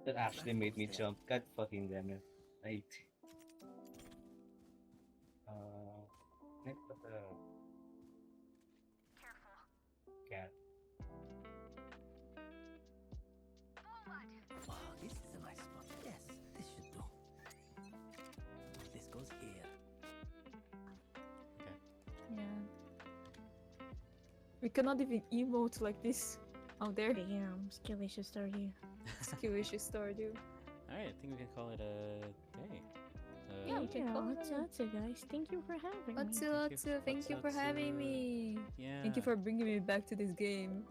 That actually made me jump. God fucking damn it. Right. Uh, Nick, what the cat? Oh, this is a nice spot. Yes, this should do. This goes here. Okay. Yeah. We cannot even emote like this out there. Damn, Skilly should start you. Skill should start you. Alright, I think we can call it a day. Yeah, we can Yeah, call it what's a day. up, guys? Thank you for having me. Thank you for having me. Yeah. Thank you for bringing me back to this game.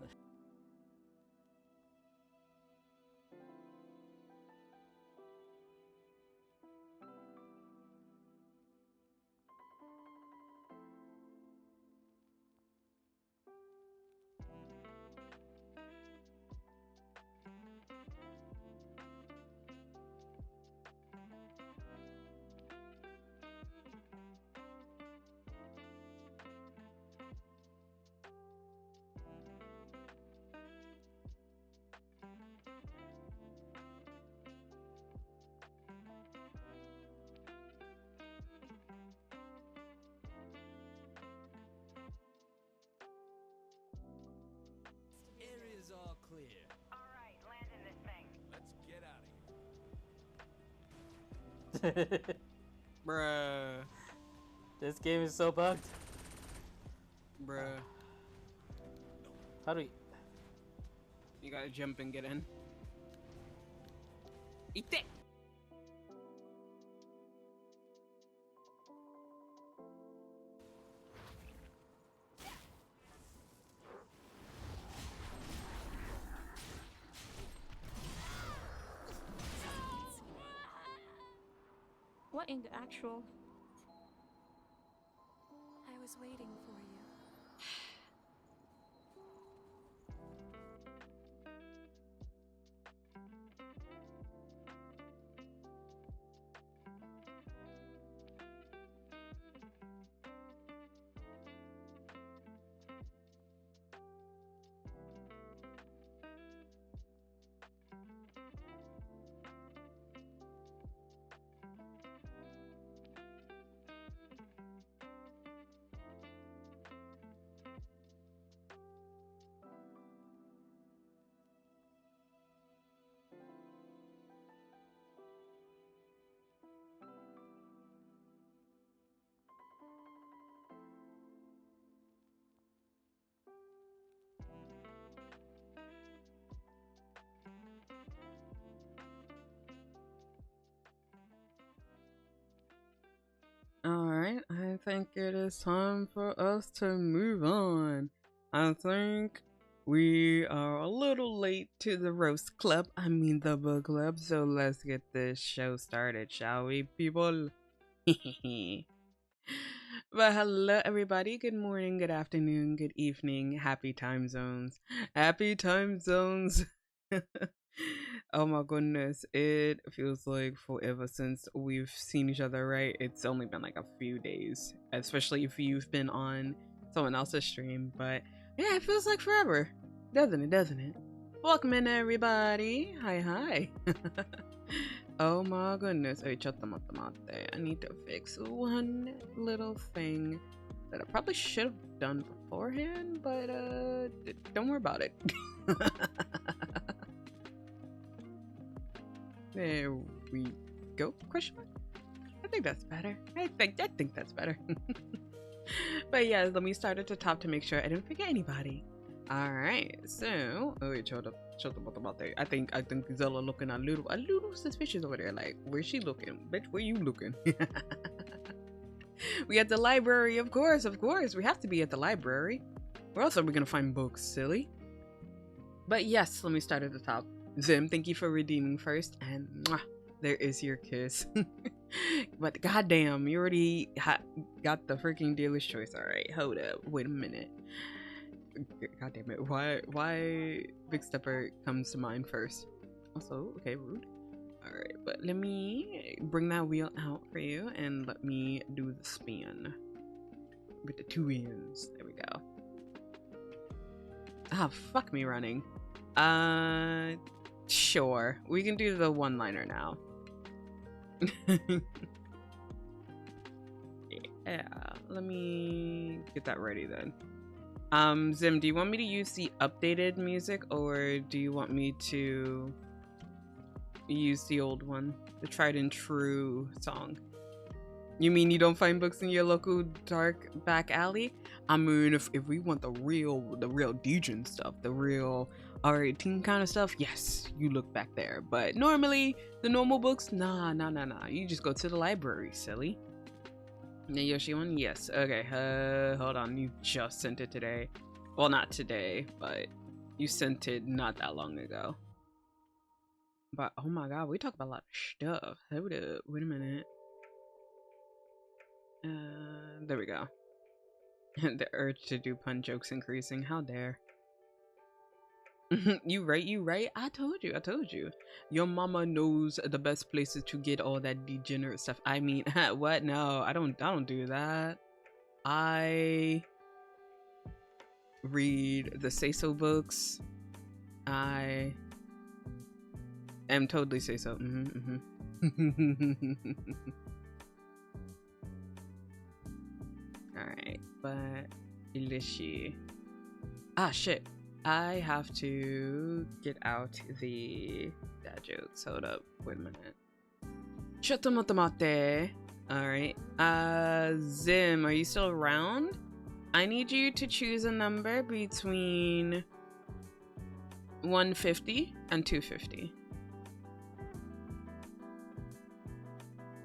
Area's all clear. Alright, land in this thing. Let's get out of here. Bruh. This game is so bugged. Bruh. How do we... You gotta jump and get in. Eat it! What in the actual? I was waiting for you. Alright, I think it is time for us to move on. I think we are a little late to the roast club, the book club, so let's get this show started, shall we, people? But hello, everybody. Good morning, good afternoon, good evening. Happy time zones. Happy time zones. Oh my goodness, it feels like forever since we've seen each other, right? It's only been like a few days, especially if you've been on someone else's stream, but yeah, it feels like forever, doesn't it? Welcome in, everybody. Hi. Oh my goodness. Hey, I need to fix one little thing that I probably should have done beforehand, but don't worry about it. There we go. Question mark? I think that's better. I think that's better. But yeah, let me start at the top to make sure I didn't forget anybody. Alright, so wait, shut up about that. I think Zela looking a little suspicious over there. Like, where's she looking? Bitch, where you looking? We at the library, of course. We have to be at the library. Where else are we gonna find books, silly? But yes, let me start at the top. Zim, thank you for redeeming first, and mwah, there is your kiss. But goddamn, you already got the freaking dealer's choice. Alright, hold up, wait a minute. God damn it, why Big Stepper comes to mind first? Also, okay, rude. Alright, but let me bring that wheel out for you and let me do the spin with the two ends. There we go. Ah, fuck me running. Sure, we can do the one-liner now. Yeah, let me get that ready then. Zim, do you want me to use the updated music or do you want me to use the old one, the tried and true song? You mean you don't find books in your local dark back alley? I mean, if we want the real Dejin stuff, the real R18 kind of stuff, yes, you look back there. But normally, the normal books, nah. You just go to the library, silly. The Yoshi one? Yes. Okay, hold on. You just sent it today. Well, not today, but you sent it not that long ago. But, oh my god, we talk about a lot of stuff. Hold up. Wait a minute. There we go. The urge to do pun jokes increasing. How dare. You right. I told you. Your mama knows the best places to get all that degenerate stuff. I mean, what? No, I don't do that. I read the Say So books. I am totally Say So. Alright, but Ilishi. Ah, shit. I have to get out the dad jokes. Hold up. Wait a minute. Shotomotomate. Alright. Zim, are you still around? I need you to choose a number between 150 and 250.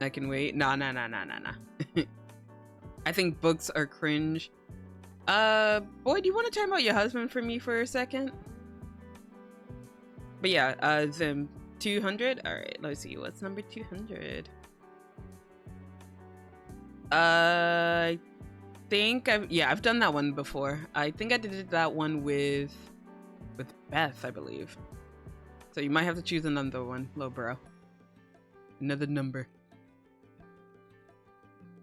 I can wait. Nah. I think books are cringe. Boy, do you want to time out your husband for me for a second? But yeah, Zim, 200? Alright, let's see. What's number 200? I think I've done that one before. I think I did that one with Beth, I believe. So you might have to choose another one, low bro. Another number.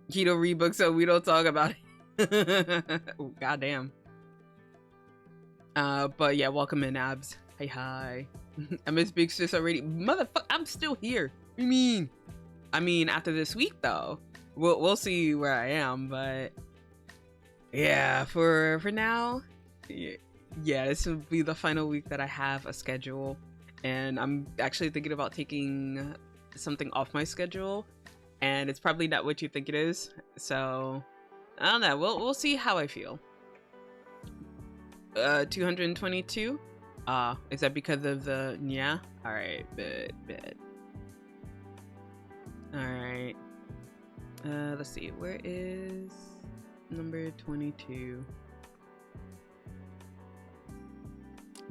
He don't read books, so we don't talk about it. Oh, goddamn. But yeah, welcome in, Abs. Hi. I miss Big Sis already. Motherfucker, I'm still here. What do you mean? I mean, after this week, though, we'll see where I am. But yeah, for now, yeah, this will be the final week that I have a schedule, and I'm actually thinking about taking something off my schedule. And it's probably not what you think it is. So, I don't know. We'll see how I feel. 222? Is that because of the... Yeah? Alright, bet. Alright. Let's see. Where is number 22?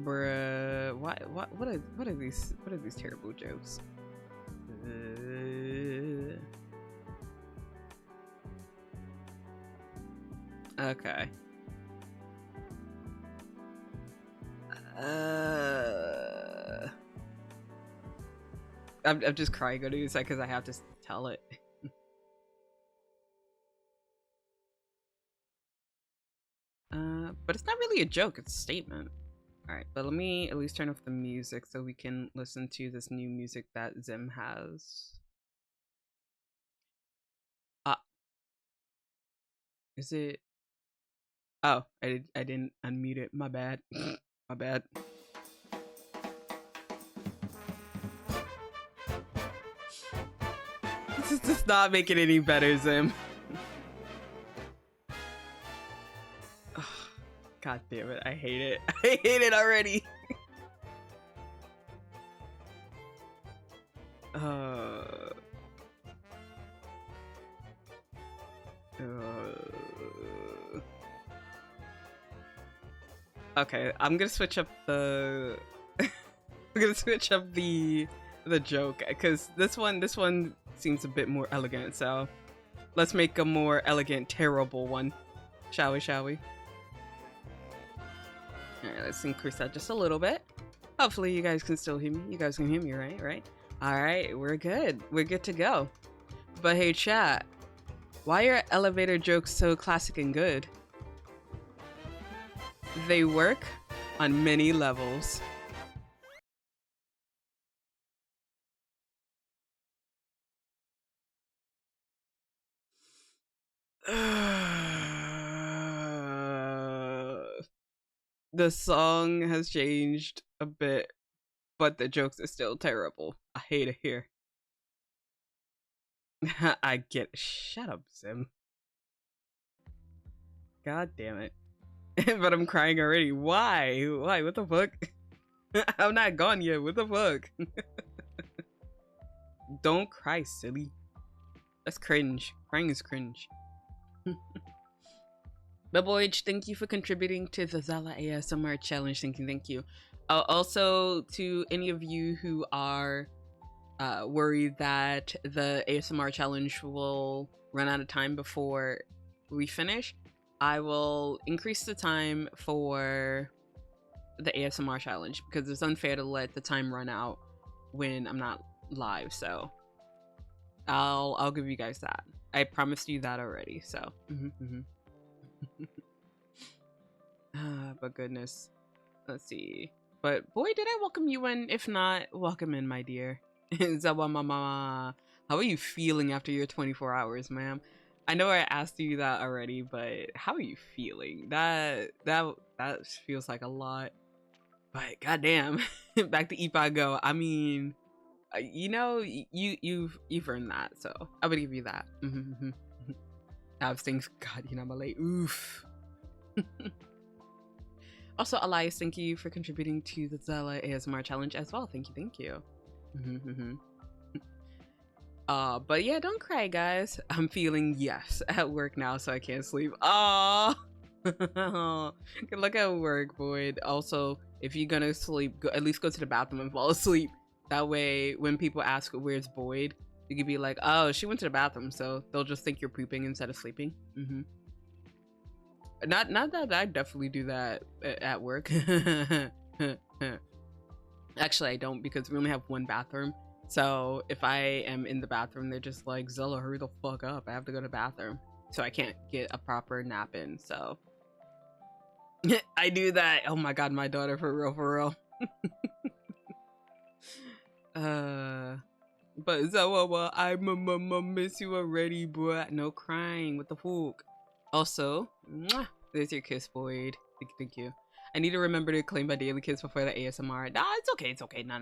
Bruh. What are these terrible jokes? Okay. I'm just crying on a second because I have to tell it. But it's not really a joke, it's a statement. Alright, but let me at least turn off the music so we can listen to this new music that Zim has. Is it? Oh, I didn't unmute it. My bad. My bad. This does not make it any better, Zim. God damn it. I hate it. I hate it already. Okay, I'm gonna switch up the I'm gonna switch up the joke because this one seems a bit more elegant, so let's make a more elegant terrible one. Shall we? Alright, let's increase that just a little bit. Hopefully you guys can still hear me. You guys can hear me, right? Alright, we're good. We're good to go. But hey chat, why are elevator jokes so classic and good? They work on many levels. The song has changed a bit, but the jokes are still terrible. I hate it here. I get it. Shut up, Sim. God damn it. But I'm crying already. Why? Why? What the fuck? I'm not gone yet. What the fuck? Don't cry, silly. That's cringe. Crying is cringe. Beboich, thank you for contributing to the Zela ASMR challenge. Thank you. Also, to any of you who are worried that the ASMR challenge will run out of time before we finish, I will increase the time for the ASMR challenge because it's unfair to let the time run out when I'm not live. So I'll give you guys that. I promised you that already. So but goodness, let's see. But boy, did I welcome you in. If not, welcome in, my dear. Zawa mama, how are you feeling after your 24 hours, ma'am? I know I asked you that already, but how are you feeling? That feels like a lot. But goddamn, back to Ipa go. I mean, you know, you've earned that, so I would give you that. Abs things, God, you know, I'm late. Oof. Also, Elias, thank you for contributing to the Zela ASMR challenge as well. Thank you. But yeah, don't cry, guys. I'm feeling at work now, so I can't sleep. Good luck at work, Boyd. Also, if you're gonna sleep, at least go to the bathroom and fall asleep. That way, when people ask where's Boyd, you could be like, oh, she went to the bathroom, so they'll just think you're pooping instead of sleeping. Not that I definitely do that at work. Actually, I don't, because we only have one bathroom. So if I am in the bathroom, they're just like, Zela, hurry the fuck up. I have to go to the bathroom. So I can't get a proper nap in. So I do that. Oh my God, my daughter, for real. But Zela, I miss you already, boy. No crying. What the fuck? Also, mwah, there's your kiss, Boyd. Thank you. I need to remember to claim my daily kiss before the ASMR. Nah, it's okay. Nah.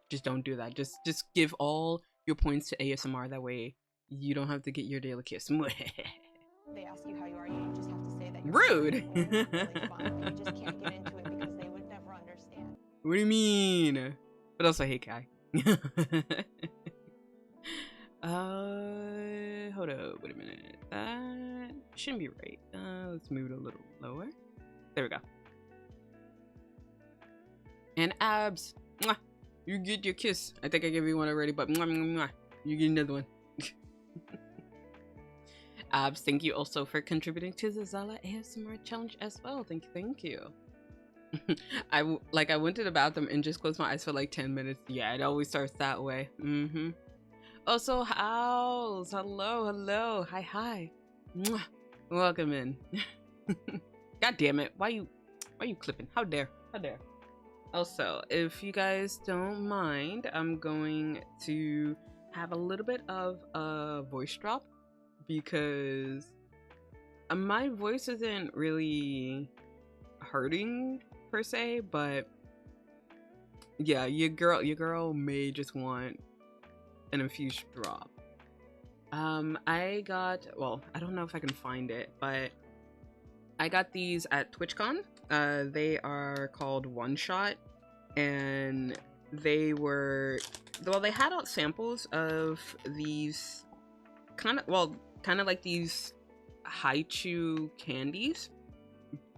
Just don't do that. Just give all your points to ASMR. That way, you don't have to get your daily kiss. They ask you how you are, you just have to say that you're rude. really fun. You just can't get into it because they would never understand. What do you mean? But also, hey, Kai. Hold up. Wait a minute. That shouldn't be right. Let's move it a little lower. There we go. And Abs, mwah, you get your kiss. I think I gave you one already, but mwah, mwah, mwah, you get another one. Abs, thank you also for contributing to the Zela ASMR challenge as well. Thank you. I went to the bathroom and just closed my eyes for like 10 minutes. Yeah, it always starts that way. Also, House, hello, hi. Mwah. Welcome in. God damn it! Why you clipping? How dare? Also, if you guys don't mind, I'm going to have a little bit of a voice drop because my voice isn't really hurting per se, but yeah, your girl may just want an infused drop. I don't know if I can find it, but I got these at TwitchCon. They are called One Shot, and they had out samples of these kind of like these Zyeichuu candies,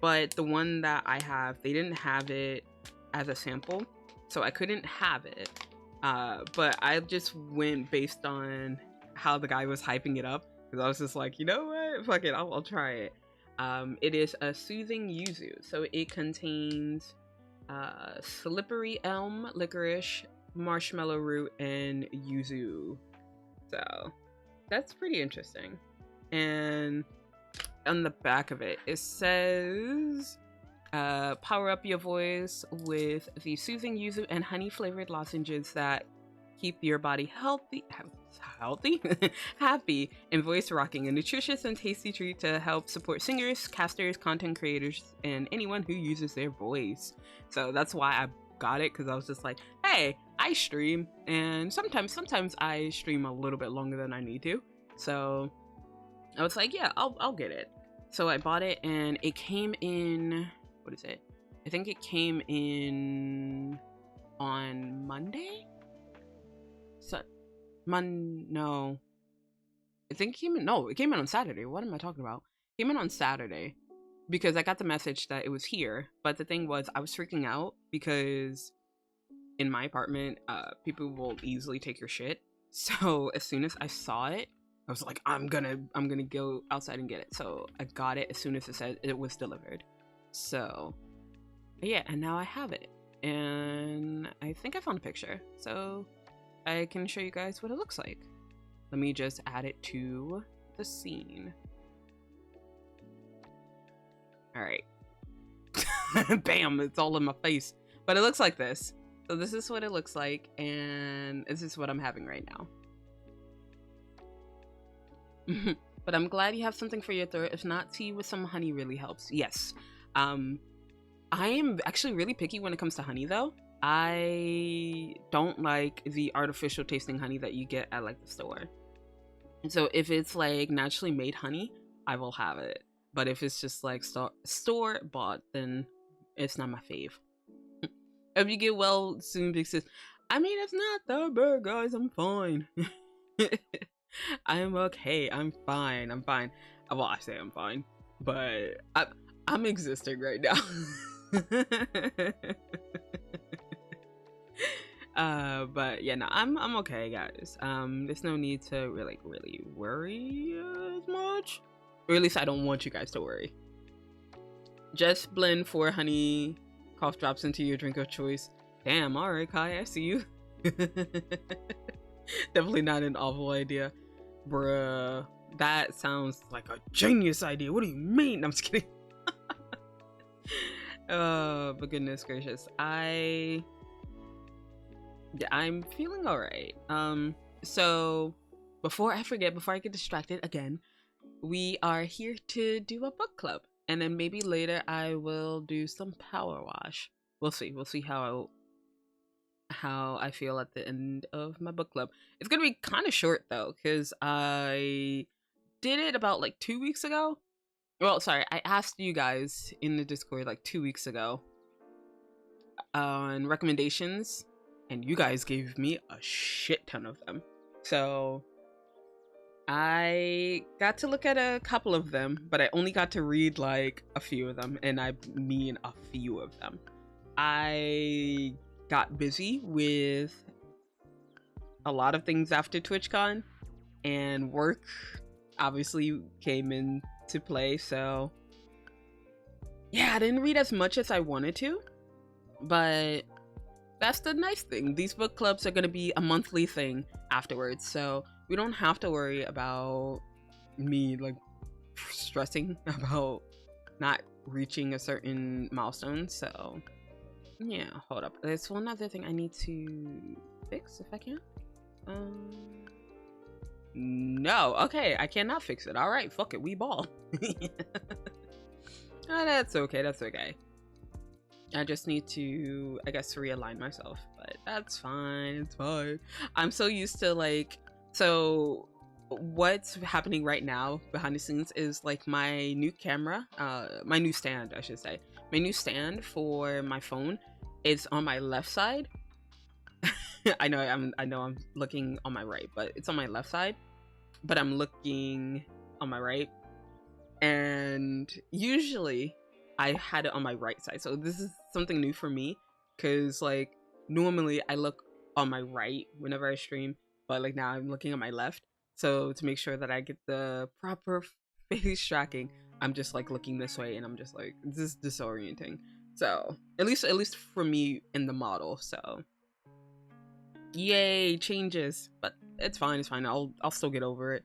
but the one that I have, they didn't have it as a sample, so I couldn't have it. But I just went based on how the guy was hyping it up, because I was just like, you know what, fuck it, I'll try it. It is a soothing yuzu, so it contains slippery elm, licorice, marshmallow root, and yuzu. So that's pretty interesting. And on the back of it, it says power up your voice with the soothing yuzu and honey flavored lozenges that keep your body healthy. healthy, happy, and voice rocking, a nutritious and tasty treat to help support singers, casters, content creators, and anyone who uses their voice. So that's why I got it, because I was just like, hey, I stream, and sometimes I stream a little bit longer than I need to. So I was like, yeah, I'll get it. So I bought it, and it came in, what is it? I think it came in on Monday? So no. I think it came in on Saturday. What am I talking about? It came in on Saturday because I got the message that it was here. But the thing was, I was freaking out because in my apartment, people will easily take your shit. So as soon as I saw it, I was like, I'm gonna go outside and get it. So I got it as soon as it said it was delivered. So yeah, and now I have it. And I think I found a picture, so I can show you guys what it looks like. Let me just add it to the scene. All right. Bam, it's all in my face. But it looks like this. So this is what it looks like, and this is what I'm having right now. But I'm glad you have something for your throat. If not, tea with some honey really helps. Yes. I am actually really picky when it comes to honey, though. I don't like the artificial tasting honey that you get at like the store. And so if it's like naturally made honey, I will have it. But if it's just like store bought, then it's not my fave. Hope you get well soon, big sis. I mean, it's not that bad, guys. I'm fine. I'm okay. I'm fine. Well, I say I'm fine, but I'm existing right now. But yeah, no, I'm okay, guys. There's no need to really worry as much, or at least I don't want you guys to worry. Just blend 4 honey cough drops into your drink of choice. Damn, all right, Kai, I see you. Definitely not an awful idea, bruh. That sounds like a genius idea. What do you mean? I'm just kidding. But goodness gracious, I'm feeling all right. So before I forget, before I get distracted again, we are here to do a book club, and then maybe later I will do some power wash. We'll see how I feel at the end of my book club. It's gonna be kind of short though, because I did it about like 2 weeks ago. Well, sorry, I asked you guys in the Discord like 2 weeks ago on recommendations, and you guys gave me a shit ton of them. So I got to look at a couple of them, but I only got to read like a few of them, and I mean a few of them. I got busy with a lot of things after TwitchCon, and work obviously came into play, so yeah, I didn't read as much as I wanted to, but that's the nice thing. These book clubs are going to be a monthly thing afterwards, so we don't have to worry about me like stressing about not reaching a certain milestone. So yeah, hold up, there's one other thing I need to fix if I can. No, okay, I cannot fix it. All right, fuck it, we ball. Oh, that's okay. I just need to, I guess, realign myself, but that's fine. It's fine. I'm so used to like, so what's happening right now behind the scenes is like my new camera, my new stand, I should say. My new stand for my phone is on my left side. I know I'm looking on my right, but it's on my left side, but I'm looking on my right. And usually I had it on my right side. So this is something new for me, because like normally I look on my right whenever I stream, but like now I'm looking on my left. So to make sure that I get the proper face tracking, I'm just like looking this way, and I'm just like, this is disorienting. So at least for me in the model. So yay, changes, but it's fine. I'll still get over it.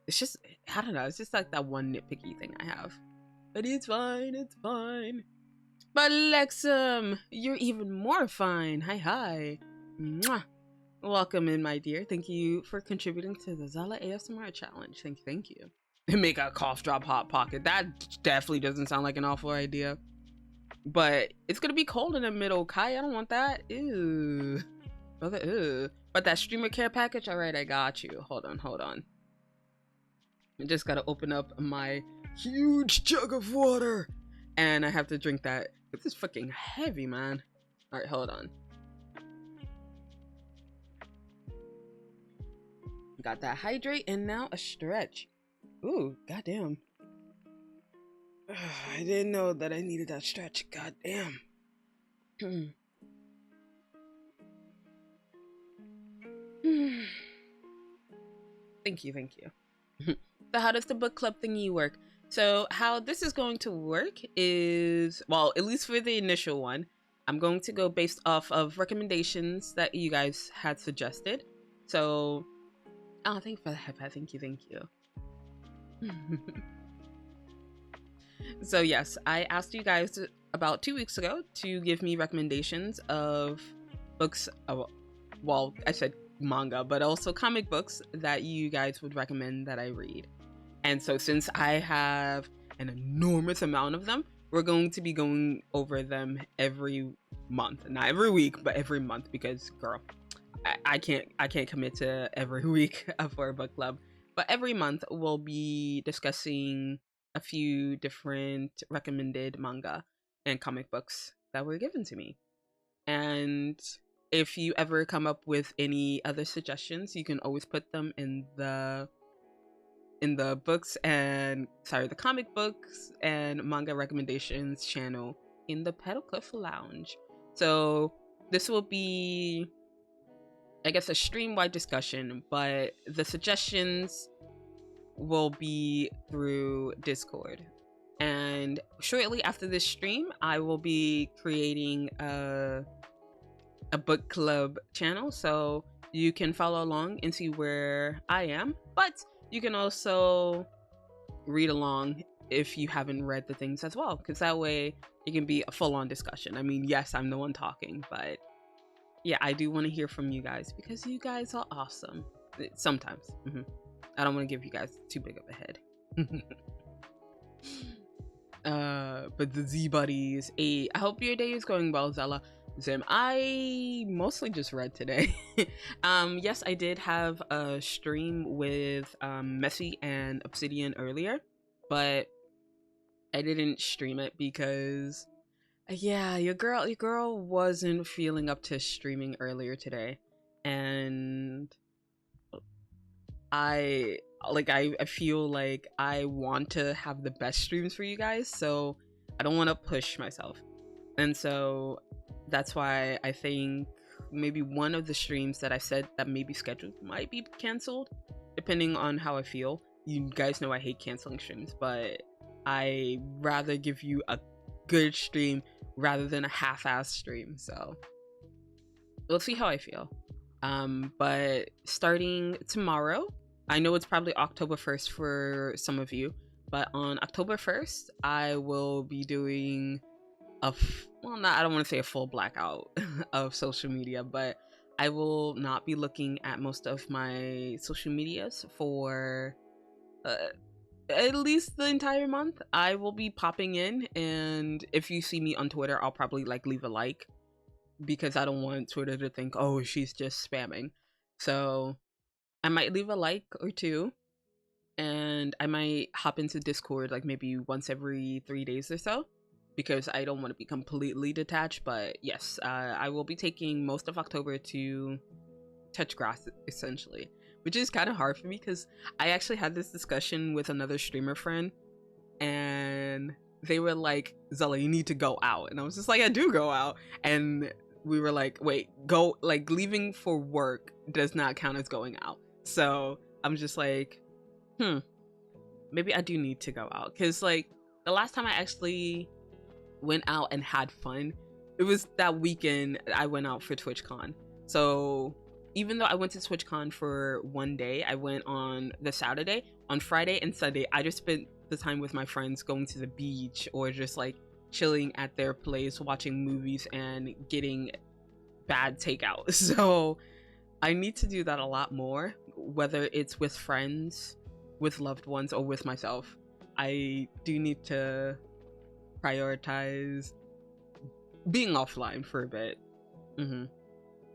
It's just, I don't know, it's just like that one nitpicky thing I have, but it's fine. But Lexum, you're even more fine. Hi. Mwah. Welcome in, my dear. Thank you for contributing to the Zela ASMR challenge. Thank you. And make a cough drop hot pocket. That definitely doesn't sound like an awful idea. But it's gonna be cold in the middle, Kai. I don't want that. Ew. Brother, ew. But that streamer care package, alright, I got you. Hold on. I just gotta open up my huge jug of water. And I have to drink that. This is fucking heavy, man. Alright, hold on. Got that hydrate and now a stretch. Ooh, goddamn. I didn't know that I needed that stretch. Goddamn. Thank you. So how does the book club thingy work? So how this is going to work is, well, at least for the initial one, I'm going to go based off of recommendations that you guys had suggested. So, oh, thank you for that. Thank you. So yes, I asked you guys about 2 weeks ago to give me recommendations of books. Well, I said manga, but also comic books that you guys would recommend that I read. And so since I have an enormous amount of them, we're going to be going over them every month. Not every week, but every month, because girl, I can't commit to every week for a book club. But every month we'll be discussing a few different recommended manga and comic books that were given to me. And if you ever come up with any other suggestions, you can always put them in the the comic books and manga recommendations channel in the Petalcliff Lounge. So this will be, I guess, a stream-wide discussion, but the suggestions will be through Discord. And shortly after this stream, I will be creating a book club channel, so you can follow along and see where I am, but you can also read along if you haven't read the things as well, because that way it can be a full-on discussion. I mean, yes, I'm the one talking, but yeah, I do want to hear from you guys because you guys are awesome. Sometimes. I don't want to give you guys too big of a head. But the Z buddies, I hope your day is going well, Zela. Zim, I mostly just read today. Yes, I did have a stream with Messy and Obsidian earlier, but I didn't stream it because yeah, your girl wasn't feeling up to streaming earlier today, and I feel like I want to have the best streams for you guys, so I don't want to push myself. And so that's why I think maybe one of the streams that I said that may be scheduled might be canceled, depending on how I feel. You guys know I hate canceling streams, but I rather give you a good stream rather than a half-ass stream. So we'll see how I feel. But starting tomorrow, I know it's probably October 1st for some of you, but on October 1st, I will be doing I don't want to say a full blackout of social media, but I will not be looking at most of my social medias for at least the entire month. I will be popping in, and if you see me on Twitter, I'll probably leave a like, because I don't want Twitter to think, oh, she's just spamming. So I might leave a like or two, and I might hop into Discord maybe once every 3 days or so, because I don't want to be completely detached. But yes, I will be taking most of October to touch grass, essentially, which is kind of hard for me because I actually had this discussion with another streamer friend, and they were like, Zela, you need to go out. And I was just like, I do go out. And we were like, wait, go, leaving for work does not count as going out. So I'm just like, maybe I do need to go out, because the last time I actually went out and had fun, it was that weekend I went out for TwitchCon. So even though I went to TwitchCon for one day, I went on the Saturday. On Friday and Sunday, I just spent the time with my friends going to the beach or just chilling at their place, watching movies and getting bad takeout. So I need to do that a lot more, whether it's with friends, with loved ones, or with myself. I do need to prioritize being offline for a bit.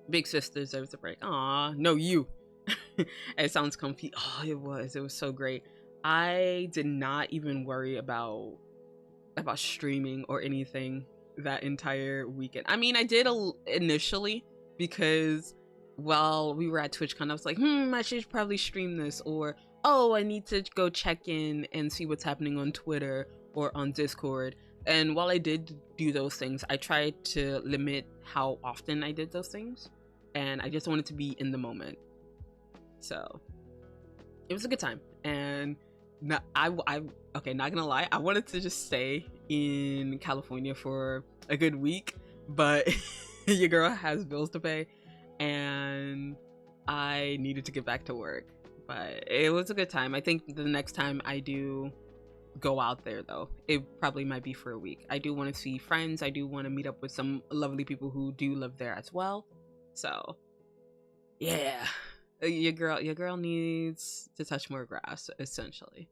Big sis deserves a break. Aw, no, you. It sounds comfy. Oh, it was so great. I did not even worry about streaming or anything that entire weekend. I mean, I did initially, because while we were at TwitchCon, I was like, I should probably stream this, or oh, I need to go check in and see what's happening on Twitter or on Discord. And while I did do those things, I tried to limit how often I did those things, and I just wanted to be in the moment. So it was a good time. And okay, not gonna lie, I wanted to just stay in California for a good week, but your girl has bills to pay and I needed to get back to work. But it was a good time. I think the next time I do go out there, though, it probably might be for a week. I do want to see friends. I do want to meet up with some lovely people who do live there as well. So yeah, your girl needs to touch more grass, essentially.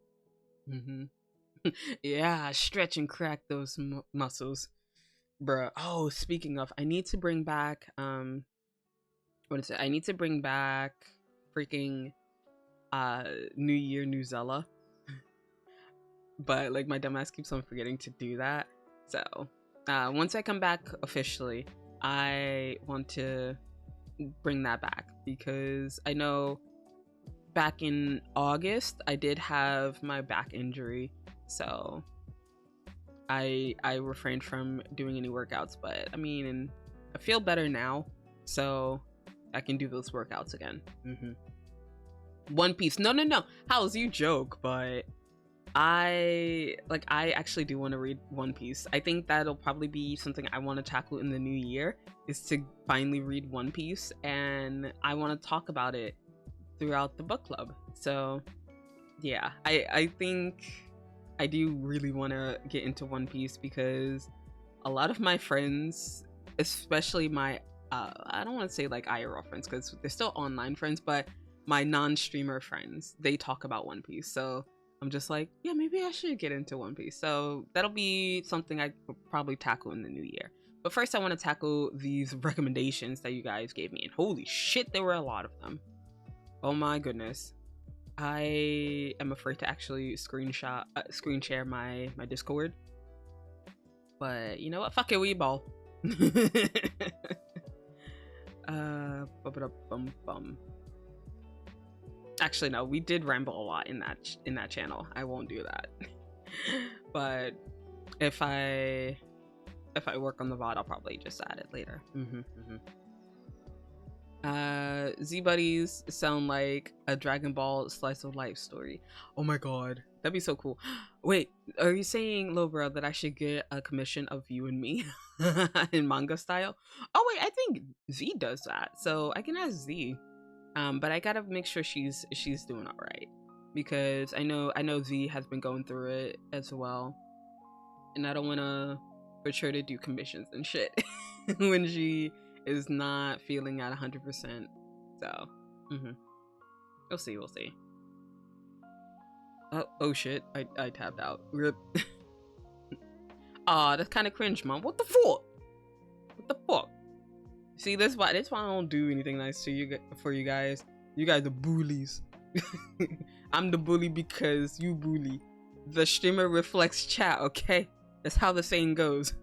Yeah, stretch and crack those muscles, bruh. Oh, speaking of, I need to bring back what is it? I need to bring back freaking New Year, New Zela. But like my dumbass keeps on forgetting to do that. So once I come back officially, I want to bring that back, because I know back in August I did have my back injury, so I refrained from doing any workouts. But I mean, and I feel better now, so I can do those workouts again. One Piece, no, House, you joke, but I actually do want to read One Piece. I think that'll probably be something I want to tackle in the new year, is to finally read One Piece, and I want to talk about it throughout the book club. So yeah, I think I do really want to get into One Piece, because a lot of my friends, especially my I don't want to say like IRL friends, because they're still online friends, but my non-streamer friends, they talk about One Piece. So I'm just like, yeah, maybe I should get into One Piece. So that'll be something I could probably tackle in the new year. But first I want to tackle these recommendations that you guys gave me, and holy shit, there were a lot of them. Oh my goodness. I am afraid to actually screen share my Discord. But you know what? Fuck it, we ball. Actually, no, we did ramble a lot in that channel. I won't do that. But if I work on the VOD, I'll probably just add it later. Z Buddies sound like a Dragon Ball slice of life story. Oh my god, that'd be so cool. Wait, are you saying, Lobra, that I should get a commission of you and me in manga style? Oh wait, I think Z does that, so I can ask Z. But I gotta make sure she's doing all right, because I know Z has been going through it as well, and I don't want to push her to do commissions and shit when she is not feeling at 100%. So we'll see. Oh shit, I tapped out. Rip. Aw, that's kind of cringe, mom. What the fuck? See, that's why I don't do anything nice to you, for you guys. You guys are bullies. I'm the bully because you bully. The streamer reflects chat, okay? That's how the saying goes.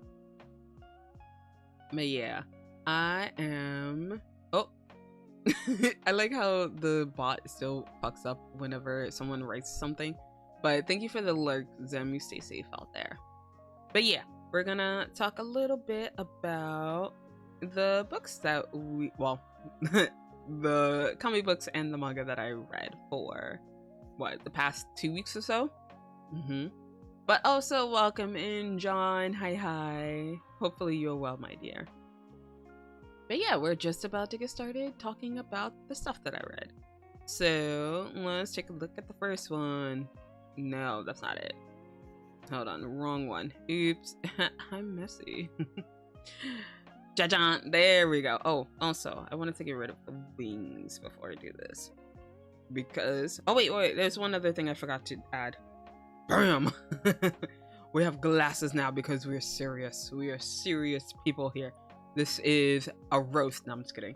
But yeah, I am... Oh! I like how the bot still fucks up whenever someone writes something. But thank you for the lurk, Zem. You stay safe out there. But yeah, we're gonna talk a little bit about the books that the comic books and the manga that I read for the past 2 weeks or so. But also welcome in, John. Hi. Hopefully you're well, my dear. But yeah, we're just about to get started talking about the stuff that I read. So let's take a look at the first one. No, that's not it. Hold on, wrong one. Oops. I'm messy. Jajan, there we go. Oh, also, I wanted to get rid of the wings before I do this. Because, oh wait, there's one other thing I forgot to add. Bam! We have glasses now because we're serious. We are serious people here. This is a roast. No, I'm just kidding.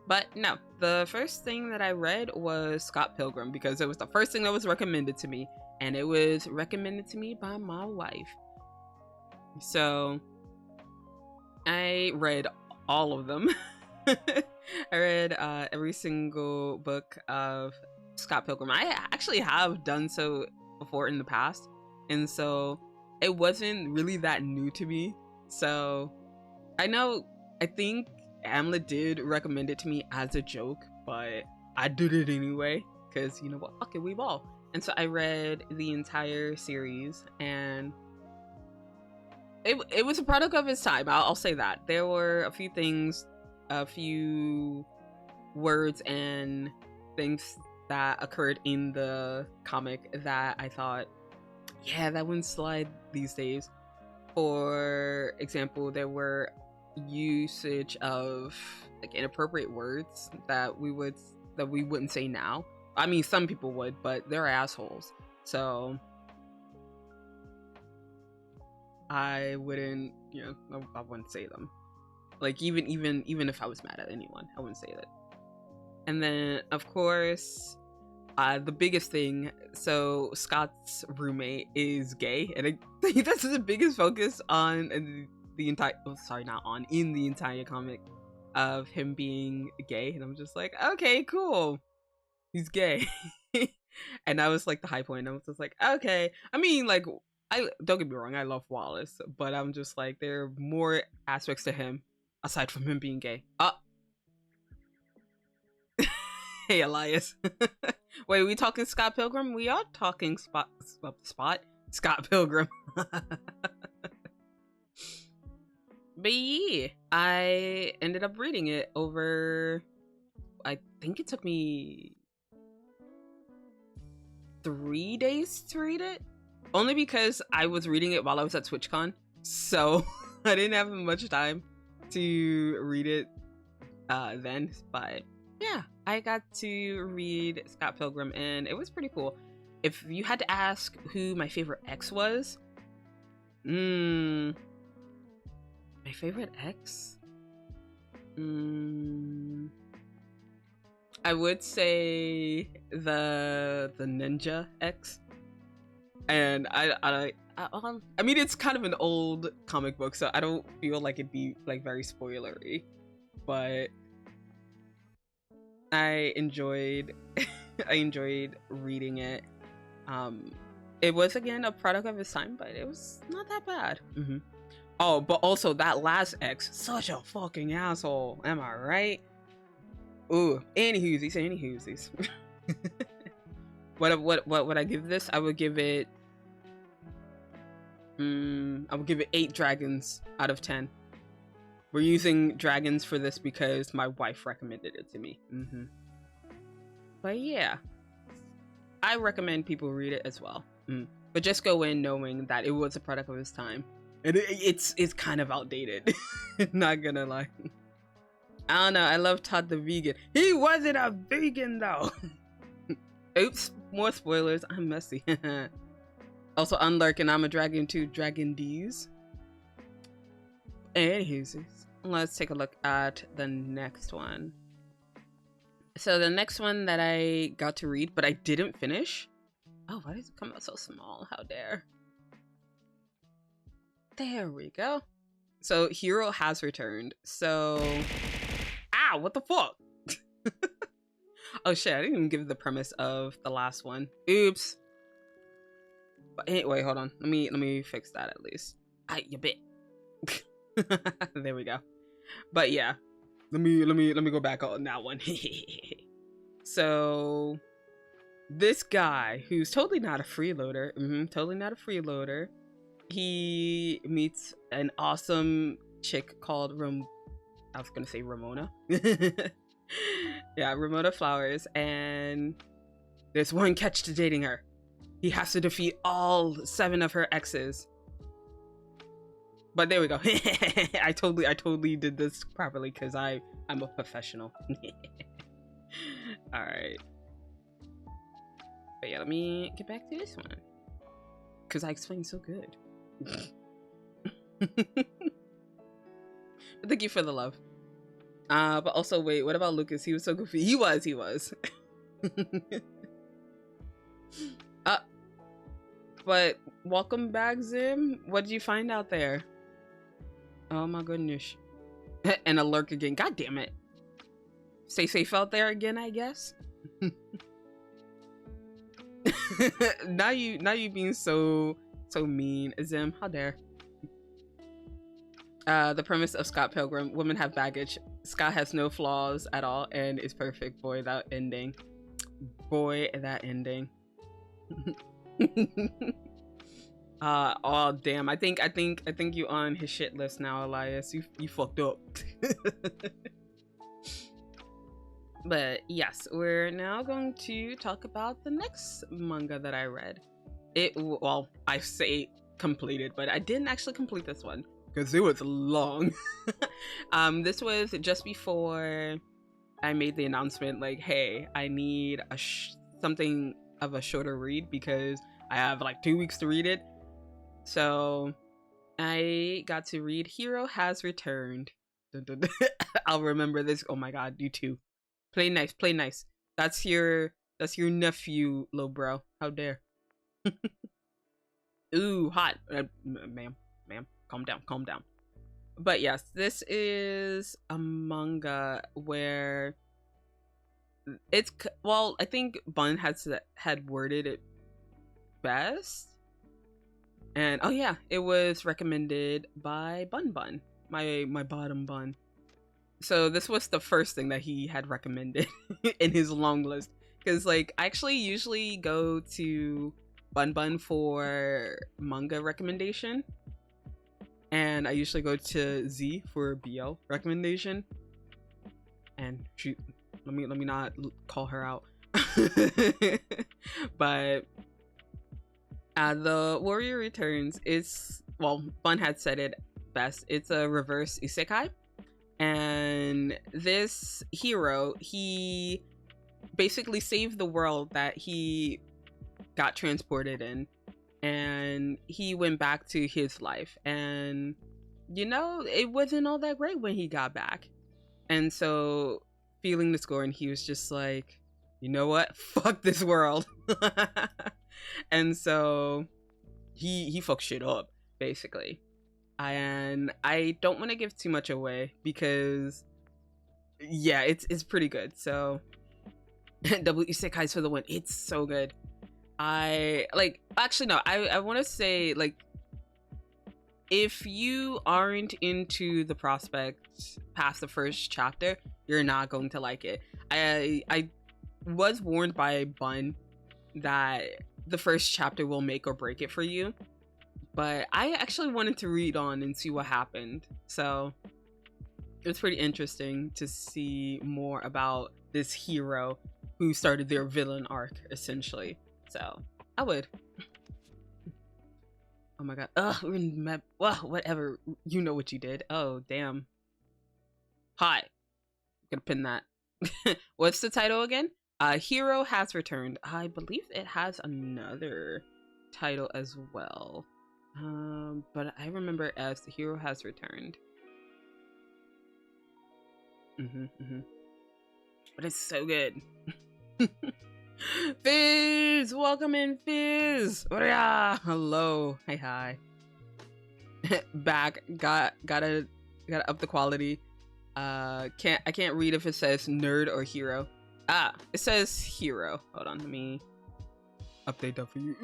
But no, the first thing that I read was Scott Pilgrim because it was the first thing that was recommended to me. And it was recommended to me by my wife. So, I read all of them. I read every single book of Scott Pilgrim. I actually have done so before in the past. And so, it wasn't really that new to me. So, I think Amla did recommend it to me as a joke, but I did it anyway. Because, you know what, fuck it, we ball. And so I read the entire series, and it was a product of its time. I'll say that. There were a few things, a few words and things that occurred in the comic that I thought, yeah, that wouldn't slide these days. For example, there were usage of like inappropriate words that we wouldn't say now. I mean, some people would, but they're assholes. So I wouldn't, I wouldn't say them. Like even if I was mad at anyone, I wouldn't say that. And then of course, the biggest thing. So Scott's roommate is gay, and I think that's the biggest focus on the entire. Oh, sorry, not on in the entire comic of him being gay, and I'm just like, okay, cool. He's gay. And that was like the high point. I was just like, okay. I mean, like, I don't get me wrong, I love Wallace, but I'm just like, there are more aspects to him aside from him being gay. Hey, Elias. Wait, are we talking Scott Pilgrim? We are talking Scott Pilgrim. But yeah, I ended up reading it over, I think it took me 3 days to read it, only because I was reading it while I was at TwitchCon, so I didn't have much time to read it then. But yeah, I got to read Scott Pilgrim, and it was pretty cool. If you had to ask who my favorite X was, my favorite X, I would say the ninja X, and I mean, it's kind of an old comic book, so I don't feel like it'd be like very spoilery, but I enjoyed reading it. It was again a product of its time, but it was not that bad. Oh, but also that last X, such a fucking asshole. Am I right? Ooh, anywhoosies. What would I give this? I would give it 8 dragons out of 10. We're using dragons for this because my wife recommended it to me. But yeah, I recommend people read it as well. But just go in knowing that it was a product of its time. And it's kind of outdated. Not gonna lie. I don't know, I love Todd the vegan. He wasn't a vegan though. Oops, more spoilers. I'm messy. Also, Unlurk and I'm a Dragon 2 Dragon D's. Anywho, let's take a look at the next one. So the next one that I got to read, but I didn't finish. Oh, why does it come out so small? How dare. There we go. So Hero has returned. So, ow, what the fuck? Oh shit, I didn't even give the premise of the last one. Oops. But anyway, hold on. Let me fix that at least. You bit. There we go. But yeah, let me go back on that one. So this guy who's totally not a freeloader, totally not a freeloader, he meets an awesome chick called I was gonna say Ramona. Yeah, Ramona Flowers, and there's one catch to dating her. He has to defeat all 7 of her exes. But there we go. I totally did this properly because I'm a professional. All right. But yeah, let me get back to this one because I explained so good. But thank you for the love. But also, wait, what about Lucas? He was so goofy. He was. But welcome back, Zim. What did you find out there? Oh my goodness. And a lurk again. God damn it. Stay safe out there again, I guess. now you being so mean, Zim. How dare. The premise of Scott Pilgrim: women have baggage. Scott has no flaws at all and is perfect. Boy, that ending. Oh damn. I think you on his shit list now, Elias. You fucked up. But yes, we're now going to talk about the next manga that I read. Well, I say completed, but I didn't actually complete this one because it was long. This was just before I made the announcement, like, hey, I need something of a shorter read because I have like 2 weeks to read it. So I got to read Hero Has Returned. I'll remember this. Oh my god, you too. Play nice. That's your nephew, little bro. How dare. Ooh, hot. Ma'am, calm down. But yes, this is a manga where it's, well, I think Bun had worded it best. And oh yeah, it was recommended by Bun, my bottom bun. So this was the first thing that he had recommended in his long list. Because like I actually usually go to Bun for manga recommendation. And I usually go to Z for BL recommendation. And shoot, let me not call her out. But the Warrior Returns is, well, Bun had said it best. It's a reverse isekai. And this hero, he basically saved the world that he got transported in. And he went back to his life. And, you know, it wasn't all that great when he got back. And so, feeling the score, and he was just like, you know what? Fuck this world. And so, he fucked shit up, basically. And I don't want to give too much away because, yeah, it's pretty good. So, W Isekais for the win. It's so good. I want to say, like, if you aren't into the prospect past the first chapter, you're not going to like it. I was warned by Bun that the first chapter will make or break it for you. But I actually wanted to read on and see what happened. So it was pretty interesting to see more about this hero who started their villain arc, essentially. So I would. Oh my god. Ugh, we're in map. Well, whatever. You know what you did. Oh, damn. Hi. I'm gonna pin that. What's the title again? Hero Has Returned. I believe it has another title as well. But I remember it as The Hero Has Returned. But it's so good. Fizz! Welcome in, Fizz! Hello. Hi. Back. Gotta up the quality. I can't read if it says nerd or hero. It says hero. Hold on, let me update that for you.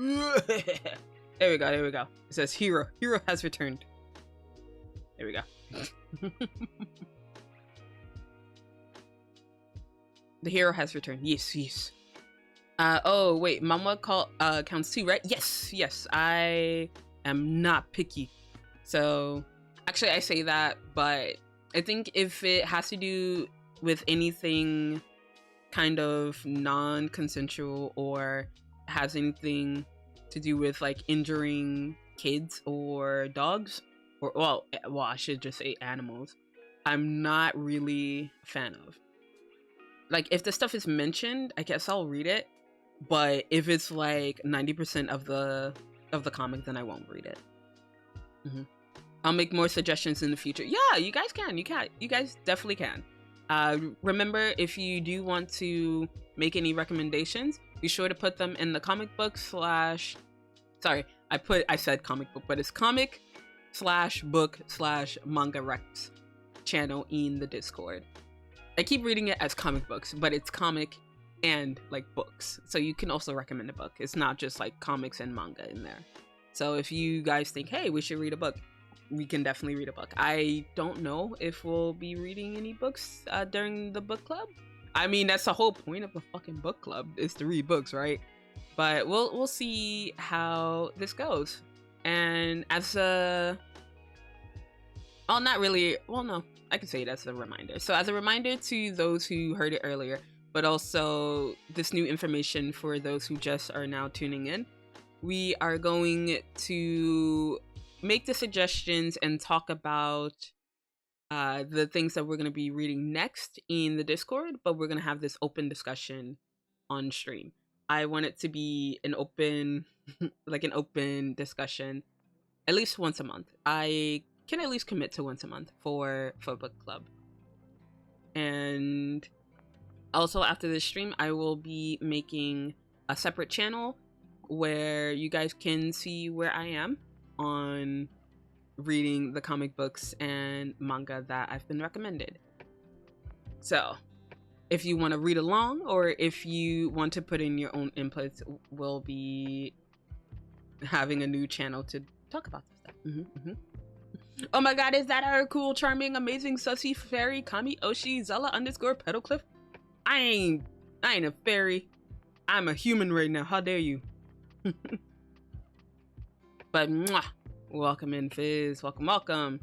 There we go. It says hero. Hero has returned. There we go. The hero has returned. Yes. Oh wait, mama counts 2, right? Yes. I am not picky. So actually I say that, but I think if it has to do with anything kind of non-consensual or has anything to do with like injuring kids or dogs, or well, I should just say animals, I'm not really a fan of. Like, if the stuff is mentioned, I guess I'll read it. But if it's like 90% of the comic, then I won't read it. I'll make more suggestions in the future. Yeah, you guys can. You guys definitely can. Remember, if you do want to make any recommendations, be sure to put them in the comic book slash. Sorry, I said comic book, but it's comic / book / manga recs channel in the Discord. I keep reading it as comic books, but it's comic and like books. So you can also recommend a book. It's not just like comics and manga in there. So if you guys think, hey, we should read a book, we can definitely read a book. I don't know if we'll be reading any books during the book club. I mean, that's the whole point of the fucking book club, is to read books, right? But we'll see how this goes. And as a... well, not really. Well, no. I can say it as a reminder. So as a reminder to those who heard it earlier, but also this new information for those who just are now tuning in, we are going to make the suggestions and talk about the things that we're going to be reading next in the Discord, but we're going to have this open discussion on stream. I want it to be an open, like an open discussion at least once a month. I can at least commit to once a month for book club. And also after this stream, I will be making a separate channel where you guys can see where I am on reading the comic books and manga that I've been recommended. So if you want to read along, or if you want to put in your own inputs, we'll be having a new channel to talk about this stuff. Oh my god, is that our cool, charming, amazing, sussy fairy Kami Oshi Zela _ Petalcliff? I ain't a fairy. I'm a human right now. How dare you? But mwah, welcome in, Fizz. Welcome.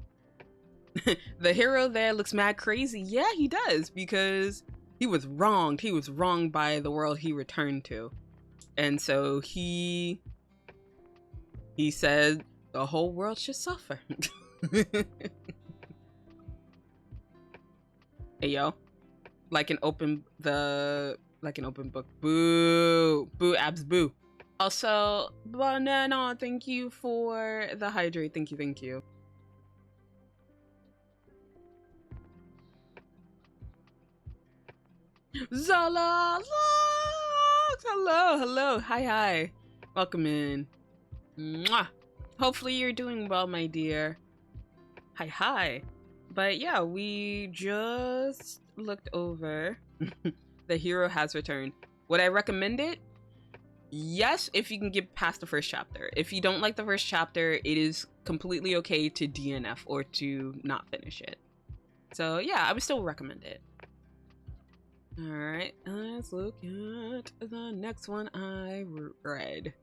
The hero there looks mad crazy. Yeah, he does, because he was wronged. He was wronged by the world he returned to. And so he said the whole world should suffer. Hey yo, like an open book. Boo abs boo. Also, Banana, thank you for the hydrate. Thank you. Zala, hello, hi, welcome in. Mwah. Hopefully you're doing well, my dear. Hi. But yeah, we just looked over. The hero has returned. Would I recommend it? Yes, if you can get past the first chapter. If you don't like the first chapter, it is completely okay to DNF or to not finish it. So yeah, I would still recommend it. Alright, let's look at the next one I read.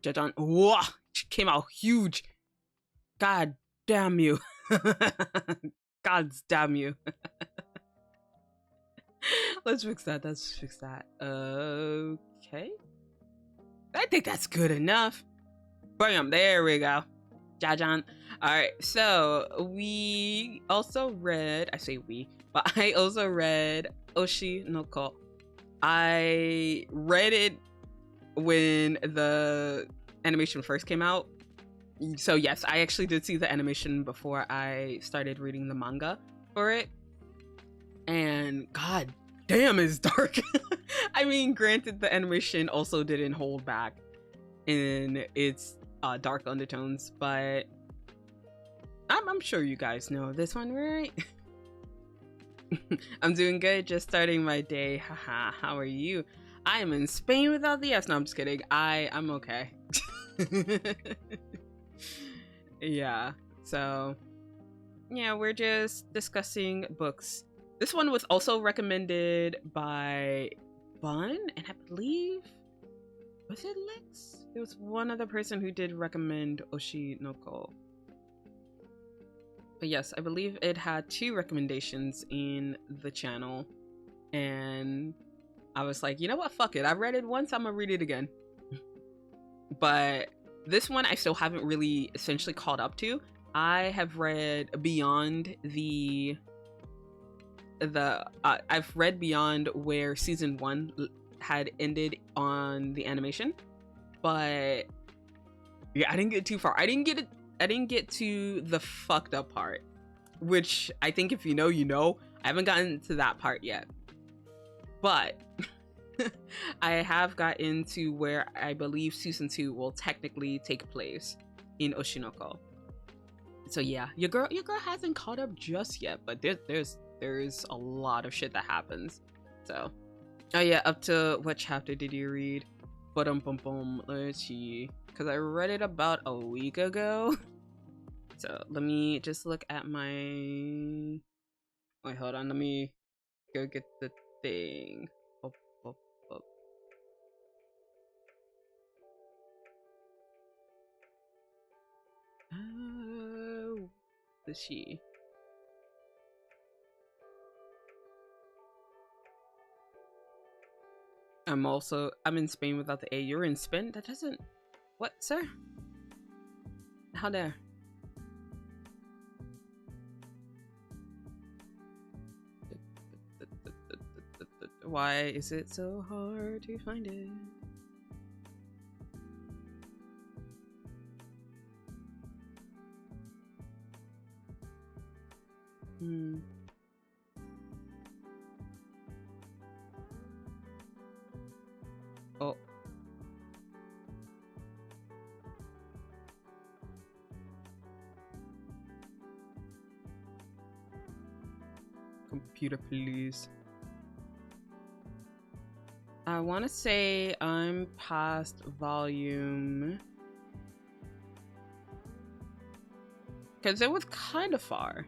Jajan. Whoa! She came out huge. God damn you. God damn you. Let's fix that. Okay. I think that's good enough. Bam, there we go. Jajan. Alright, so we also read, I say we, but I also read Oshi no Ko. I read it when the animation first came out. So yes, I actually did see the animation before I started reading the manga for it. And god damn, it's dark. I mean, granted, the animation also didn't hold back in its dark undertones, but I'm sure you guys know this one, right? I'm doing good, just starting my day. Haha, how are you? I am in Spain without the S. No, I'm just kidding. I'm okay. Yeah, so yeah, we're just discussing books. This one was also recommended by Bun, and I believe, was it Lex? There was one other person who did recommend Oshi no Ko. But yes, I believe it had 2 recommendations in the channel, and I was like, you know what, fuck it. I read it once, I'm gonna read it again. But this one I still haven't really essentially caught up to. I have read beyond I've read beyond where season 1 had ended on the animation, but yeah, I didn't get too far. I didn't get to the fucked up part, which I think if you know, you know. I haven't gotten to that part yet, but I have got into where I believe season 2 will technically take place in Oshinoko. So yeah, your girl hasn't caught up just yet, but there's a lot of shit that happens. So, oh yeah, up to what chapter did you read? Let's see, because I read it about a week ago. So let me just look at my. Wait, hold on. Let me go get the thing. Up. Oh, let's see. I'm in Spain without the A. You're in Spain? That doesn't. What, sir? How dare? Why is it so hard to find it? Oh. Computer, please. I want to say I'm past volume, because it was kind of far.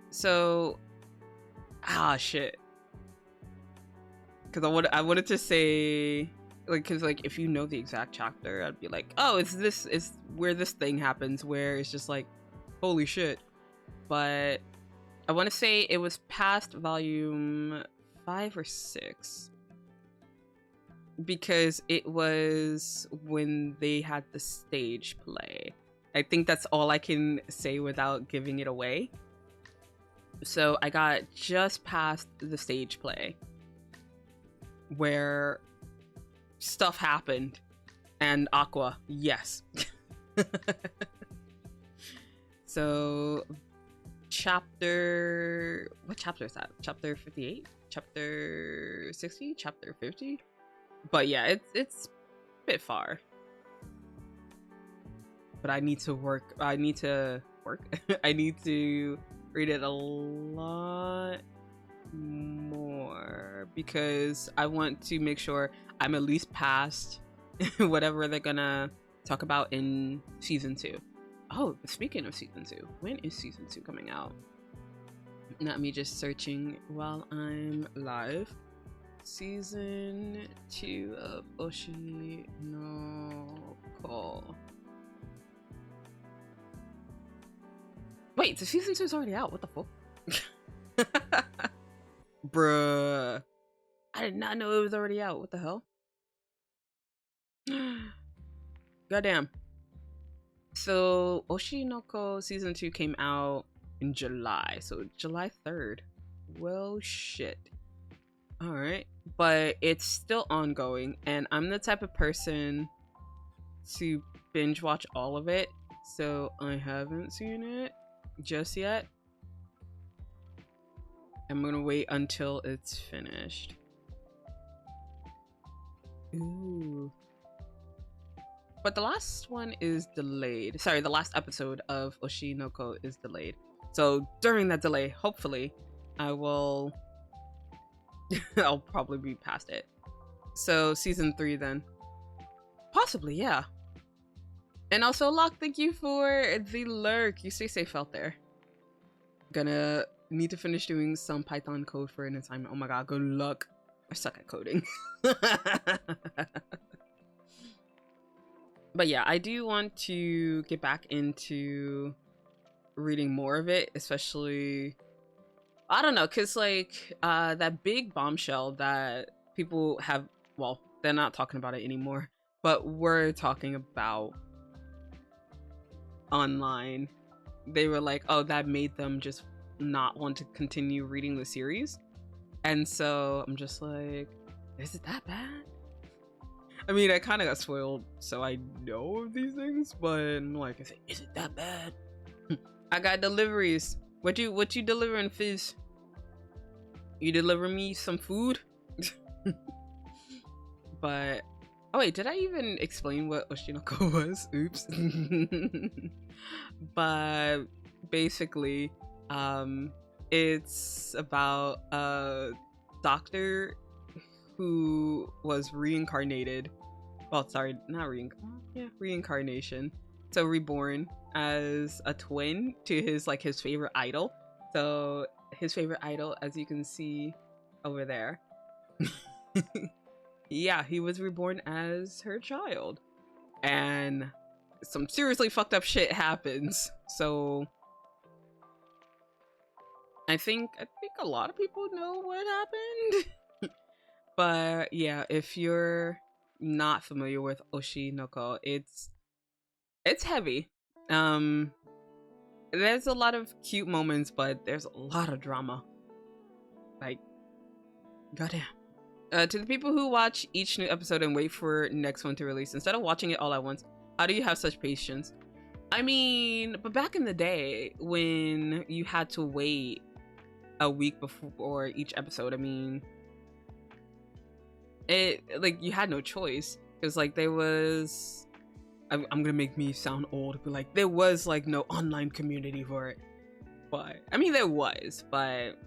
So, shit. Because I wanted to say, like, because like if you know the exact chapter, I'd be like, oh, is where this thing happens, where it's just like, holy shit. But I want to say it was past volume 5 or 6. Because it was when they had the stage play. I think that's all I can say without giving it away. So I got just past the stage play where stuff happened. And Aqua, yes. So what chapter is that? Chapter 58? Chapter 60? Chapter 50? But yeah, it's a bit far. But I need to work. I need to read it a lot more because I want to make sure I'm at least past whatever they're gonna talk about in season 2. Oh, speaking of season 2, when is season 2 coming out? Not me just searching while I'm live. Season 2 of Oshinoko. Wait, the season 2 is already out. What the fuck? Bruh. I did not know it was already out. What the hell? Goddamn. So, Oshinoko season 2 came out in July. So, July 3rd. Well, shit. Alright. But it's still ongoing. And I'm the type of person to binge watch all of it. So, I haven't seen it just yet. I'm gonna wait until it's finished. Ooh. But the last one is delayed. Sorry, the last episode of Oshinoko is delayed. So during that delay, hopefully, I will... I'll probably be past it. So season 3 then. Possibly, yeah. And also, Locke, thank you for the lurk. You stay safe out there. Gonna need to finish doing some Python code for an assignment. Oh my god, good luck. I suck at coding. But yeah, I do want to get back into reading more of it, especially... I don't know, because like that big bombshell that people have... Well, they're not talking about it anymore, but we're talking about online, they were like, oh, that made them just not want to continue reading the series. And so I'm just like, is it that bad? I mean, I kind of got spoiled, so I know of these things, but I'm like, is it that bad? I got deliveries. What you delivering, Fizz? You deliver me some food? But oh wait, did I even explain what Oshinoko was? Oops. But basically, it's about a doctor who was reincarnated. Well, sorry, not reincarnation. So reborn as a twin to his favorite idol. So his favorite idol, as you can see over there. Yeah, he was reborn as her child. And some seriously fucked up shit happens. So I think a lot of people know what happened. But yeah, if you're not familiar with Oshinoko, it's heavy. There's a lot of cute moments, but there's a lot of drama. Like, goddamn. To the people who watch each new episode and wait for next one to release instead of watching it all at once, how do you have such patience? I mean, but back in the day when you had to wait a week before each episode, I mean, it you had no choice because there was. I'm gonna make me sound old, but there was no online community for it. But I mean, there was, but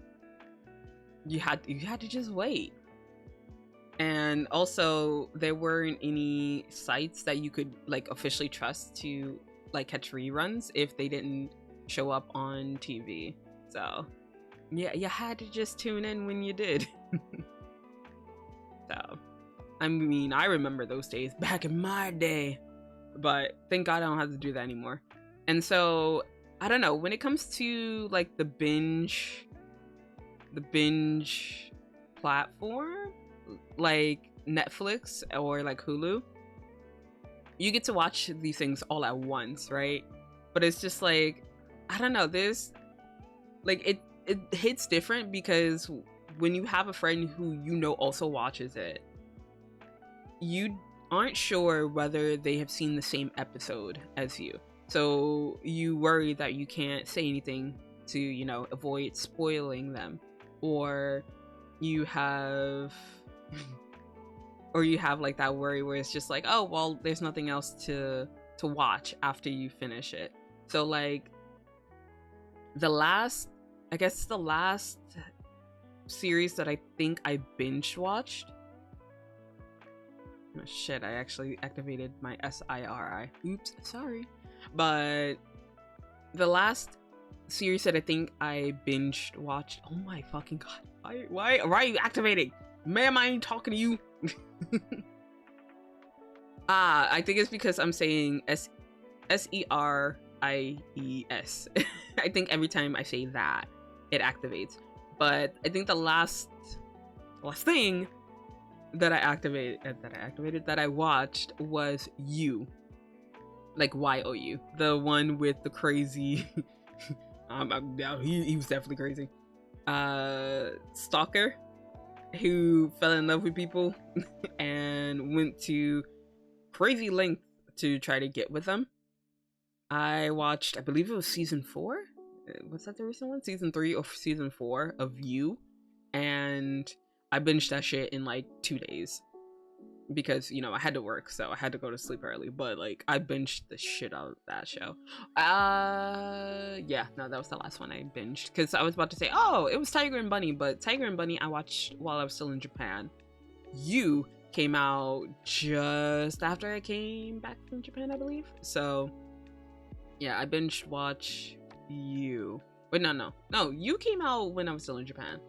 you had to just wait. And also, there weren't any sites that you could officially trust to catch reruns if they didn't show up on TV. So yeah, you had to just tune in when you did. So I mean, I remember those days back in my day. But thank God I don't have to do that anymore. And so I don't know, when it comes to the binge platform like Netflix or Hulu, you get to watch these things all at once, right? But it's just I don't know, there's it hits different because when you have a friend who also watches it, you aren't sure whether they have seen the same episode as you. So you worry that you can't say anything to, avoid spoiling them. Or you have that worry where it's just oh, well, there's nothing else to watch after you finish it. So the last series that I think I binge watched. Oh, shit, I actually activated my SIRI. Oops, sorry. But the last series that I think I binged watched. Oh my fucking god. Why are you activating? Ma'am, I ain't talking to you. I think it's because I'm saying SERIES. I think every time I say that, it activates. But I think the last thing that I watched was You. YOU. The one with the crazy he was definitely crazy. Stalker who fell in love with people and went to crazy length to try to get with them. I watched, I believe it was season 4. Was that the recent one? Season 3 or season 4 of You. And I binged that shit in 2 days because I had to work, so I had to go to sleep early. But I binged the shit out of that show. Yeah, no, that was the last one I binged because I was about to say, oh, it was Tiger and Bunny, but Tiger and Bunny I watched while I was still in Japan. You came out just after I came back from Japan, I believe. So yeah, I binged watch You. Wait, no, You came out when I was still in Japan.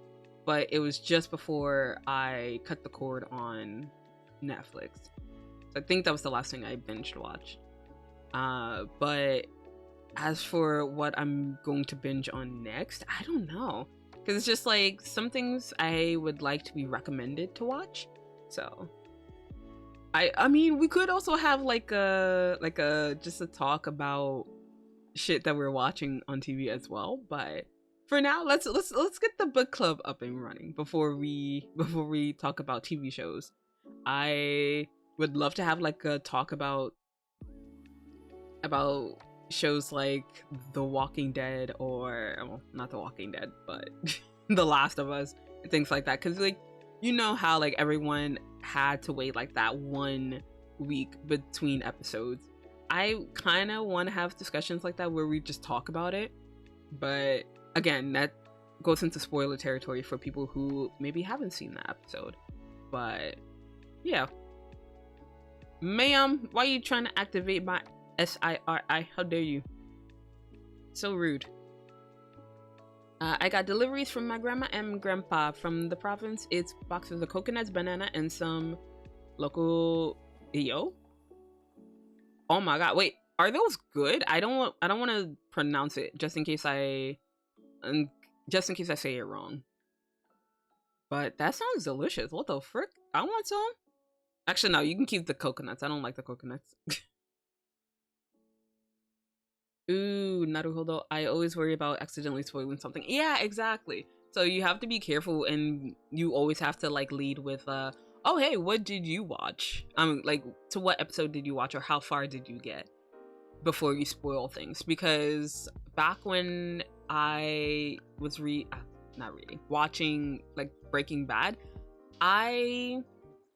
But it was just before I cut the cord on Netflix. So I think that was the last thing I binge watched. But as for what I'm going to binge on next, I don't know. Because it's just some things I would like to be recommended to watch. So I mean, we could also have just a talk about shit that we're watching on TV as well. But for now, let's get the book club up and running before we talk about TV shows. I would love to have like a talk about shows like The Walking Dead, or well, not The Walking Dead, but The Last of Us, things like that. Because like, you know how like everyone had to wait like that 1 week between episodes. I kind of want to have discussions like that where we just talk about it, but again, that goes into spoiler territory for people who maybe haven't seen the episode. But yeah, ma'am, why are you trying to activate my SIRI? How dare you? So rude. I got deliveries from my grandma and grandpa from the province. It's boxes of coconuts, banana, and some local yo. Oh my god! Wait, are those good? I don't want to pronounce it just in case I say it wrong. But that sounds delicious. What the frick? I want some. Actually, no. You can keep the coconuts. I don't like the coconuts. Ooh, naruhodo. I always worry about accidentally spoiling something. Yeah, exactly. So you have to be careful, and you always have to like lead with oh hey, what did you watch? Like, to what episode did you watch, or how far did you get before you spoil things? Because back when I was watching like Breaking Bad, I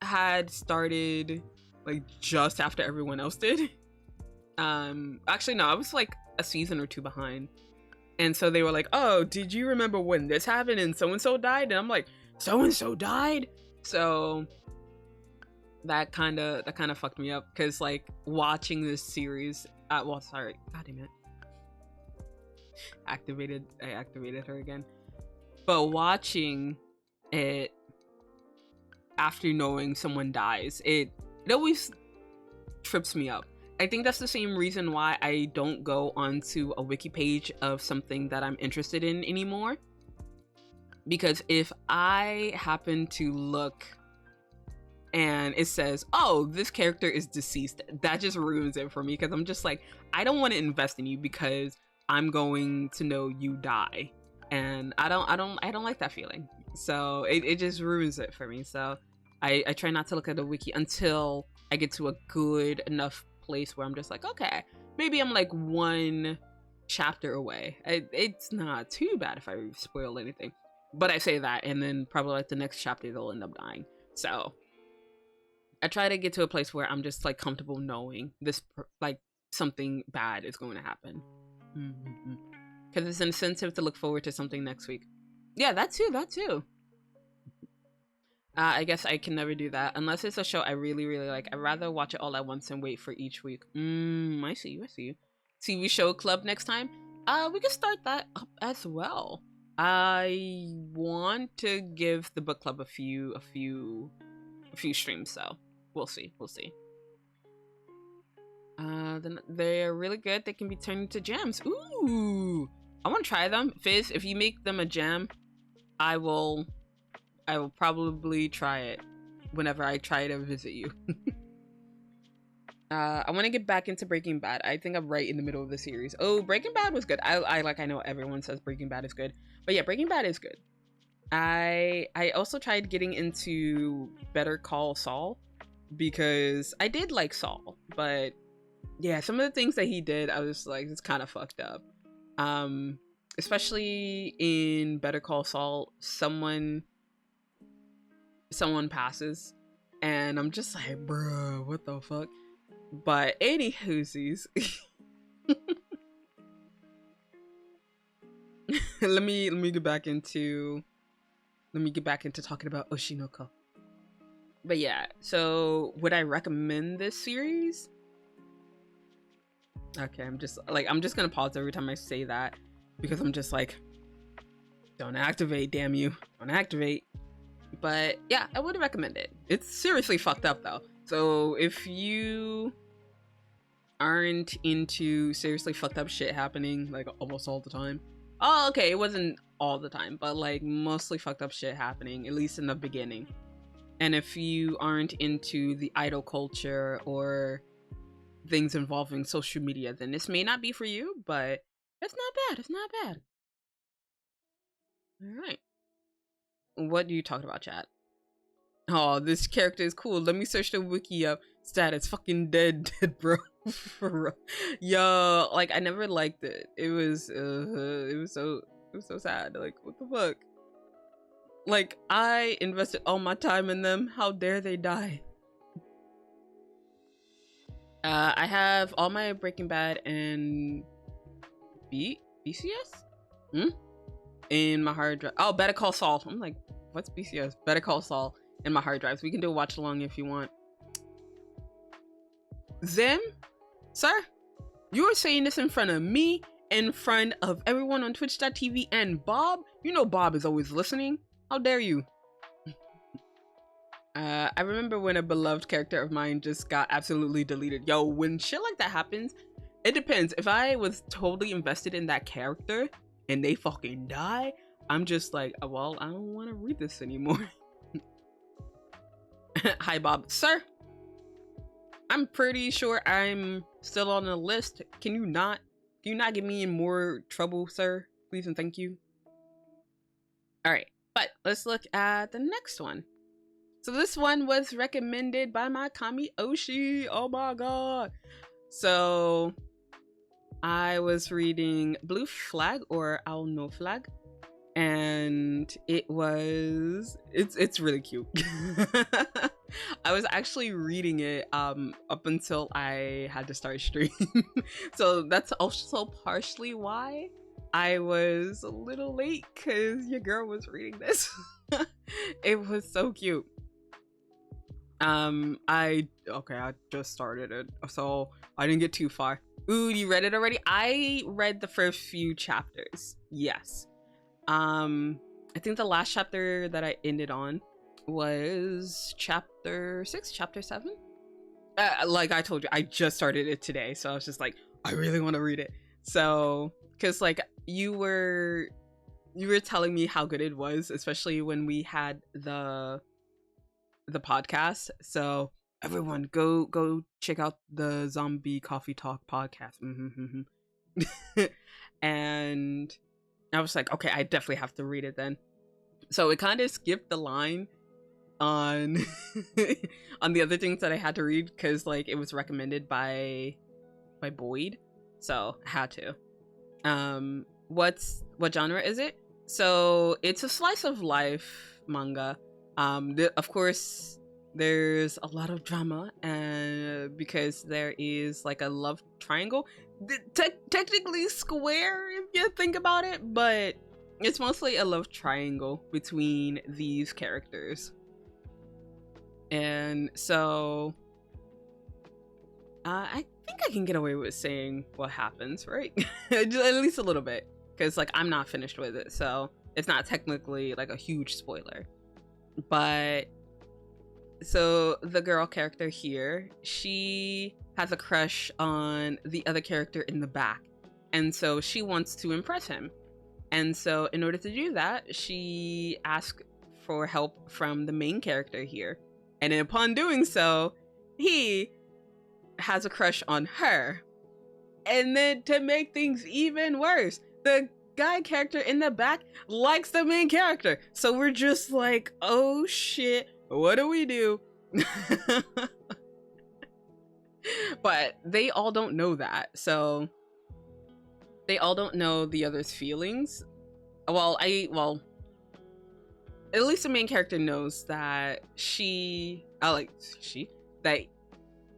had started like just after everyone else did. Actually no, I was like a season or 2 behind. And so they were like, oh, did you remember when this happened and so-and-so died? And I'm like, so-and-so died? So that kind of fucked me up, because like watching this series, well, sorry, god damn it, I activated her again. But watching it after knowing someone dies, it always trips me up. I think that's the same reason why I don't go onto a wiki page of something that I'm interested in anymore. Because if I happen to look and it says, oh, this character is deceased, that just ruins it for me, because I'm just like, I don't want to invest in you because I'm going to know you die, and I don't like that feeling. So it just ruins it for me. So I try not to look at the wiki until I get to a good enough place where I'm just like, okay, maybe I'm like 1 chapter away. It's not too bad if I spoil anything, but I say that and then probably like the next chapter they'll end up dying. So I try to get to a place where I'm just like comfortable knowing this, like something bad is going to happen, because it's an incentive to look forward to something next week. Yeah, that too. I guess I can never do that unless it's a show I really, really like. I'd rather watch it all at once and wait for each week. I see you. TV show club next time. We can start that up as well. I want to give the book club a few streams, so we'll see. Then they're really good. They can be turned into jams. Ooh, I want to try them. Fizz, if you make them a jam, I will probably try it whenever I try to visit you. I want to get back into Breaking Bad. I think I'm right in the middle of the series. Oh, Breaking Bad was good. I know everyone says Breaking Bad is good, but yeah, Breaking Bad is good. I also tried getting into Better Call Saul because I did like Saul, but yeah, some of the things that he did, I was like, it's kind of fucked up. Especially in Better Call Saul, someone passes, and I'm just like, bro, what the fuck? But anywhoosies, let me get back into talking about Oshinoko. But yeah, so would I recommend this series? Okay, I'm just gonna pause every time I say that, because I'm just like, don't activate, damn you, don't activate. But yeah, I would recommend it. It's seriously fucked up though. So if you aren't into seriously fucked up shit happening like almost all the time. Oh, okay, it wasn't all the time, but like mostly fucked up shit happening, at least in the beginning. And if you aren't into the idol culture or things involving social media, then this may not be for you, but it's not bad. It's not bad. All right. What do you talk about, chat? Oh, this character is cool. Let me search the wiki up. Status fucking dead, bro. For real. Yo, like I never liked it. It was so sad. Like, what the fuck? Like, I invested all my time in them. How dare they die? I have all my Breaking Bad and BCS? In my hard drive. Oh, Better Call Saul. I'm like, what's BCS? Better Call Saul in my hard drives. We can do a watch along if you want. Them, sir, you are saying this in front of me, in front of everyone on twitch.tv and Bob. You know Bob is always listening. How dare you? I remember when a beloved character of mine just got absolutely deleted. Yo, when shit like that happens, it depends. If I was totally invested in that character and they fucking die, I'm just like, well, I don't want to read this anymore. Hi, Bob. Sir, I'm pretty sure I'm still on the list. Can you not get me in more trouble, sir? Please and thank you. All right, but let's look at the next one. So this one was recommended by my Kami Oshi. Oh my god. So I was reading Blue Flag or Owl No Flag, and it's really cute. I was actually reading it up until I had to start stream. So that's also partially why I was a little late, because your girl was reading this. It was so cute. I just started it, so I didn't get too far. Ooh, you read it already? I read the first few chapters. Yes. I think the last chapter that I ended on was chapter 6, chapter 7. Like I told you, I just started it today, so I was just like, I really want to read it. So, because like you were telling me how good it was, especially when we had the podcast. So everyone go check out the Zombie Coffee Talk podcast. And I was like, okay, I definitely have to read it then. So it kind of skipped the line on on the other things that I had to read, because like it was recommended by Boyd, so I had to. What genre is it? So it's a slice of life manga. Of course there's a lot of drama, and because there is like a love triangle, technically square if you think about it, but it's mostly a love triangle between these characters. And so I think I can get away with saying what happens, right? At least a little bit, because like I'm not finished with it, so it's not technically like a huge spoiler. But so the girl character here, she has a crush on the other character in the back, and so she wants to impress him. And so in order to do that, she asks for help from the main character here, and upon doing so, he has a crush on her. And then to make things even worse, the guy character in the back likes the main character. So we're just like, oh shit, what do we do? But they all don't know that. So they all don't know the other's feelings. Well, at least the main character knows that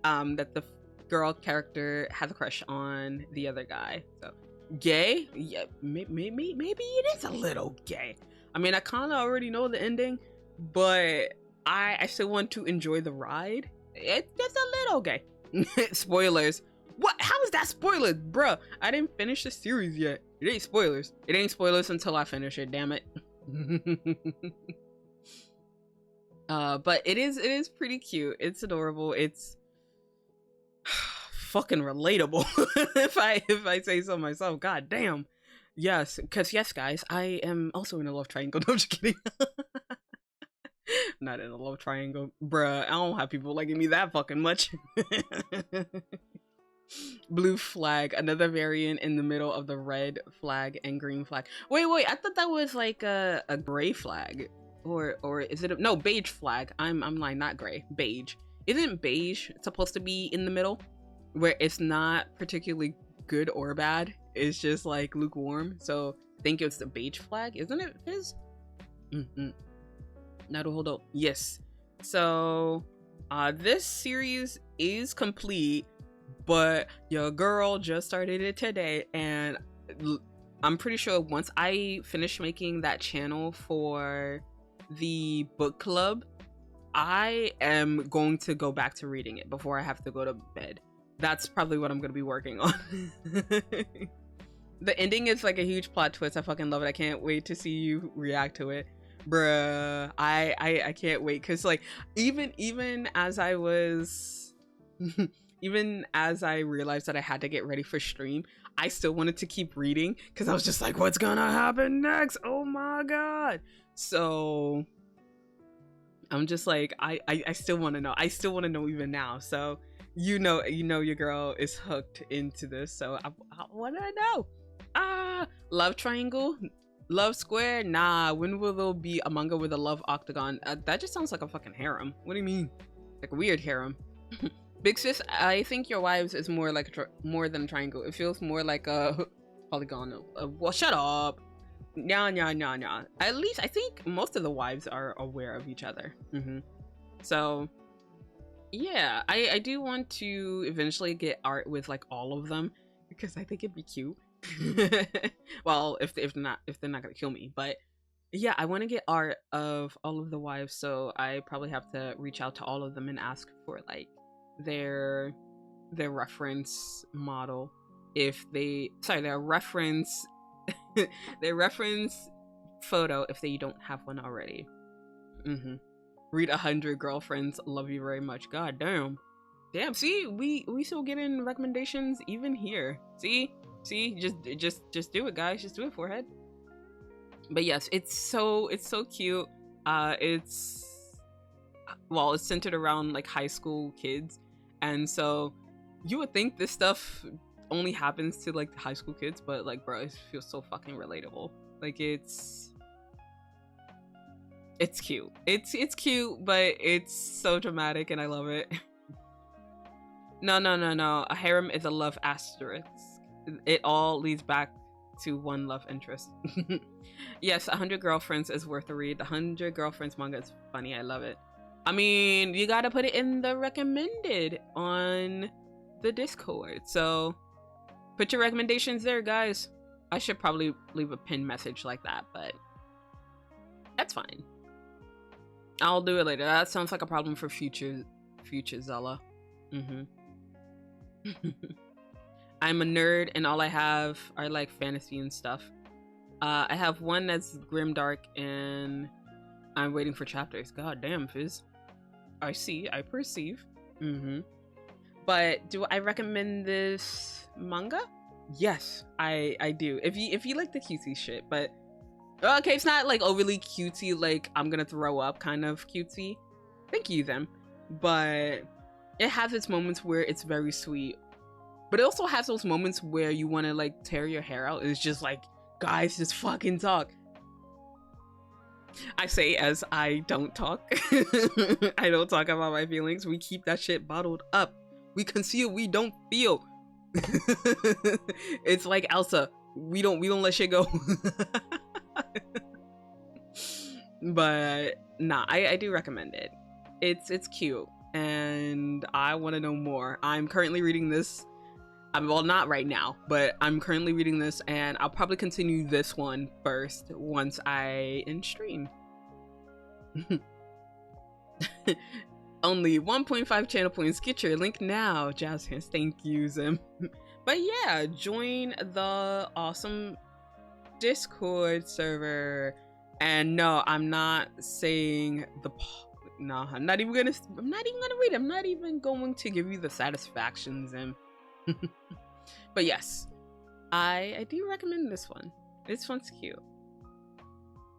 that the girl character has a crush on the other guy. So gay? Yeah, maybe it is a little gay. I mean, I kind of already know the ending, but I still want to enjoy the ride. It's a little gay. Spoilers. What? How is that spoilers, bruh? I didn't finish the series yet. It ain't spoilers. It ain't spoilers until I finish it, damn it. But it is pretty cute. It's adorable. It's fucking relatable. if I say so myself. God damn. Yes, because yes, guys, I am also in a love triangle. No, I'm just kidding. Not in a love triangle, bruh. I don't have people liking me that fucking much. Blue flag, another variant in the middle of the red flag and green flag. Wait, I thought that was like a gray flag. Or is it no, beige flag. I'm lying, not gray. Beige. Isn't beige supposed to be in the middle? Where it's not particularly good or bad. It's just like lukewarm. So I think it's the beige flag, isn't it, Fizz? Naruhodo. Yes. So this series is complete, but your girl just started it today, and I'm pretty sure once I finish making that channel for the book club, I am going to go back to reading it before I have to go to bed. That's probably what I'm going to be working on. The ending is like a huge plot twist. I fucking love it. I can't wait to see you react to it. Bruh, I can't wait, because like even as I was even as I realized that I had to get ready for stream, I still wanted to keep reading because I was just like, what's gonna happen next? Oh my god. So I'm just like, I still want to know. I still want to know even now. So you know your girl is hooked into this, so I want to know. Love triangle, love square, nah. When will there be a manga with a love octagon? That just sounds like a fucking harem. What do you mean? Like a weird harem. Big sis, I think your wives is more like more than a triangle. It feels more like a polygon. Well, shut up. Nah. At least I think most of the wives are aware of each other. So yeah, I do want to eventually get art with like all of them, because I think it'd be cute. Well, if they're not gonna kill me, but yeah, I want to get art of all of the wives, so I probably have to reach out to all of them and ask for like their reference model, if they their reference their reference photo if they don't have one already. Read 100 girlfriends, love you very much. God damn, see, we still getting recommendations even here. See, just do it, guys. Just do it, forehead. But yes, it's so cute. It's centered around like high school kids, and so you would think this stuff only happens to like high school kids, but like, bro, it feels so fucking relatable. Like it's cute. It's cute, but it's so dramatic, and I love it. No. A harem is a love asterisk. It all leads back to one love interest. Yes, 100 girlfriends is worth a read. 100 girlfriends manga is funny. I love it. I mean, you gotta put it in the recommended on the Discord. So put your recommendations there, guys. I should probably leave a pinned message like that, but that's fine. I'll do it later. That sounds like a problem for future Zela. I'm a nerd, and all I have are like fantasy and stuff. I have one that's grimdark, and I'm waiting for chapters. God damn, Fizz. I see, I perceive. But do I recommend this manga? Yes, I do. If you like the cutesy shit, but okay, it's not like overly cutesy, like I'm gonna throw up kind of cutesy. Thank you, them. But it has its moments where it's very sweet. But it also has those moments where you want to like tear your hair out. It's just like, guys, just fucking talk. I say as I don't talk. I don't talk about my feelings. We keep that shit bottled up. We conceal, we don't feel. It's like Elsa. We don't let shit go. But nah, I do recommend it. It's cute, and I want to know more. I'm currently reading this. Well, not right now, but I'm currently reading this, and I'll probably continue this one first once I end stream. Only 1.5 channel points. Get your link now, jazz hands. Thank you, Zim. But yeah, join the awesome Discord server. And no, I'm not saying the no, I'm not even gonna read it. I'm not even going to give you the satisfactions, Zim. But yes, I do recommend this one. This one's cute.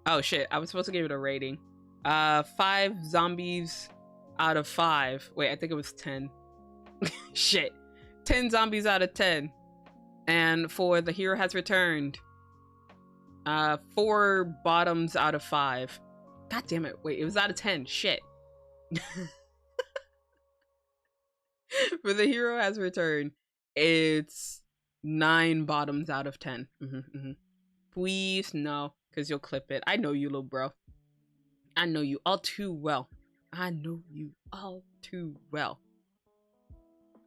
Oh shit, I was supposed to give it a rating. 5 zombies out of 5. Wait, I think it was 10. Shit. 10 zombies out of 10. And for The Hero Has Returned, 4 bottoms out of 5. God damn it. Wait, it was out of 10. Shit. For The Hero Has Returned, it's 9 bottoms out of 10. Please, no, because you'll clip it. I know you, little bro. I know you all too well. I know you all too well.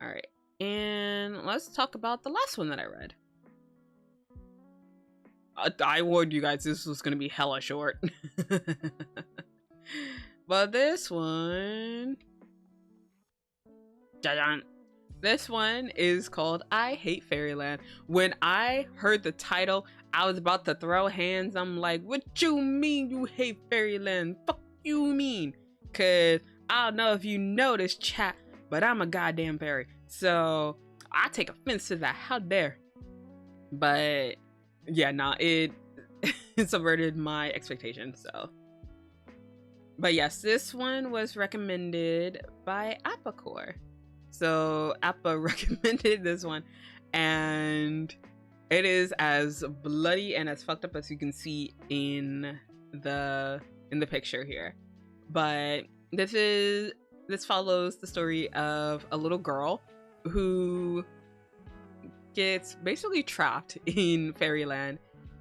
All right. And let's talk about the last one that I read. I warned you guys this was going to be hella short. But this one... This one is called I Hate Fairyland. When I heard the title, I was about to throw hands. I'm like, what you mean you hate Fairyland? Fuck you mean? Cause I don't know if you noticed, chat, but I'm a goddamn fairy. So I take offense to that. How dare? But yeah, nah, it subverted my expectations. So, but yes, this one was recommended by Apicore. So Appa recommended this one, and it is as bloody and as fucked up as you can see in the picture here. But this follows the story of a little girl who gets basically trapped in Fairyland,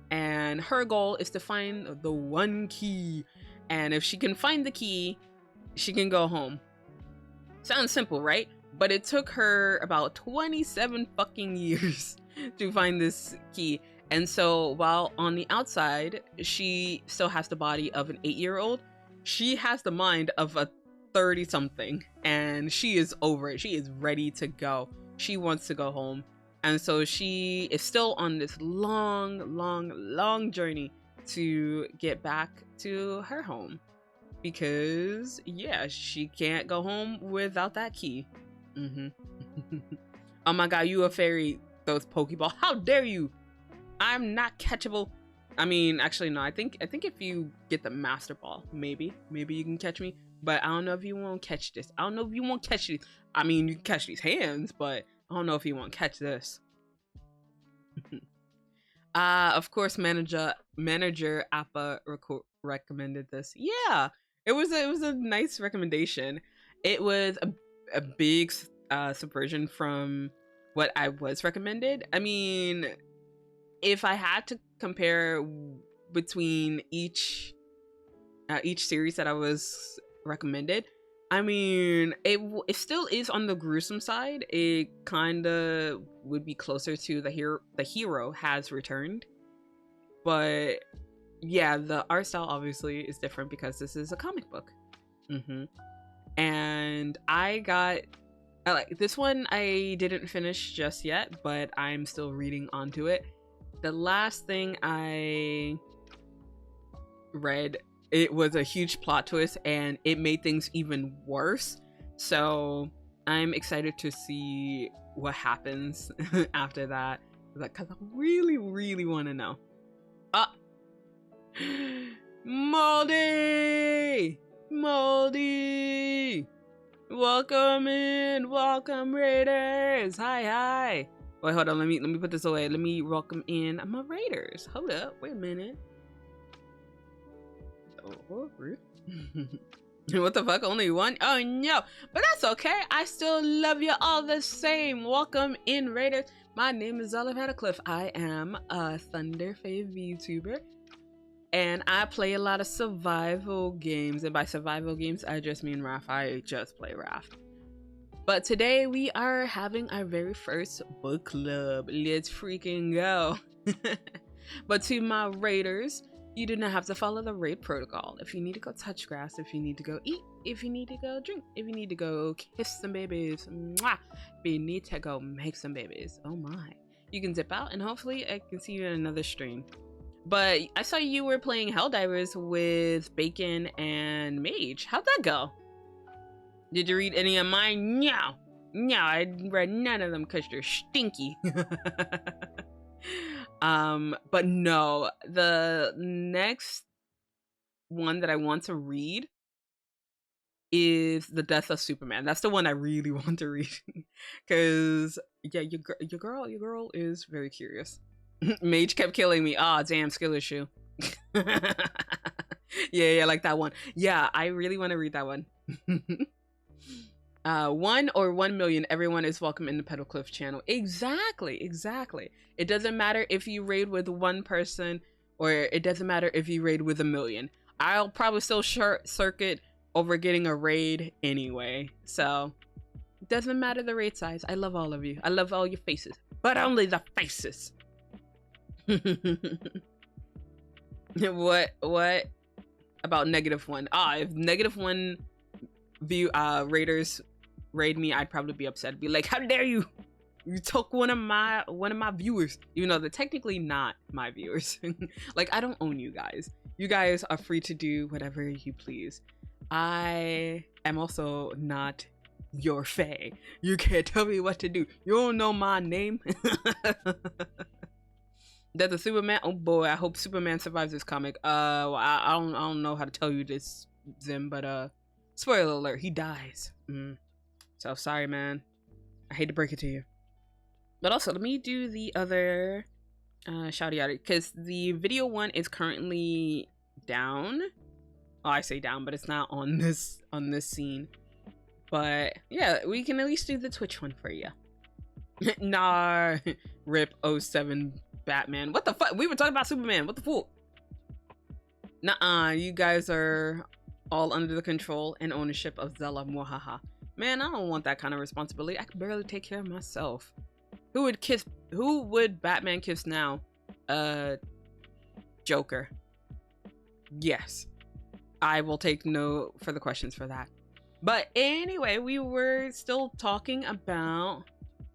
and her goal is to find the one key, and if she can find the key, she can go home. Sounds simple, right? But it took her about 27 fucking years to find this key. And so while on the outside, she still has the body of an 8-year-old, she has the mind of a 30-something. And she is over it. She is ready to go. She wants to go home. And so she is still on this long journey to get back to her home. Because, yeah, she can't go home without that key. Oh my god, you a fairy, those Pokeball. How dare you? I'm not catchable. I mean, actually, no, I think if you get the Master Ball, maybe you can catch me. But I don't know if you won't catch this. I don't know if you won't catch these. I mean, you can catch these hands, but I don't know if you won't catch this. Of course, manager Appa recommended this. Yeah, it was a nice recommendation. It was a big subversion from what I was recommended. I mean, if I had to compare between each series that I was recommended, I mean, it still is on the gruesome side. It kind of would be closer to the hero has returned, but yeah, the art style obviously is different because this is a comic book. And I like this one. I didn't finish just yet, but I'm still reading onto it. The last thing I read, it was a huge plot twist and it made things even worse. So I'm excited to see what happens after that, because I really want to know. Moldy! Welcome in, welcome Raiders. Hi. Wait, hold on, let me put this away. Let me welcome in my Raiders. Hold up, wait a minute. Oh, rude. What the fuck, only one? Oh no, but that's okay. I still love you all the same. Welcome in, Raiders. My name is Zela Petalcliff. I am a Thunder Fave VTuber, and I play a lot of survival games. And by survival games, I just mean Raft. I just play Raft. But today we are having our very first book club. Let's freaking go. But to my Raiders, you do not have to follow the raid protocol. If you need to go touch grass, if you need to go eat, if you need to go drink, if you need to go kiss some babies, mwah, if you need to go make some babies, oh my, you can zip out and hopefully I can see you in another stream. But I saw you were playing Helldivers with Bacon and Mage. How'd that go? Did you read any of mine? No, I read none of them because they're stinky. But no, the next one that I want to read is The Death of Superman. That's the one I really want to read. Cause yeah, your girl is very curious. Mage kept killing me. Ah, damn, skill issue. yeah, like that one. Yeah, I really want to read that one. 1 or 1 million, everyone is welcome in the Petalcliff channel. Exactly. It doesn't matter if you raid with one person, or it doesn't matter if you raid with 1 million. I'll probably still short circuit over getting a raid anyway. So it doesn't matter the raid size. I love all of you. I love all your faces, but only the faces. What about -1? If -1 view raiders raid me, I'd probably be upset. Be like, how dare you took one of my viewers, even though they're technically not my viewers. Like, I don't own you guys. You guys are free to do whatever you please. I am also not your fae. You can't tell me what to do. You don't know my name. That's a Superman. Oh boy, I hope Superman survives this comic. Well, I don't know how to tell you this, Zim, but spoiler alert, he dies. So sorry, man. I hate to break it to you. But also, let me do the other shouty outy, because the video one is currently down. Well, I say down, but it's not on this scene. But yeah, we can at least do the Twitch one for you. Nah, rip 07 Batman. What the fuck? We were talking about Superman. What the fuck? Nuh-uh, you guys are all under the control and ownership of Zela. Mwahaha. Man, I don't want that kind of responsibility. I can barely take care of myself. Who would Batman kiss now? Joker. Yes. I will take no further questions for that. But anyway, we were still talking about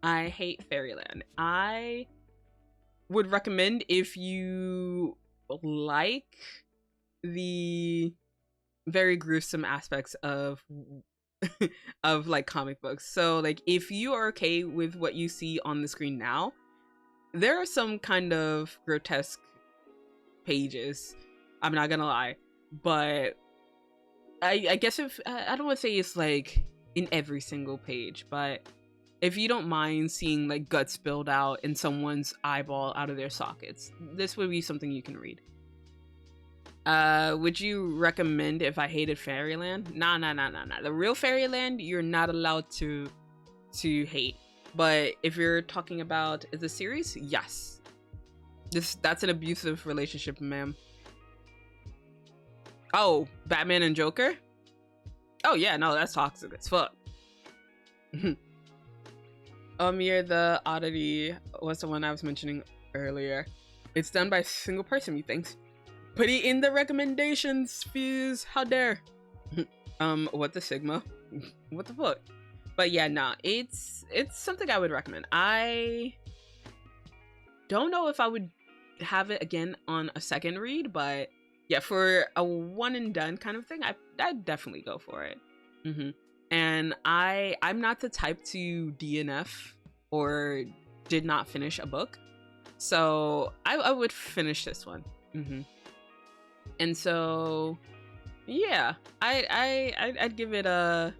I Hate Fairyland. I would recommend, if you like the very gruesome aspects of of like comic books. So like, if you are okay with what you see on the screen now, there are some kind of grotesque pages, I'm not gonna lie, but I guess if I don't want to say it's like in every single page, but if you don't mind seeing like guts spilled out and someone's eyeball out of their sockets, this would be something you can read. Would you recommend if I hated Fairyland? Nah. The real Fairyland, you're not allowed to hate. But if you're talking about the series, yes. That's an abusive relationship, ma'am. Oh, Batman and Joker? Oh yeah, no, that's toxic as fuck. You're the oddity was the one I was mentioning earlier. It's done by a single person, methinks. Put it in the recommendations, Fuse. How dare? What the Sigma? What the fuck? But yeah, nah, it's something I would recommend. I don't know if I would have it again on a second read, but yeah, for a one and done kind of thing, I'd definitely go for it. And I'm not the type to DNF or did not finish a book, so I would finish this one. And so yeah, I'd give it a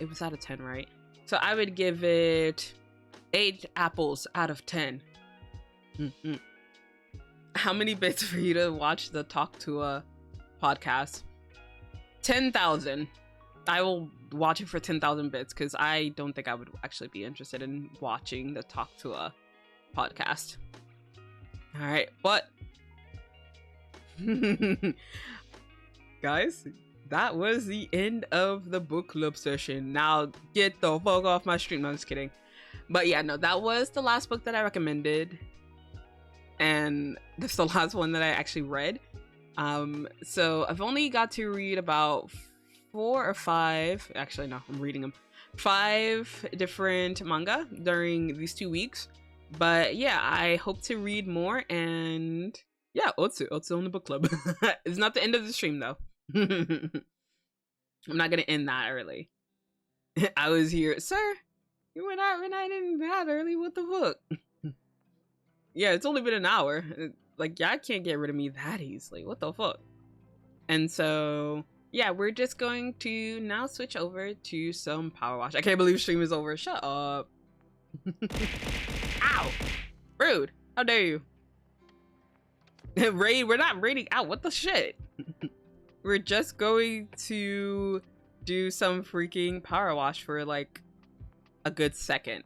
it was out of 10, right? So I would give it 8 apples out of 10. How many bits for you to watch the Talk to a podcast? 10,000. I will watch it for 10,000 bits, because I don't think I would actually be interested in watching the Talk to a podcast. All right, but guys, that was the end of the book club session. Now get the fuck off my stream. No, I'm just kidding. But yeah, no, that was the last book that I recommended, and that's the last one that I actually read. So I've only got to read about 4 or 5, actually no, I'm reading them, 5 different manga during these 2 weeks. But yeah, I hope to read more, and yeah, Otsu on the book club. It's not the end of the stream though. I'm not gonna end that early. I was here, sir. You went out and I didn't that early. What the fuck? Yeah, it's only been an hour. Like, y'all can't get rid of me that easily. What the fuck? And so yeah, we're just going to now switch over to some Power Wash. I can't believe stream is over. Shut up. Ow! Rude. How dare you? Raid, we're not raiding out. What the shit? We're just going to do some freaking Power Wash for like a good second.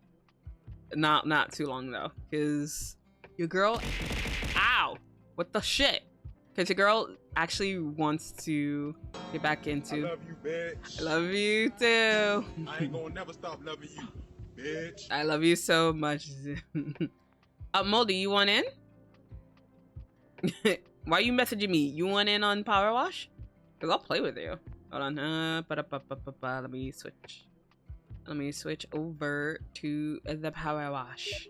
Not too long though, because your girl, ow, what the shit? Because your girl actually wants to get back into. I love you, bitch. I love you too. I ain't gonna never stop loving you, bitch. I love you so much. Moldy, you want in? Why are you messaging me? You want in on Power Wash? Cause I'll play with you. Hold on. Let me switch. Let me switch over to the Power Wash.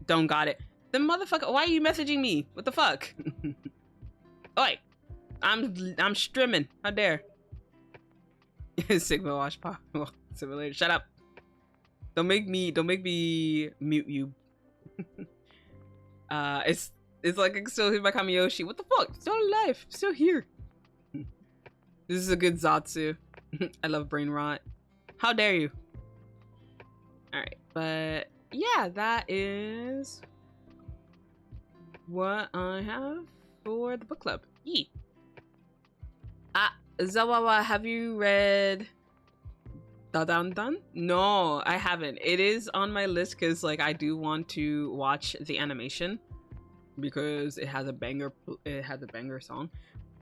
Don't got it. The motherfucker. Why are you messaging me? What the fuck? Oi, I'm streaming. How dare? Sigma Wash Power Simulator. Shut up. Don't make me mute you. It's like I can still hear my Kamiyoshi. What the fuck? Still alive. Still here. This is a good Zatsu. I love brain rot. How dare you? Alright, but yeah, that is what I have for the book club. Yee. Zawawa, have you read Dadandan? No, I haven't. It is on my list because like I do want to watch the animation because it has a banger song.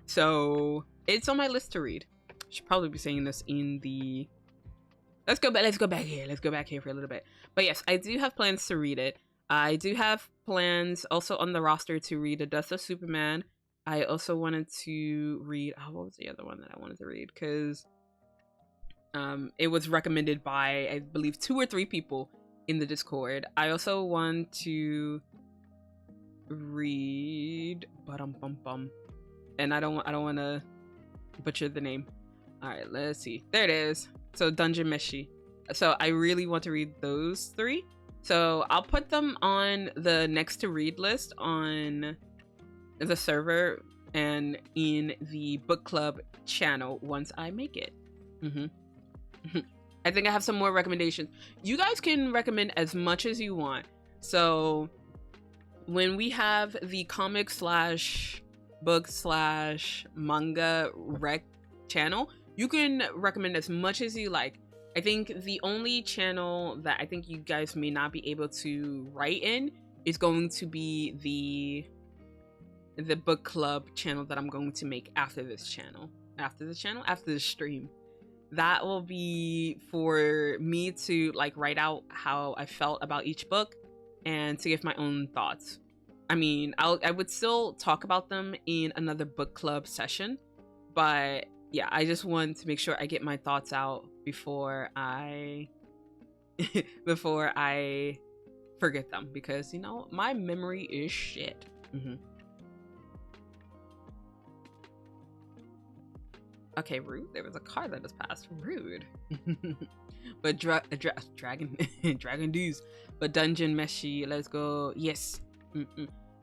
So it's on my list to read. Should probably be saying this in the let's go back here for a little bit. But yes, I do have plans to read it. I do have plans also on the roster to read The Death of Superman. I also wanted to read what was the other one that I wanted to read? Because it was recommended by I believe 2 or 3 people in the Discord. I also want to read and I don't want to butcher the name. All right, let's see. There it is. So Dungeon Meshi. So I really want to read those 3. So I'll put them on the next to read list on the server and in the book club channel once I make it. I think I have some more recommendations. You guys can recommend as much as you want. So when we have the comic / book / manga rec channel, you can recommend as much as you like. I think the only channel that I think you guys may not be able to write in is going to be the book club channel that I'm going to make after this stream. That will be for me to like write out how I felt about each book and to give my own thoughts. I mean, I would still talk about them in another book club session, but yeah, I just want to make sure I get my thoughts out before I forget them, because you know my memory is shit. Okay, rude. There was a car that just passed. Rude. But dragon dudes. But Dungeon Meshi, let's go. Yes.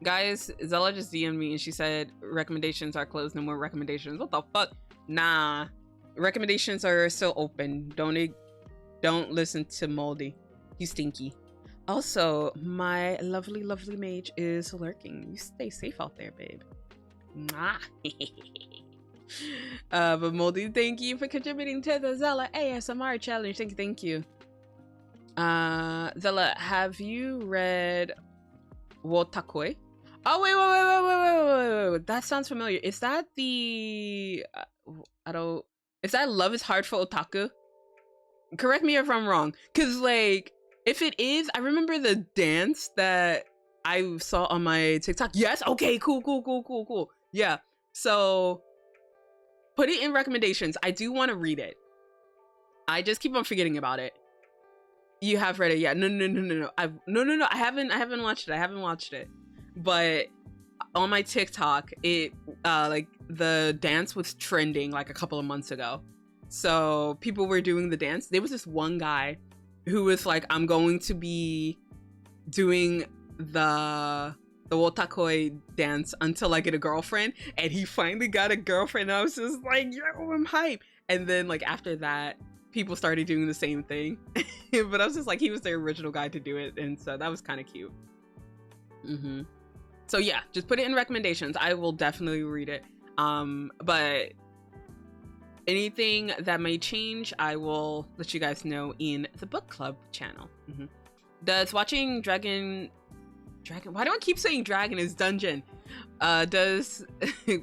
Guys, Zela just DM'd me and she said recommendations are closed. No more recommendations. What the fuck? Nah. Recommendations are still open. Don't listen to Moldy. He's stinky. Also, my lovely mage is lurking. You stay safe out there, babe. Mwah. But Moldy, thank you for contributing to the Zela ASMR challenge. Thank you. Zela, have you read Wotakoi? Oh wait. That sounds familiar. Is that the is that Love is Hard for Otaku? Correct me if I'm wrong. Cause like if it is, I remember the dance that I saw on my TikTok. Yes, okay, cool. Yeah. So put it in recommendations. I do want to read it. I just keep on forgetting about it. You have read it? Yeah. No. No. I haven't watched it. But on my TikTok, it like the dance was trending like a couple of months ago. So people were doing the dance. There was this one guy who was like, I'm going to be doing the the Wotakoi dance until I get a girlfriend, and he finally got a girlfriend. And I was just like, yo, I'm hype. And then like after that, people started doing the same thing. But I was just like, he was the original guy to do it, and so that was kind of cute. So yeah, just put it in recommendations. I will definitely read it. But anything that may change, I will let you guys know in the book club channel. Does watching Dragon, why do I keep saying dragon is dungeon? Does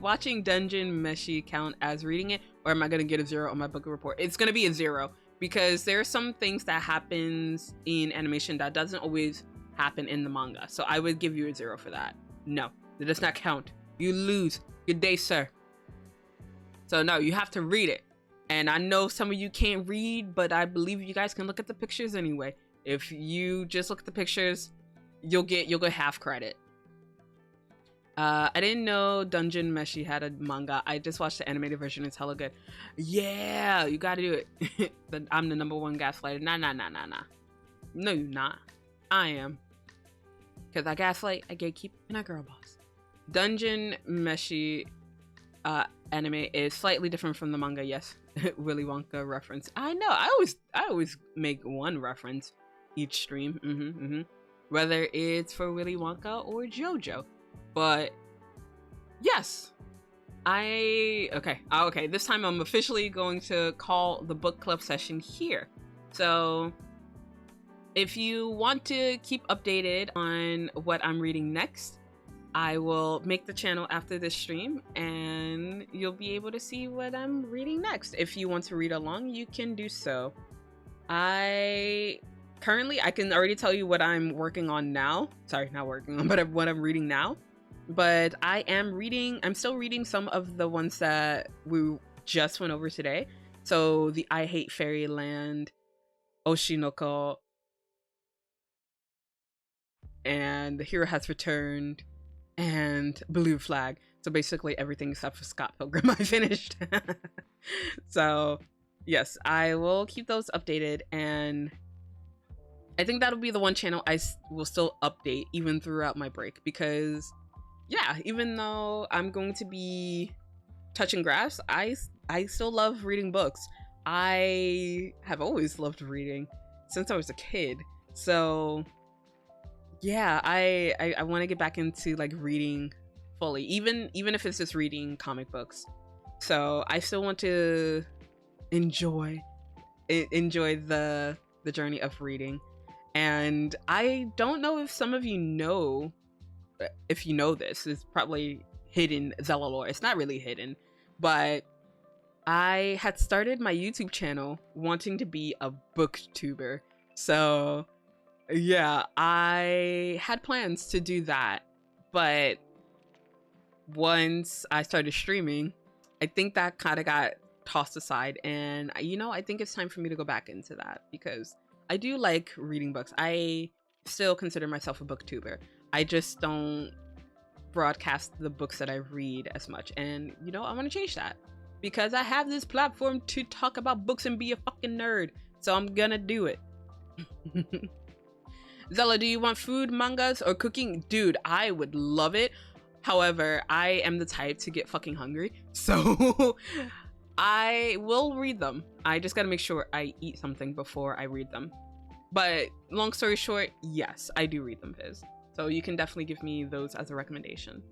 watching Dungeon Meshi count as reading it, or am I gonna get a 0 on my book report? It's gonna be a 0 because there are some things that happens in animation that doesn't always happen in the manga. So I would give you a 0 for that. No, it does not count. You lose. Good day, sir. So no, you have to read it. And I know some of you can't read, but I believe you guys can look at the pictures anyway. If you just look at the pictures, you'll get half credit. I didn't know Dungeon Meshi had a manga. I just watched the animated version. It's hella good. Yeah, you gotta do it. But I'm the #1 gaslighter. Nah. No, you're not. I am. Because I gaslight, I gatekeep, and I girl boss. Dungeon Meshi anime is slightly different from the manga, yes. Willy Wonka reference. I know, I always make one reference each stream. Whether it's for Willy Wonka or JoJo. But yes, okay, this time I'm officially going to call the book club session here. So if you want to keep updated on what I'm reading next, I will make the channel after this stream and you'll be able to see what I'm reading next. If you want to read along, you can do so. I can already tell you what I'm working on now. Sorry, not working on, but what I'm reading now. But I'm still reading some of the ones that we just went over today. So the I Hate Fairyland, Oshinoko, and The Hero Has Returned, and Blue Flag. So basically everything except for Scott Pilgrim I finished. So yes, I will keep those updated, and I think that'll be the one channel I will still update even throughout my break, because yeah, even though I'm going to be touching grass, I still love reading books. I have always loved reading since I was a kid. So yeah, I want to get back into like reading fully, even if it's just reading comic books. So I still want to enjoy the journey of reading. And I don't know if some of you know, if you know this, it's probably hidden Zela lore. It's not really hidden, but I had started my YouTube channel wanting to be a booktuber. So yeah, I had plans to do that, but once I started streaming, I think that kind of got tossed aside, and I think it's time for me to go back into that, because I do like reading books. I still consider myself a booktuber. I just don't broadcast the books that I read as much, and I want to change that, because I have this platform to talk about books and be a fucking nerd, so I'm gonna do it. Zela, do you want food, mangas, or cooking? Dude, I would love it. However, I am the type to get fucking hungry, so I will read them. I just gotta make sure I eat something before I read them. But long story short, yes, I do read them, Viz. So you can definitely give me those as a recommendation.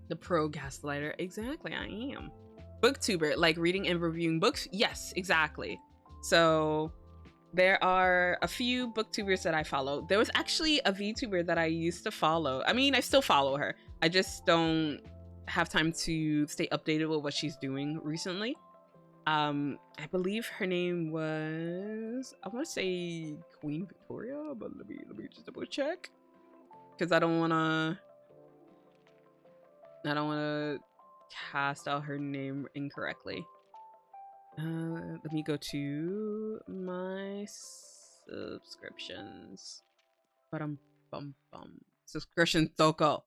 The pro gaslighter. Exactly, I am. Booktuber, like reading and reviewing books? Yes, exactly. So there are a few booktubers that I follow. There was actually a VTuber that I used to follow. I mean, I still follow her. I just don't have time to stay updated with what she's doing recently. I believe her name was, I want to say Queen Victoria, but let me just double check, because I don't want to cast out her name incorrectly. Let me go to my subscriptions. Subscription Toko.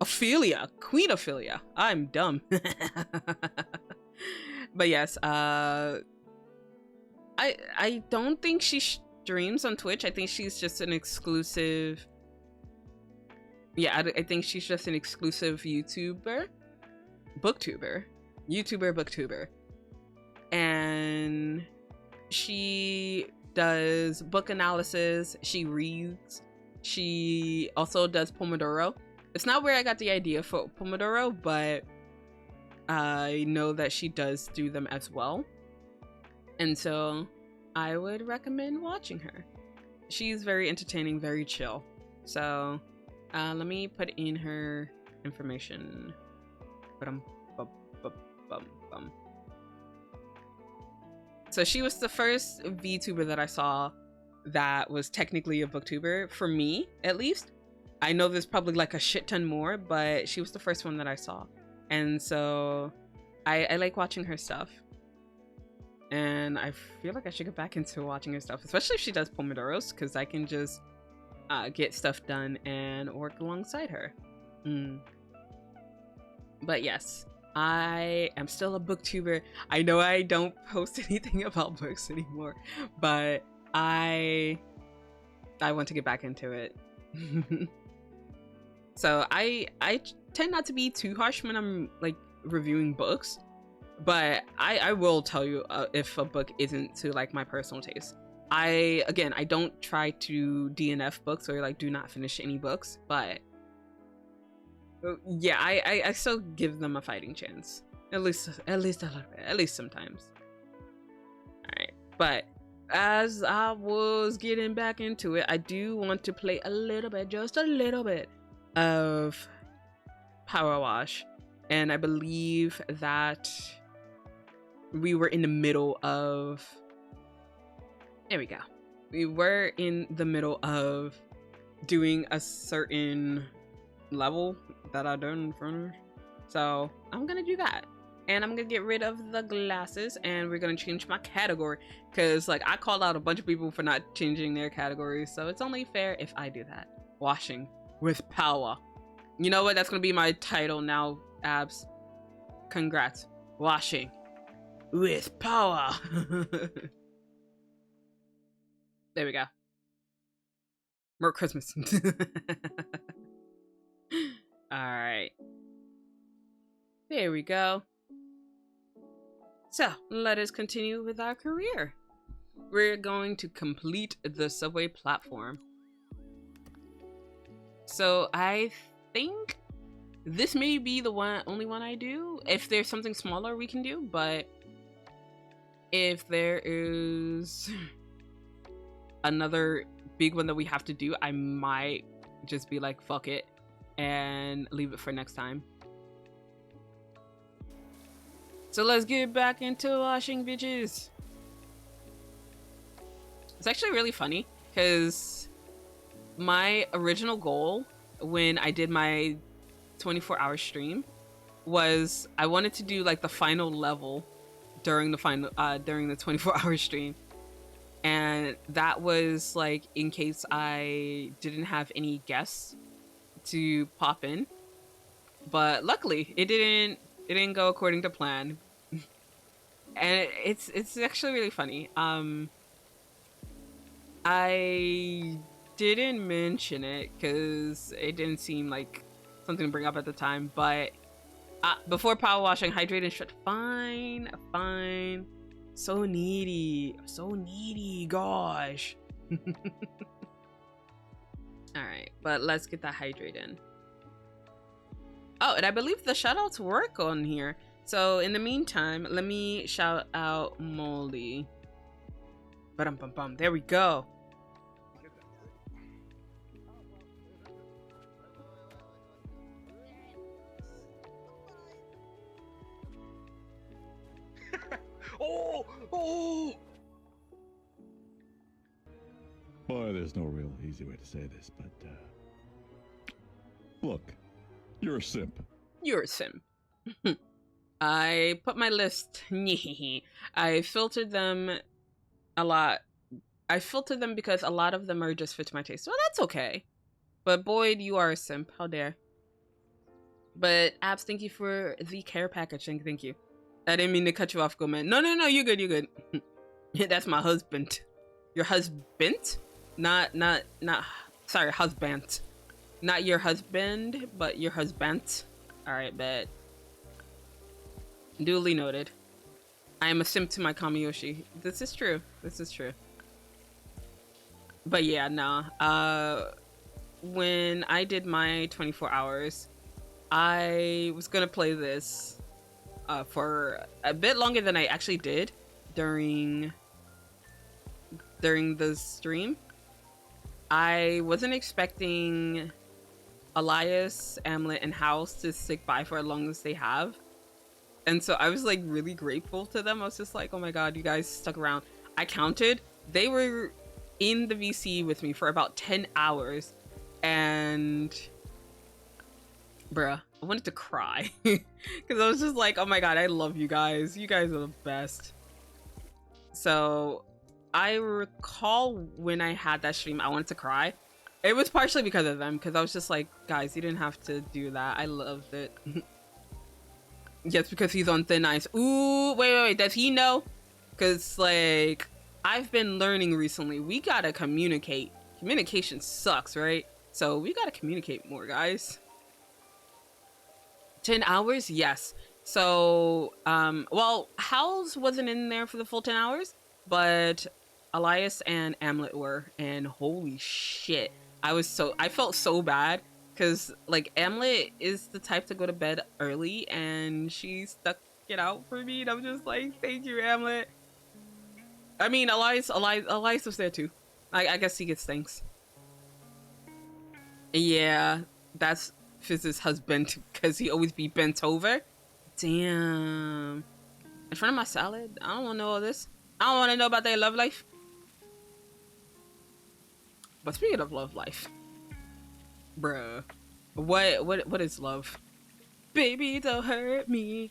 Ophelia, Queen Ophelia. I'm dumb. But yes, I don't think she streams on Twitch. I think she's just an exclusive. Yeah, I think she's just an exclusive YouTuber, booktuber, and she does book analysis. She reads. She also does Pomodoro. It's not where I got the idea for Pomodoro, but I know that she does do them as well. And so I would recommend watching her. She's very entertaining, very chill. So let me put in her information. So she was the first VTuber that I saw that was technically a booktuber, for me at least. I know there's probably like a shit ton more, but she was the first one that I saw. And so I like watching her stuff. And I feel like I should get back into watching her stuff, especially if she does Pomodoros, because I can just get stuff done and work alongside her. But yes, I am still a booktuber. I know I don't post anything about books anymore, but I want to get back into it. So I tend not to be too harsh when I'm like reviewing books, but I will tell you if a book isn't to like my personal taste. I don't try to DNF books or like do not finish any books, but yeah, I still give them a fighting chance. At least a little bit, at least sometimes. Alright, but as I was getting back into it, I do want to play a little bit, just a little bit of Power Wash. And I believe that we were in the middle of... There we go. We were in the middle of doing a certain level that I done in front of her. So I'm gonna do that. And I'm gonna get rid of the glasses and we're gonna change my category. Cause like I called out a bunch of people for not changing their categories. So it's only fair if I do that. Washing with power. You know what? That's gonna be my title now, Abs. Congrats. Washing with power. There we go. Merry Christmas. Alright. There we go. So, let us continue with our career. We're going to complete the subway platform. So, I think this may be the only one I do. If there's something smaller we can do, but if there is another big one that we have to do, I might just be like, fuck it, and leave it for next time. So let's get back into washing, bitches. It's actually really funny because my original goal when I did my 24-hour stream was I wanted to do like the final level during the 24-hour stream. And that was like in case I didn't have any guests to pop in. But luckily it didn't go according to plan. And it's actually really funny. I didn't mention it because it didn't seem like something to bring up at the time, but before power washing, hydrate and stretch. Fine. So needy, gosh. Alright, but let's get that hydrate in. Oh, and I believe the shoutouts work on here. So in the meantime, let me shout out Moldy. Ba-dum-bum-bum. There we go. Oh! Boy, there's no real easy way to say this, but look, you're a simp. You're a simp. I put my list. I filtered them a lot. I filtered them because a lot of them are just fit to my taste. So that's okay. But Boyd, you are a simp. How dare. But Abs, thank you for the care package. Thank you. I didn't mean to cut you off, go man. No, you're good, you're good. That's my husband. your husband, not sorry, husband, not your husband, but your husband. All right, bet. Duly noted. I am a simp to my Kamiyoshi. This is true. This is true. But yeah, nah. When I did my 24 hours, I was gonna play this for a bit longer than I actually did during the stream. I wasn't expecting Elias, Amlet, and House to stick by for as long as they have. And so I was like really grateful to them. I was just like, oh my god, you guys stuck around. I counted. They were in the VC with me for about 10 hours. And bruh, I wanted to cry. Because I was just like, oh my god, I love you guys. You guys are the best. So I recall when I had that stream, I wanted to cry. It was partially because of them, because I was just like, guys, you didn't have to do that. I loved it. Yes, because he's on thin ice. Ooh, wait, does he know? Because, like, I've been learning recently, we gotta communicate. Communication sucks, right? So we gotta communicate more, guys. 10 hours? Yes. So, well, Howls wasn't in there for the full 10 hours, but Elias and Amlet were, and holy shit. I felt so bad, because, like, Amlet is the type to go to bed early, and she stuck it out for me, and I'm just like, thank you, Amlet. I mean, Elias was there too. I guess he gets thanks. Yeah, that's Fizz's husband, because he always be bent over. Damn. In front of my salad? I don't want to know all this. I don't want to know about their love life. But speaking of love life, bruh, what is love? Baby, don't hurt me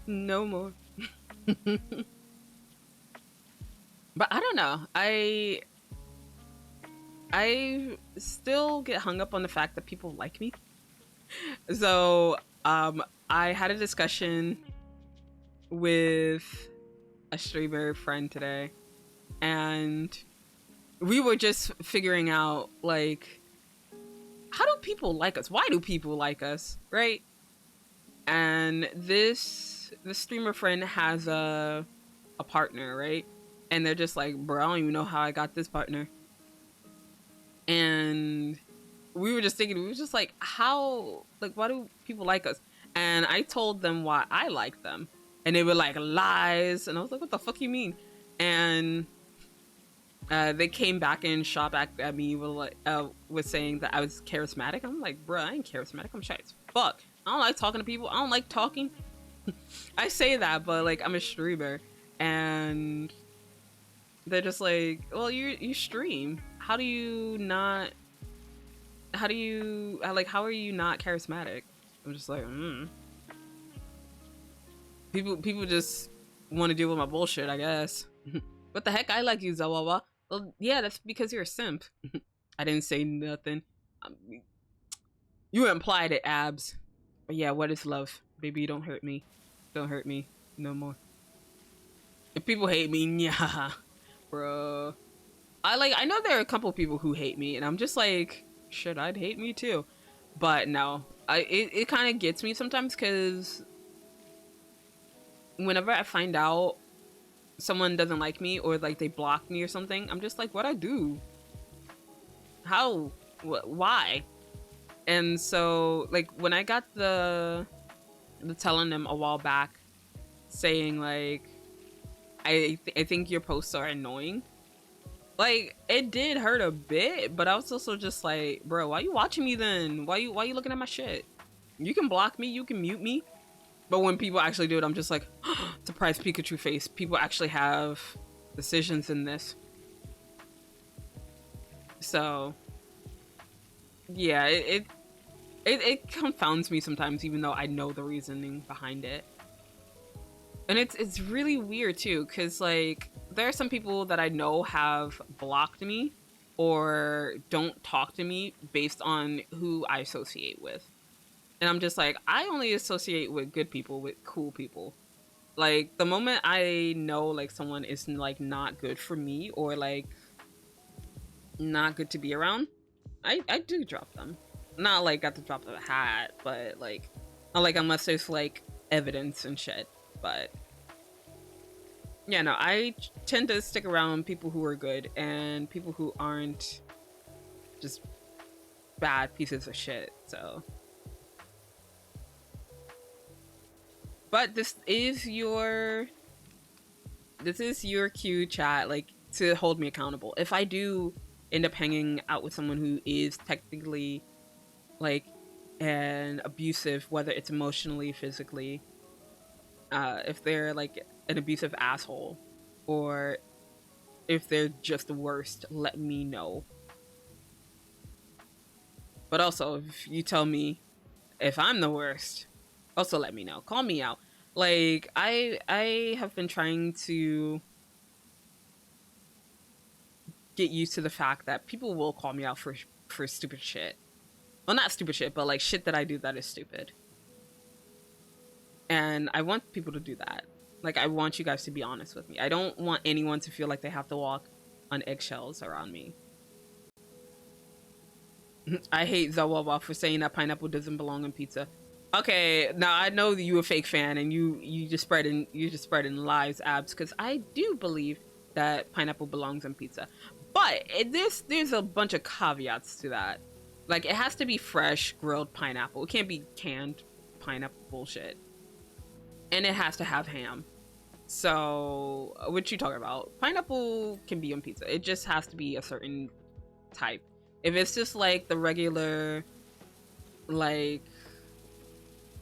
no more. But I don't know, I still get hung up on the fact that people like me. So I had a discussion with a streamer friend today, and we were just figuring out, like, how do people like us? Why do people like us, right? And the streamer friend has a partner, right? And they're just like, bro, I don't even know how I got this partner. And we were just thinking, we were just like, how, like, why do people like us? And I told them why I like them, and they were like, lies. And I was like, what the fuck you mean? And they came back and shot back at me with saying that I was charismatic. I'm like, bruh, I ain't charismatic. I'm shy as fuck. I don't like talking to people. I don't like talking. I say that, but like, I'm a streamer, and they're just like, well, you stream. How are you not charismatic? I'm just like, People just want to deal with my bullshit, I guess. What the heck? I like you, Zawawa. Well, yeah, that's because you're a simp. I didn't say nothing. You implied it, Abs. But yeah, what is love? Baby, don't hurt me. Don't hurt me no more. If people hate me, yeah, bro. I know there are a couple people who hate me, and I'm just like, shit, I'd hate me too. But no, it kind of gets me sometimes, because whenever I find out someone doesn't like me, or like they block me or something, I'm just like, what'd I do? How? Why? And so, like, when I got the telling them a while back, saying like, I think your posts are annoying, like, it did hurt a bit, but I was also just like, bro, why you watching me then? Why you looking at my shit? You can block me, you can mute me, but when people actually do it, I'm just like, surprise Pikachu face. People actually have decisions in this. So yeah, it confounds me sometimes, even though I know the reasoning behind it. And it's really weird too, because like, there are some people that I know have blocked me or don't talk to me based on who I associate with. And I'm just like, I only associate with good people, with cool people. Like the moment I know like someone is like not good for me or like not good to be around, I do drop them. Not like at the drop of a hat, but like not like unless there's like evidence and shit. But yeah, no, I tend to stick around people who are good and people who aren't just bad pieces of shit. So, but this is your cue, chat, like to hold me accountable. If I do end up hanging out with someone who is technically like an abusive, whether it's emotionally, physically, if they're like an abusive asshole, or if they're just the worst, let me know. But also, if you tell me if I'm the worst, also let me know. Call me out. Like I have been trying to get used to the fact that people will call me out for stupid shit. Well, not stupid shit, but like shit that I do that is stupid. And I want people to do that. Like, I want you guys to be honest with me. I don't want anyone to feel like they have to walk on eggshells around me. I hate Zela for saying that pineapple doesn't belong in pizza. Okay, now I know that you a fake fan and you just spreading lies, abs, because I do believe that pineapple belongs in pizza. But there's a bunch of caveats to that. Like, it has to be fresh grilled pineapple. It can't be canned pineapple bullshit. And it has to have ham. So, what you talking about? Pineapple can be on pizza. It just has to be a certain type. If it's just like the regular, like,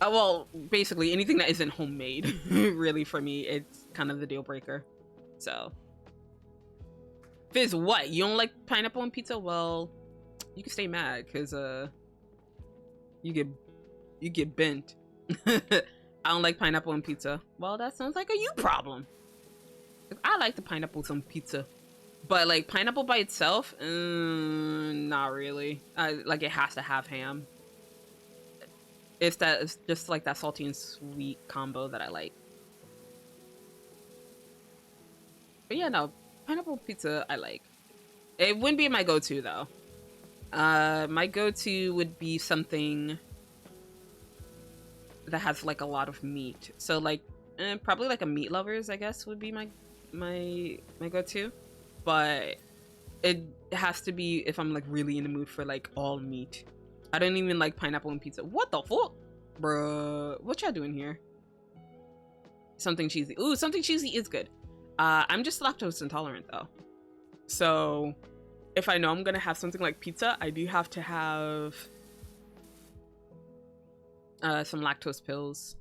well, basically anything that isn't homemade, really, for me, it's kind of the deal breaker. So, Fizz, what? You don't like pineapple on pizza? Well, you can stay mad, because, you get bent. I don't like pineapple on pizza. Well, that sounds like a you problem. I like the pineapples on pizza. But, like, pineapple by itself? Not really. Like, it has to have ham. It's just, like, that salty and sweet combo that I like. But, yeah, no. Pineapple pizza, I like. It wouldn't be my go-to, though. My go-to would be something that has like a lot of meat. So like probably like a meat lovers, I guess, would be my go-to. But it has to be if I'm like really in the mood for like all meat. I don't even like pineapple and pizza. What the fuck? Bruh, what y'all doing here? Something cheesy. Ooh, something cheesy is good. I'm just lactose intolerant though. So if I know I'm gonna have something like pizza, I do have to have some lactose pills,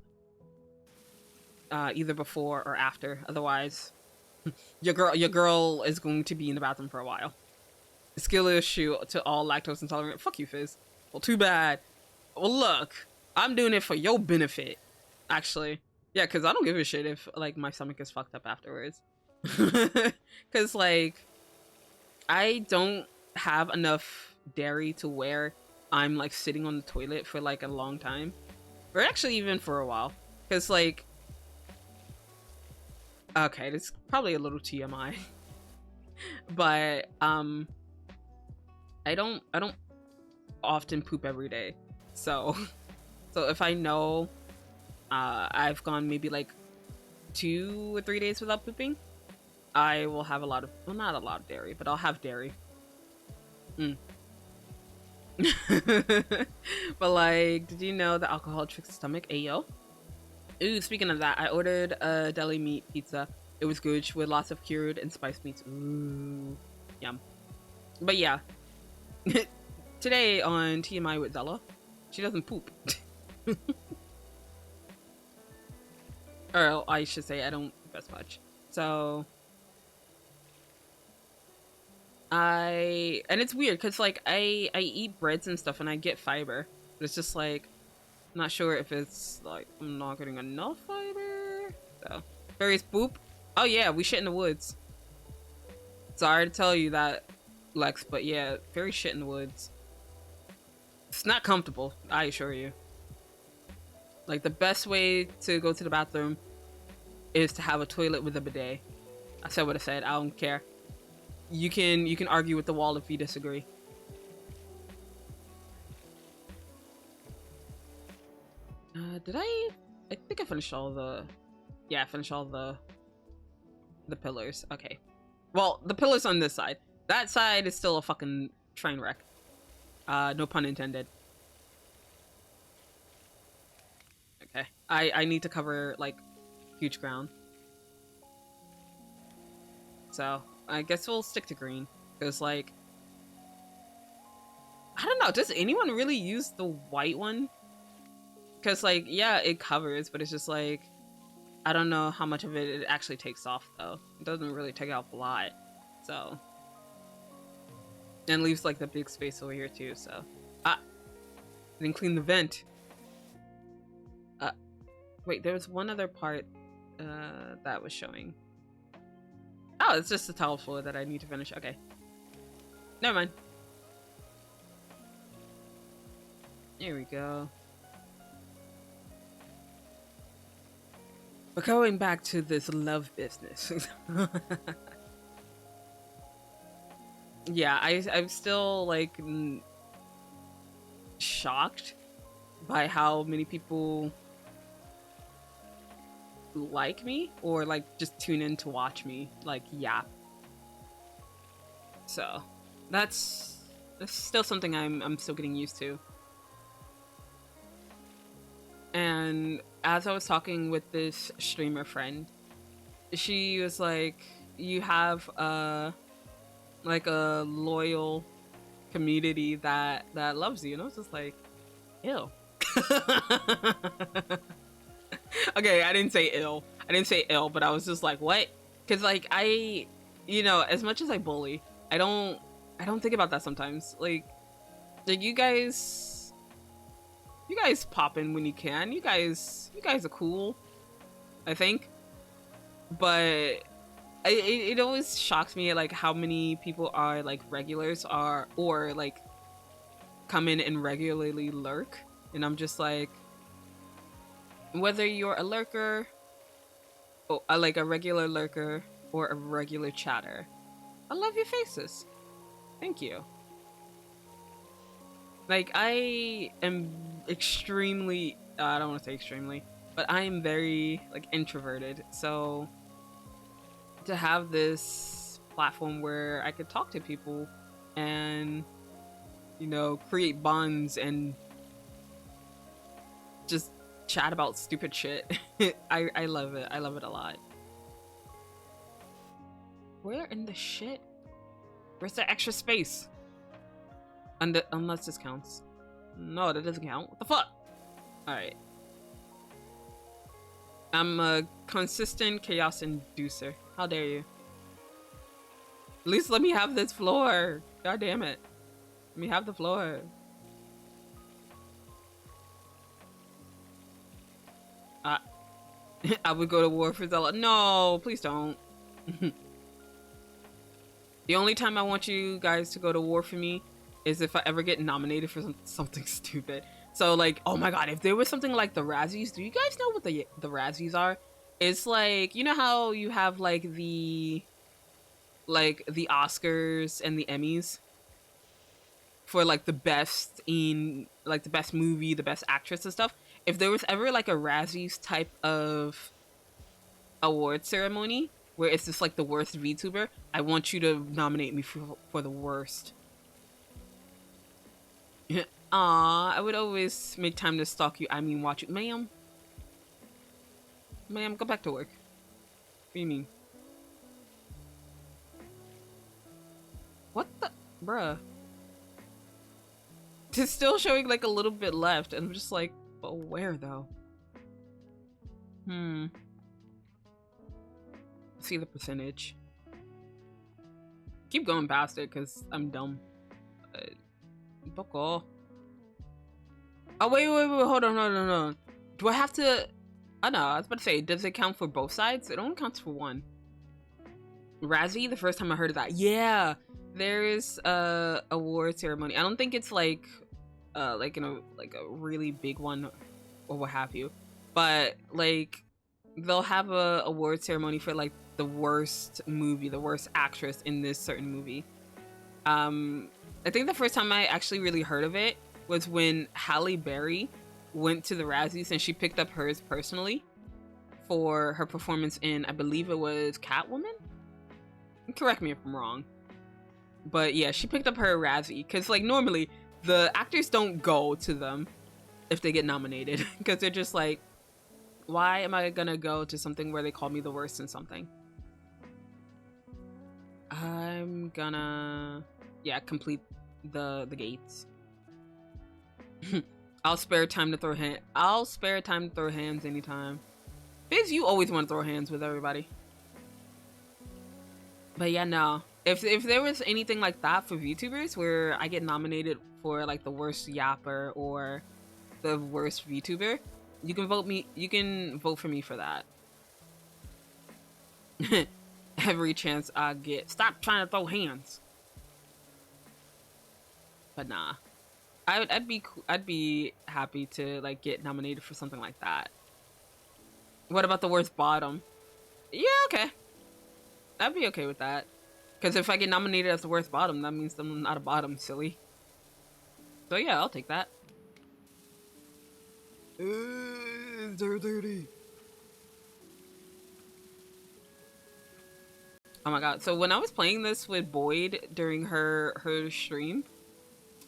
either before or after. Otherwise, your girl is going to be in the bathroom for a while. Skill issue to all lactose intolerant. Fuck you, Fizz. Well, too bad. Well, look, I'm doing it for your benefit, actually. Yeah, because I don't give a shit if like my stomach is fucked up afterwards. Because like, I don't have enough dairy to where I'm like sitting on the toilet for like a long time. Or actually even for a while. Because like, okay, it's probably a little TMI. But I don't often poop every day. So if I know I've gone maybe like 2 or 3 days without pooping, I will have a lot of, well, not a lot of dairy, but I'll have dairy. But like, did you know that alcohol tricks the stomach? Ayo. Ooh, speaking of that, I ordered a deli meat pizza. It was good with lots of cured and spiced meats. Ooh, yum. But yeah, today on TMI with Zela, she doesn't poop. Or I should say I don't poop as much. So and it's weird because like I eat breads and stuff and I get fiber, but it's just like I'm not sure if it's like I'm not getting enough fiber. So fairies poop. Oh yeah, we shit in the woods. Sorry to tell you that, Lex, but yeah, fairy shit in the woods. It's not comfortable, I assure you. Like the best way to go to the bathroom is to have a toilet with a bidet. I said what I said. I don't care. You can argue with the wall if you disagree. Did I think I finished all the... Yeah, I finished all the pillars. Okay. Well, the pillars on this side. That side is still a fucking train wreck. No pun intended. Okay. I need to cover, like, huge ground. So, I guess we'll stick to green. Because, like... I don't know, does anyone really use the white one? Because, like, yeah, it covers, but it's just, like... I don't know how much of it actually takes off, though. It doesn't really take off a lot. So... And leaves, like, the big space over here, too, so... Ah! I didn't clean the vent. Wait, there was one other part, that was showing. Oh, it's just the tile floor that I need to finish. Okay. Never mind. Here we go. But going back to this love business. Yeah, I'm still, like, shocked by how many people like me or, like, just tune in to watch me, like, yap. So, that's still something I'm still getting used to. And as I was talking with this streamer friend, she was like, you have like a loyal community that loves you, and I was just like, ew. Okay, I didn't say ill, but I was just like, what? Because, like, you know, as much as I bully, I don't think about that sometimes. Like you guys pop in when you can. You guys are cool, I think. But it always shocks me, like, how many people are, like, regulars or like come in and regularly lurk, and I'm just like, whether you're a lurker or like a regular lurker or a regular chatter, I love your faces. Thank you. Like, I am extremely, I don't want to say extremely, but I am very, like, introverted. So to have this platform where I could talk to people and, you know, create bonds and just chat about stupid shit. I love it. I love it a lot. Where in the shit? Where's the extra space? Unless this counts. No, that doesn't count. What the fuck? Alright. I'm a consistent chaos inducer. How dare you? At least let me have this floor. God damn it. Let me have the floor. I would go to war for Zela. No, please don't. The only time I want you guys to go to war for me is if I ever get nominated for something stupid. So, like, oh my god, if there was something like the Razzies, do you guys know what the Razzies are? It's like, you know how you have, like, the Oscars and the Emmys for, like, the best in, like, the best movie, the best actress and stuff? If there was ever, like, a Razzies type of award ceremony where it's just, like, the worst VTuber, I want you to nominate me for the worst. Aw, I would always make time to stalk you. I mean, watch you. Ma'am, go back to work. What do you mean? What the? Bruh. It's still showing, like, a little bit left, and I'm just like, but where, though? See the percentage. Keep going past it, because I'm dumb. Oh, wait, hold on, no. Do I have to... I know, I was about to say, does it count for both sides? It only counts for one. Razzie, the first time I heard of that. Yeah, there is a award ceremony. I don't think it's like a really big one or what have you. But, like, they'll have a award ceremony for like the worst movie, the worst actress in this certain movie. I think the first time I actually really heard of it was when Halle Berry went to the Razzies and she picked up hers personally for her performance in, I believe it was Catwoman? Correct me if I'm wrong. But yeah, she picked up her Razzie because like normally the actors don't go to them if they get nominated because they're just like, why am I gonna go to something where they call me the worst in something? I'm gonna, yeah, complete the gates. I'll spare time to throw hands anytime. Biz, you always want to throw hands with everybody. But yeah, no. If there was anything like that for VTubers where I get nominated for like the worst yapper or the worst VTuber, you can vote for me for that. Every chance I get. Stop trying to throw hands. But nah. I'd be happy to like get nominated for something like that. What about the worst bottom? Yeah, okay. I'd be okay with that. Because if I get nominated as the worst bottom, that means I'm not a bottom, silly. So yeah, I'll take that. They're dirty. Oh my god. So when I was playing this with Boyd during her stream,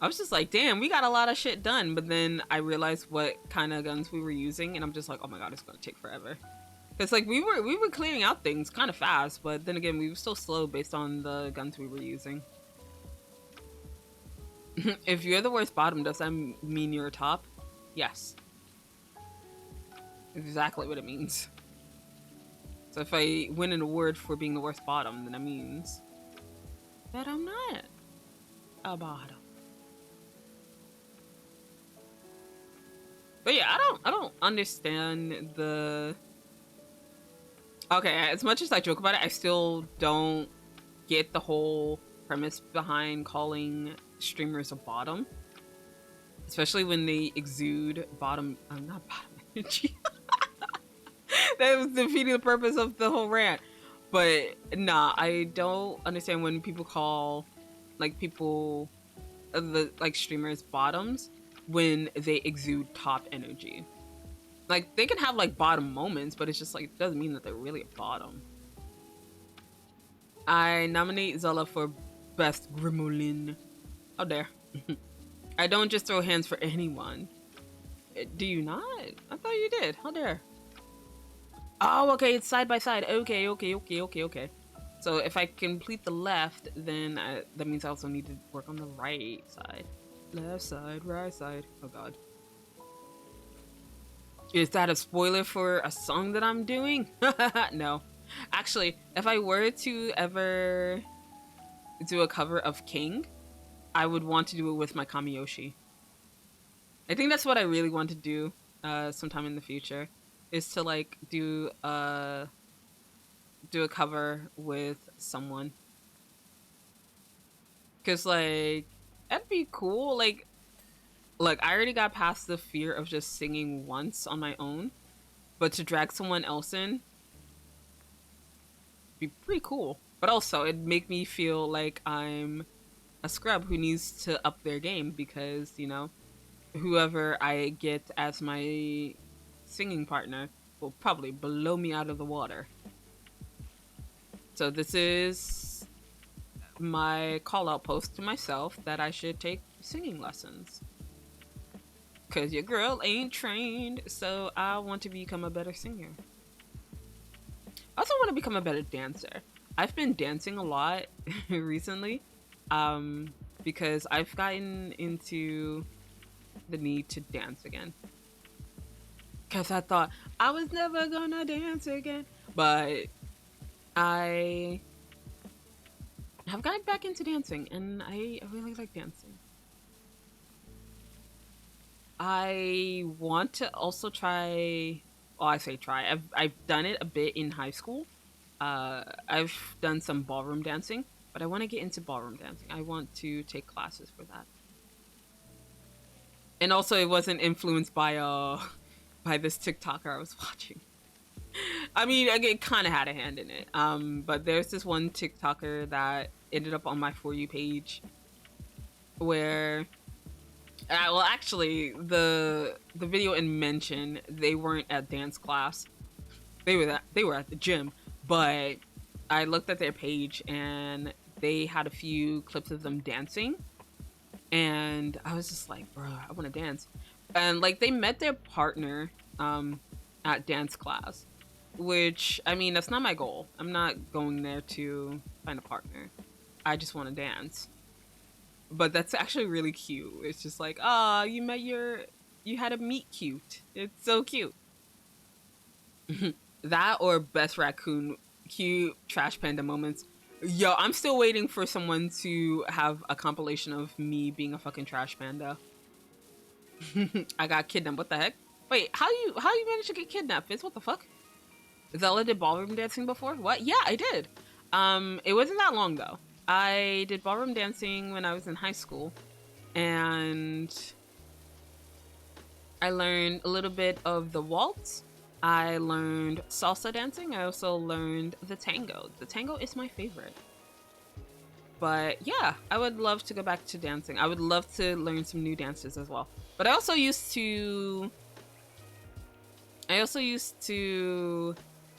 I was just like, damn, we got a lot of shit done. But then I realized what kind of guns we were using, and I'm just like, oh my god, it's gonna take forever. It's like we were clearing out things kind of fast, but then again, we were still slow based on the guns we were using. If you're the worst bottom, does that mean you're a top? Yes. Exactly what it means. So if I win an award for being the worst bottom, then that means that I'm not a bottom. But yeah, I don't understand the... Okay, as much as I joke about it, I still don't get the whole premise behind calling streamers a bottom. Especially when they exude bottom... not bottom energy. That was defeating the purpose of the whole rant. But nah, I don't understand when people call like streamers bottoms when they exude top energy. Like they can have like bottom moments, but it's just like it doesn't mean that they're really a bottom. I nominate Zela for best Gremlin. How dare. I don't just throw hands for anyone. Do you not? I thought you did. How dare. Oh, okay, it's side by side. Okay. So if I complete the left, then that means I also need to work on the right side. Left side, right side. Oh god. Is that a spoiler for a song that I'm doing? No. Actually, if I were to ever do a cover of King, I would want to do it with my Kamiyoshi. I think that's what I really want to do sometime in the future. Is to like do a cover with someone. Cause like that'd be cool. Like I already got past the fear of just singing once on my own, but to drag someone else in be pretty cool. But also it'd make me feel like I'm a scrub who needs to up their game because, you know, whoever I get as my singing partner will probably blow me out of the water. So this is my call-out post to myself that I should take singing lessons. Cause your girl ain't trained, so I want to become a better singer. I also want to become a better dancer. I've been dancing a lot recently, because I've gotten into the need to dance again. Cause I thought I was never gonna dance again, but I have gotten back into dancing, and I really like dancing. I want to also try. Well, I say try. I've done it a bit in high school. I've done some ballroom dancing, but I want to get into ballroom dancing. I want to take classes for that. And also, it wasn't influenced by this TikToker I was watching. I mean, it kind of had a hand in it. But there's this one TikToker that ended up on my For You page where, well, actually, the video in mention, they weren't at dance class. They were at the gym, but I looked at their page and they had a few clips of them dancing, and I was just like, bro, I want to dance. And like they met their partner at dance class, which, I mean, that's not my goal. I'm not going there to find a partner. I just want to dance. But that's actually really cute. It's just like, ah, you had a meet cute. It's so cute. That or best raccoon cute trash panda moments. Yo, I'm still waiting for someone to have a compilation of me being a fucking trash panda. I got kidnapped. What the heck? Wait, how you managed to get kidnapped, Fizz? What the fuck? Zela did ballroom dancing before? What? Yeah, I did. It wasn't that long though. I did ballroom dancing when I was in high school, and I learned a little bit of the waltz. I learned salsa dancing. I also learned the tango. The tango is my favorite. But yeah, I would love to go back to dancing. I would love to learn some new dances as well. But I also used to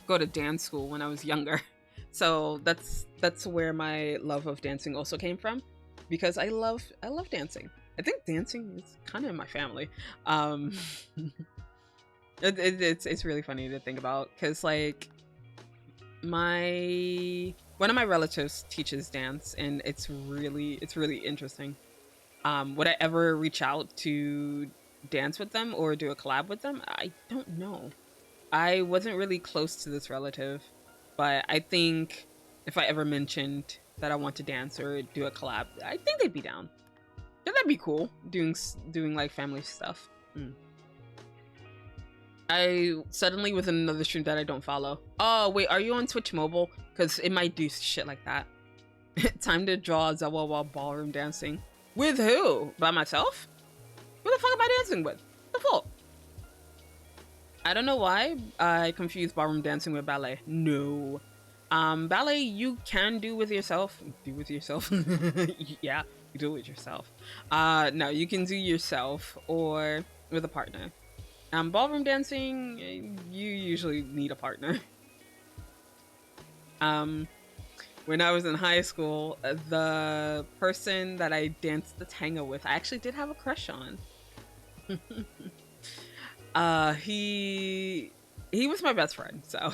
go to dance school when I was younger. So that's where my love of dancing also came from, because I love dancing. I think dancing is kind of in my family. It's really funny to think about, because like one of my relatives teaches dance, and it's really interesting. Would I ever reach out to dance with them or do a collab with them? I don't know. I wasn't really close to this relative, but I think if I ever mentioned that I want to dance or do a collab, I think they'd be down. Yeah, that'd be cool, doing like family stuff. I suddenly was in another stream that I don't follow. Oh wait, are you on Twitch Mobile? Because it might do shit like that. Time to draw Zela while ballroom dancing. With who? By myself? Who the fuck am I dancing with? The fuck? I don't know why I confused ballroom dancing with ballet. No. Ballet you can do with yourself. Do with yourself? Yeah, you do it with yourself. No, you can do yourself or with a partner. Ballroom dancing, you usually need a partner. When I was in high school, the person that I danced the tango with, I actually did have a crush on. He was my best friend, so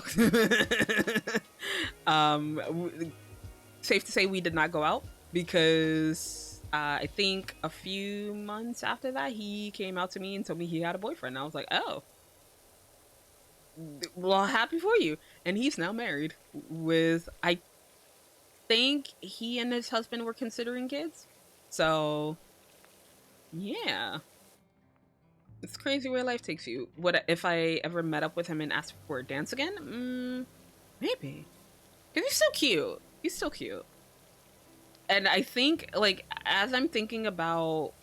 safe to say we did not go out, because I think a few months after that he came out to me and told me he had a boyfriend. I was like, oh, well, happy for you. And he's now married with, I think he and his husband were considering kids. So yeah, it's crazy where life takes you. What if I ever met up with him and asked for a dance again? Maybe, because he's so cute. He's so cute. And I think, like, as I'm thinking about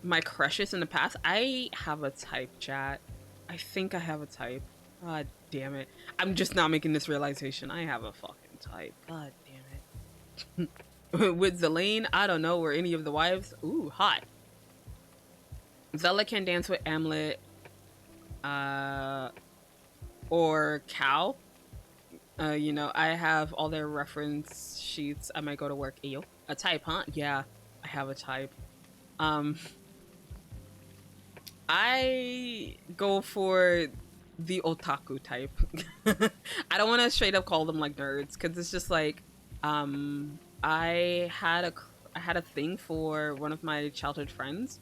my crushes in the past, I have a type, chat. I think I have a type. God damn it. I'm just now making this realization. I have a fucking type. God damn it. With Zelene, I don't know, or any of the wives. Ooh, hot. Zela can dance with Amlet. Or Cal. You know, I have all their reference sheets. I might go to work. Ayo. A type, huh? Yeah, I have a type. I go for the otaku type. I don't want to straight up call them like nerds, because it's just like, I had a thing for one of my childhood friends.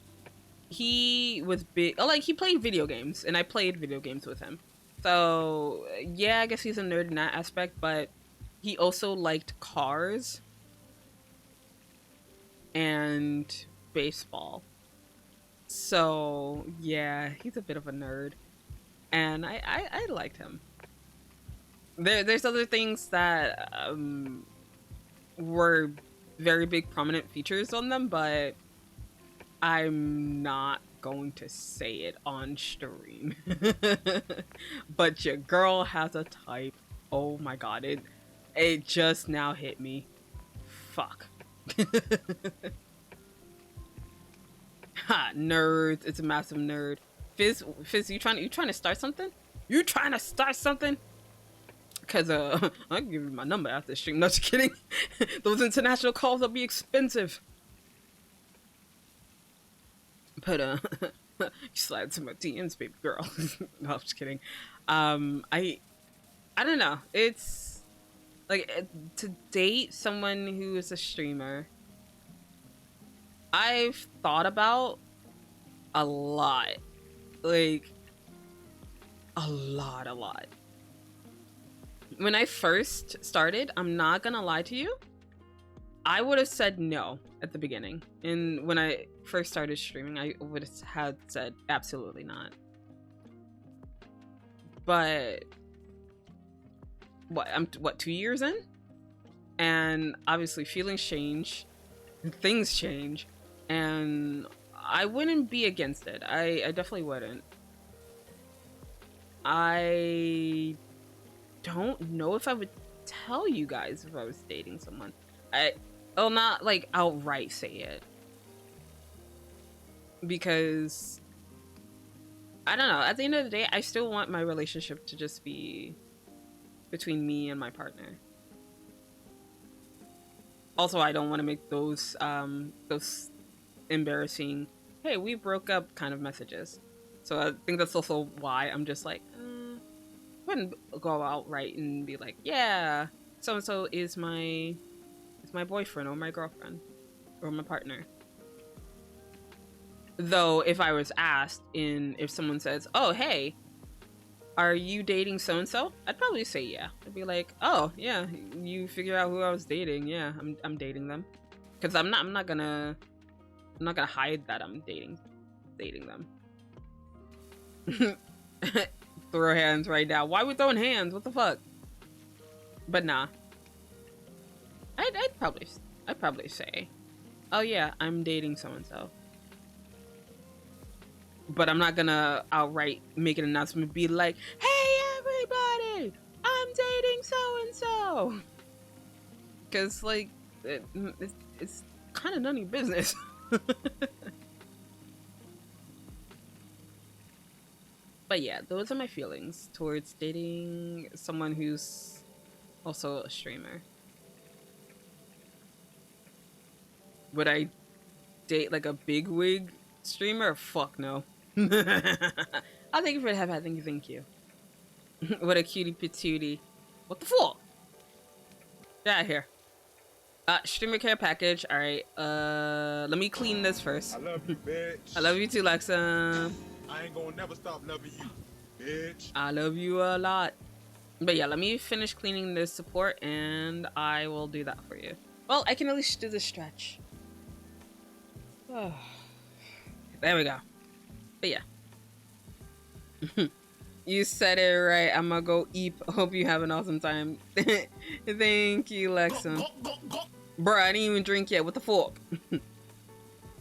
He was big, like, he played video games, and I played video games with him. So yeah, I guess he's a nerd in that aspect, but he also liked cars and baseball. So yeah, he's a bit of a nerd, and I liked him. There's other things that were very big prominent features on them, but I'm not going to say it on stream. But your girl has a type. Oh my god, it just now hit me. Fuck. Ha, nerds. It's a massive nerd. Fizz, you trying to start something? You trying to start something? Cause I'll give you my number after the stream. No, just kidding. Those international calls will be expensive. But you slide to my DMs, baby girl. No, I'm just kidding. I don't know. It's like to date someone who is a streamer. I've thought about a lot, like a lot. When I first started, I'm not gonna lie to you, I would have said no at the beginning. And when I first started streaming, I would have said absolutely not. But I'm 2 years in, and obviously feelings change, things change, and I wouldn't be against it. I definitely wouldn't. I don't know if I would tell you guys if I was dating someone. I'll not like outright say it, because I don't know, at the end of the day, I still want my relationship to just be between me and my partner. Also, I don't want to make those embarrassing, hey, we broke up kind of messages. So I think that's also why I'm just like, I wouldn't go outright and be like, yeah, so and so is my boyfriend or my girlfriend or my partner. Though if I was asked, if someone says, oh hey, are you dating so and so, I'd probably say yeah. I'd be like, oh yeah, you figure out who I was dating. Yeah, I'm dating them, because I'm not gonna hide that I'm dating them. Throw hands right now. Why we throwing hands? What the fuck? But nah, I'd probably say, oh yeah, I'm dating so and so. But I'm not gonna outright make an announcement, be like, hey everybody, I'm dating so and so, because like it's kind of none of your business. But yeah, those are my feelings towards dating someone who's also a streamer. Would I date like a bigwig streamer? Fuck no. I'll thank you for the head. Thank you. What a cutie patootie. What the fuck? Get out of here. Streamer care package. Alright, let me clean this first. I love you, bitch. I love you too, Lexa. I ain't gonna never stop loving you, bitch. I love you a lot. But yeah, let me finish cleaning this support and I will do that for you. Well, I can at least do the stretch. Oh. There we go. But yeah. You said it right. I'm gonna go eat. Hope you have an awesome time. Thank you, Lexa. Bruh, I didn't even drink yet. What the fuck?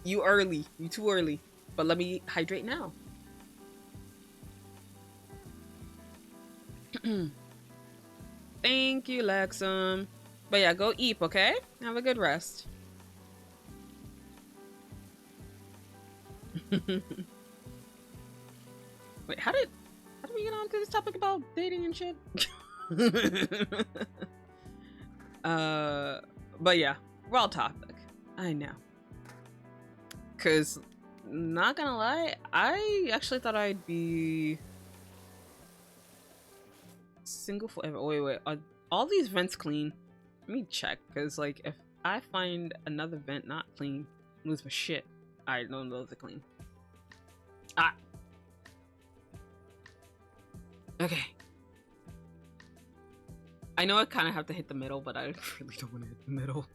You early. You too early. But let me hydrate now. Thank you, Lexum. But yeah, go eat, okay? Have a good rest. Wait, how did we get on to this topic about dating and shit? But yeah, we're all topic. I know. Cause, not gonna lie, I actually thought I'd be single forever. Wait, are all these vents clean? Let me check, cause like if I find another vent not clean, I lose my shit. Alright, no, those are clean. Ah. Okay. I know I kind of have to hit the middle, but I really don't want to hit the middle.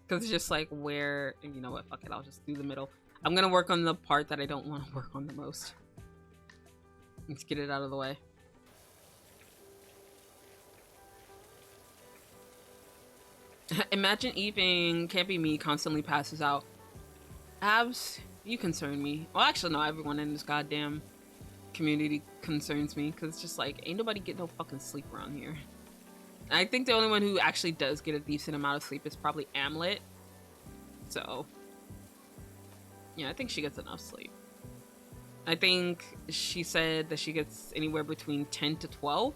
Because it's just like where, you know what, fuck it, I'll just do the middle. I'm gonna work on the part that I don't want to work on the most. Let's get it out of the way. Imagine Eeping Can't Be Me constantly passes out. Abs, you concern me. Well, actually, no, everyone in this goddamn community concerns me, because it's just like, ain't nobody get no fucking sleep around here. I think the only one who actually does get a decent amount of sleep is probably Amlet. So, yeah, I think she gets enough sleep. I think she said that she gets anywhere between 10 to 12.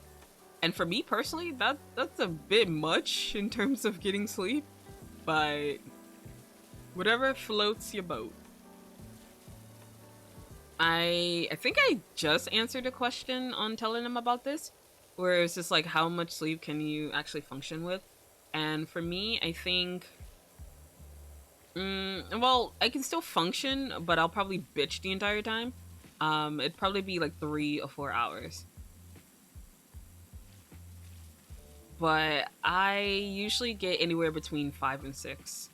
And for me personally, that's a bit much in terms of getting sleep. But whatever floats your boat. I think I just answered a question on telling them about this, where it's just like, how much sleep can you actually function with? And for me, I think, well, I can still function, but I'll probably bitch the entire time. It'd probably be like 3 or 4 hours. But I usually get anywhere between 5 and 6.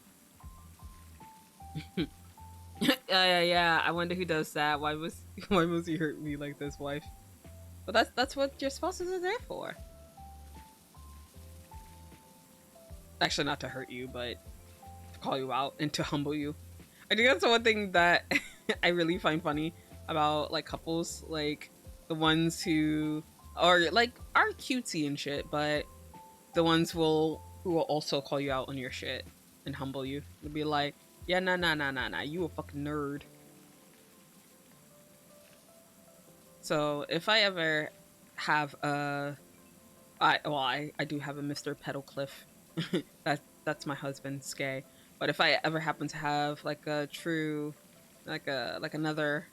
Yeah, I wonder who does that. Why must you hurt me like this, wife? But that's what your spouses are there for. Actually, not to hurt you, but to call you out and to humble you. I think that's the one thing that I really find funny about like couples, like the ones who are like are cutesy and shit, but the ones who will also call you out on your shit and humble you. They'll be like, yeah, nah, you a fucking nerd. So if I ever have I do have a Mr. Petalcliff. that's my husband, Skay. But if I ever happen to have like a true, like another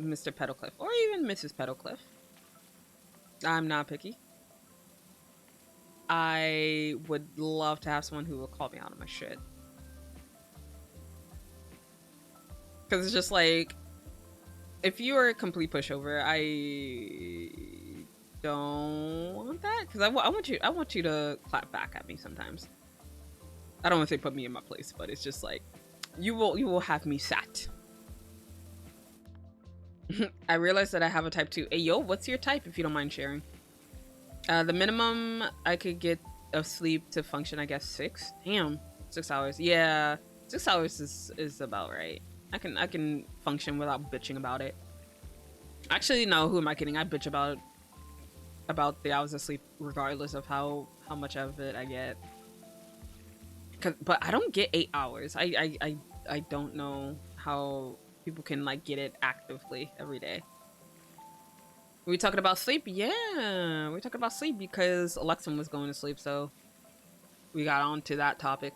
Mr. Petalcliff or even Mrs. Petalcliff, I'm not picky. I would love to have someone who will call me out on my shit. Because it's just like, if you are a complete pushover, I don't want that. Because I want you to clap back at me sometimes. I don't want to say put me in my place, but it's just like, you will have me sat. I realized that I have a type 2. Hey, yo, what's your type, if you don't mind sharing? The minimum I could get of sleep to function, I guess, 6. Damn, 6 hours. Yeah, 6 hours is about right. I can function without bitching about it. Actually, no, who am I kidding? I bitch about the hours of sleep regardless of how much of it I get. But I don't get 8 hours. I don't know how people can like get it actively every day. Are we talking about sleep? Yeah, we're talking about sleep because Alexan was going to sleep, so we got on to that topic.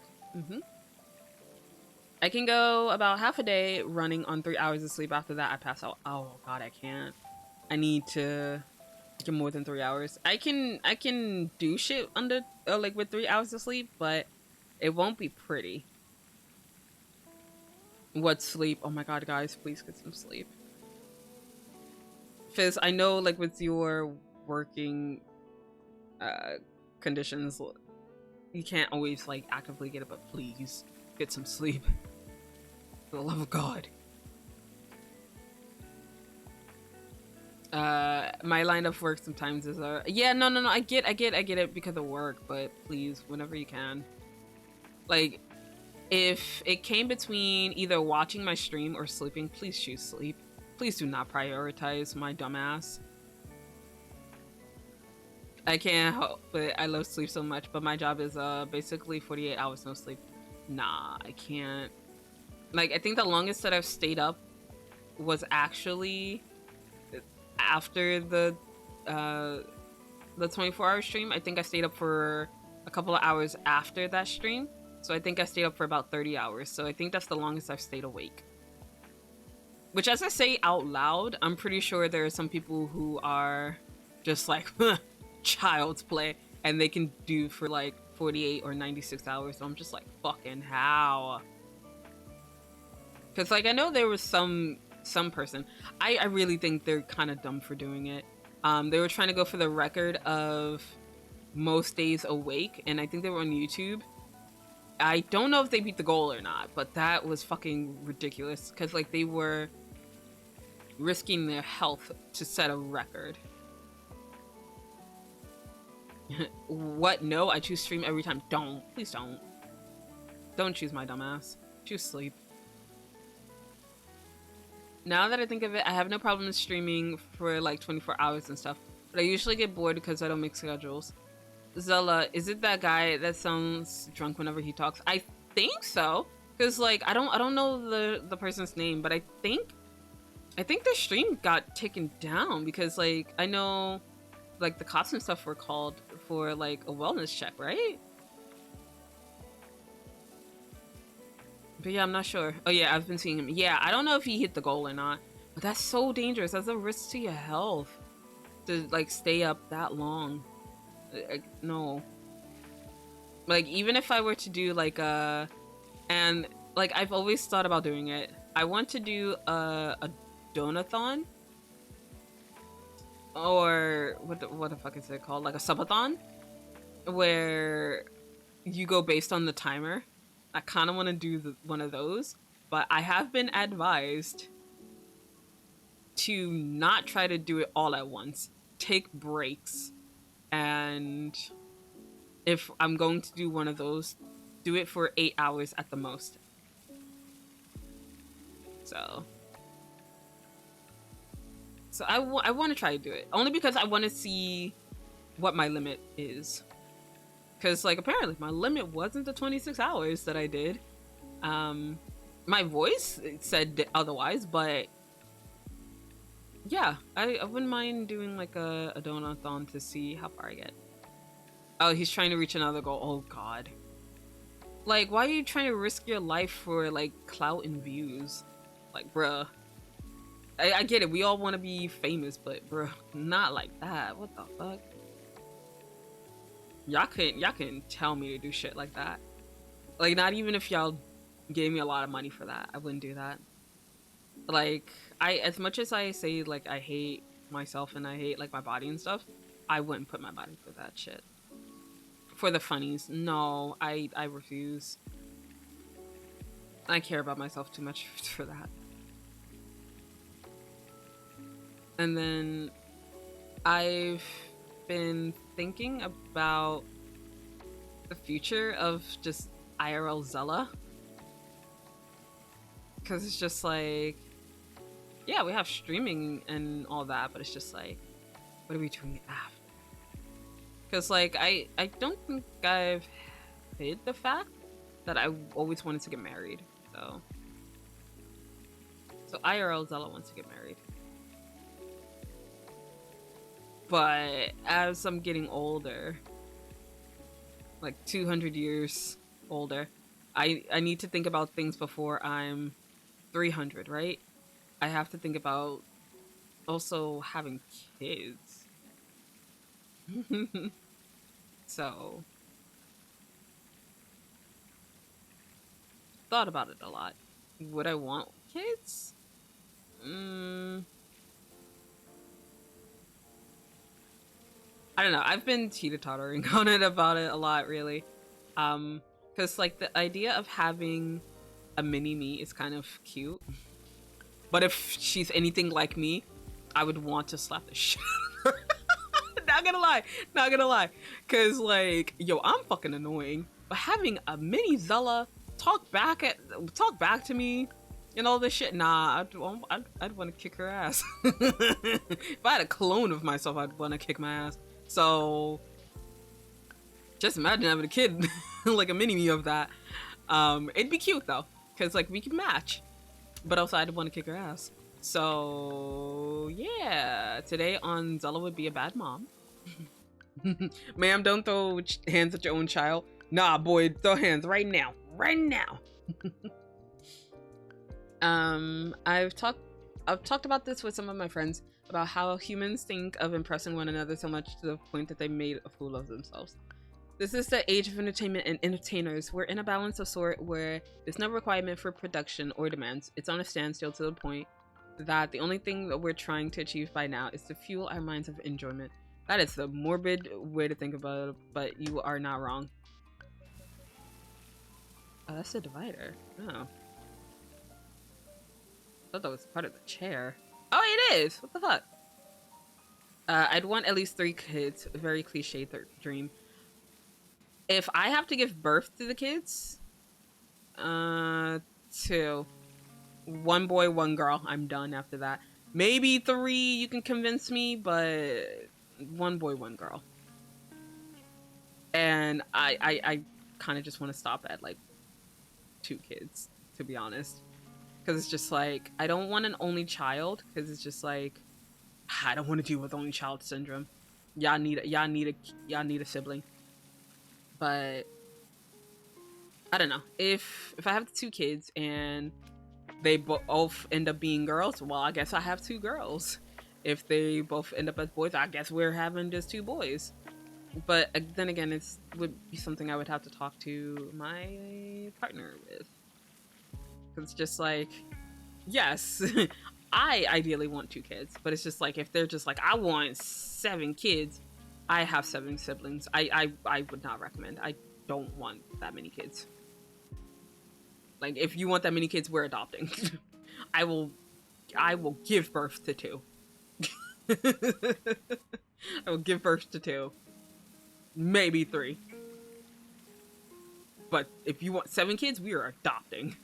I can go about half a day running on 3 hours of sleep. After that, I pass out. Oh god, I can't. I need to get more than 3 hours. I can do shit under like with 3 hours of sleep, but it won't be pretty. What sleep? Oh my god, guys, please get some sleep. Fizz, I know like with your working conditions, you can't always like actively get it, but please get some sleep. For the love of God. My line of work sometimes is yeah, no, I get it because of work, but please, whenever you can. Like, if it came between either watching my stream or sleeping, please choose sleep. Please do not prioritize my dumbass. I can't help but I love sleep so much, but my job is basically 48 hours no sleep. Nah, I can't. Like, I think the longest that I've stayed up was actually after the 24-hour stream. I think I stayed up for a couple of hours after that stream. So I think I stayed up for about 30 hours. So I think that's the longest I've stayed awake. Which, as I say out loud, I'm pretty sure there are some people who are just like, child's play. And they can do for like 48 or 96 hours. So I'm just like, fucking how? Because, like, I know there was some person. I really think they're kind of dumb for doing it. They were trying to go for the record of most days awake, and I think they were on YouTube. I don't know if they beat the goal or not, but that was fucking ridiculous. Because, like, they were risking their health to set a record. What? No, I choose stream every time. Don't. Please don't. Don't choose my dumbass. Choose sleep. Now that I think of it, I have no problem streaming for like 24 hours and stuff. But I usually get bored because I don't make schedules. Zela, is it that guy that sounds drunk whenever he talks? I think so. Cause like I don't know the person's name, but I think the stream got taken down because like I know like the cops and stuff were called for like a wellness check, right? But yeah, I'm not sure. Oh yeah, I've been seeing him. Yeah, I don't know if he hit the goal or not. But that's so dangerous. That's a risk to your health to like stay up that long. No. Like even if I were to do like and like I've always thought about doing it. I want to do a donathon, or what the fuck is it called? Like a subathon, where you go based on the timer. I kind of want to do one of those, but I have been advised to not try to do it all at once. Take breaks, and if I'm going to do one of those, do it for 8 hours at the most. So I want to try to do it only because I want to see what my limit is. Because like apparently my limit wasn't the 26 hours that I did. My voice said otherwise, but yeah, I wouldn't mind doing like a donathon to see how far I get. Oh, he's trying to reach another goal. Oh god. Like, why are you trying to risk your life for like clout and views? Like, bruh. I get it, we all want to be famous, but bruh, not like that. What the fuck? Y'all couldn't tell me to do shit like that. Like, not even if y'all gave me a lot of money for that, I wouldn't do that. Like, as much as I say like I hate myself and I hate like my body and stuff, I wouldn't put my body through that shit. For the funnies, no, I refuse. I care about myself too much for that. And then I've been thinking about the future of just IRL Zela. Because it's just like, yeah, we have streaming and all that, but it's just like, what are we doing after? Because like, I don't think I've hid the fact that I always wanted to get married. So IRL Zela wants to get married. But as I'm getting older, like 200 years older, I need to think about things before I'm 300, right? I have to think about also having kids. So, thought about it a lot. Would I want kids? I don't know. I've been teeter-tottering on it about it a lot, really. Because like the idea of having a mini-me is kind of cute. But if she's anything like me, I would want to slap the shit out of her. Not gonna lie. Because like, yo, I'm fucking annoying. But having a mini Zela talk back to me and all this shit, nah, I'd want to kick her ass. If I had a clone of myself, I'd want to kick my ass. So just imagine having a kid like a mini me of that. It'd be cute though, because like we could match, but also I'd want to kick her ass. So yeah, today on Zela would be a bad mom. Ma'am, don't throw hands at your own child. Nah, boy, throw hands right now. I've talked about this with some of my friends about how humans think of impressing one another so much to the point that they made a fool of themselves. This is the age of entertainment and entertainers. We're in a balance of sort where there's no requirement for production or demands. It's on a standstill to the point that the only thing that we're trying to achieve by now is to fuel our minds of enjoyment. That is the morbid way to think about it, but you are not wrong. Oh, that's the divider. Oh. I thought that was part of the chair. Oh, it is! What the fuck? I'd want at least 3 kids. A very cliche dream. If I have to give birth to the kids, 2. 1 boy, 1 girl. I'm done after that. Maybe 3 you can convince me, but 1 boy, 1 girl. And I kind of just want to stop at like 2 kids, to be honest. Because it's just like, I don't want an only child, because it's just like, I don't want to deal with only child syndrome. Y'all need a sibling. But I don't know. If I have 2 kids and they both end up being girls, well, I guess I have 2 girls. If they both end up as boys, I guess we're having just 2 boys. But then again, it would be something I would have to talk to my partner with. Because it's just like, yes, I ideally want 2 kids, but it's just like, if they're just like, I want 7 kids, I have 7 siblings. I would not recommend. I don't want that many kids. Like, if you want that many kids, we're adopting. I will give birth to 2. I will give birth to 2. Maybe 3. But if you want 7 kids, we are adopting.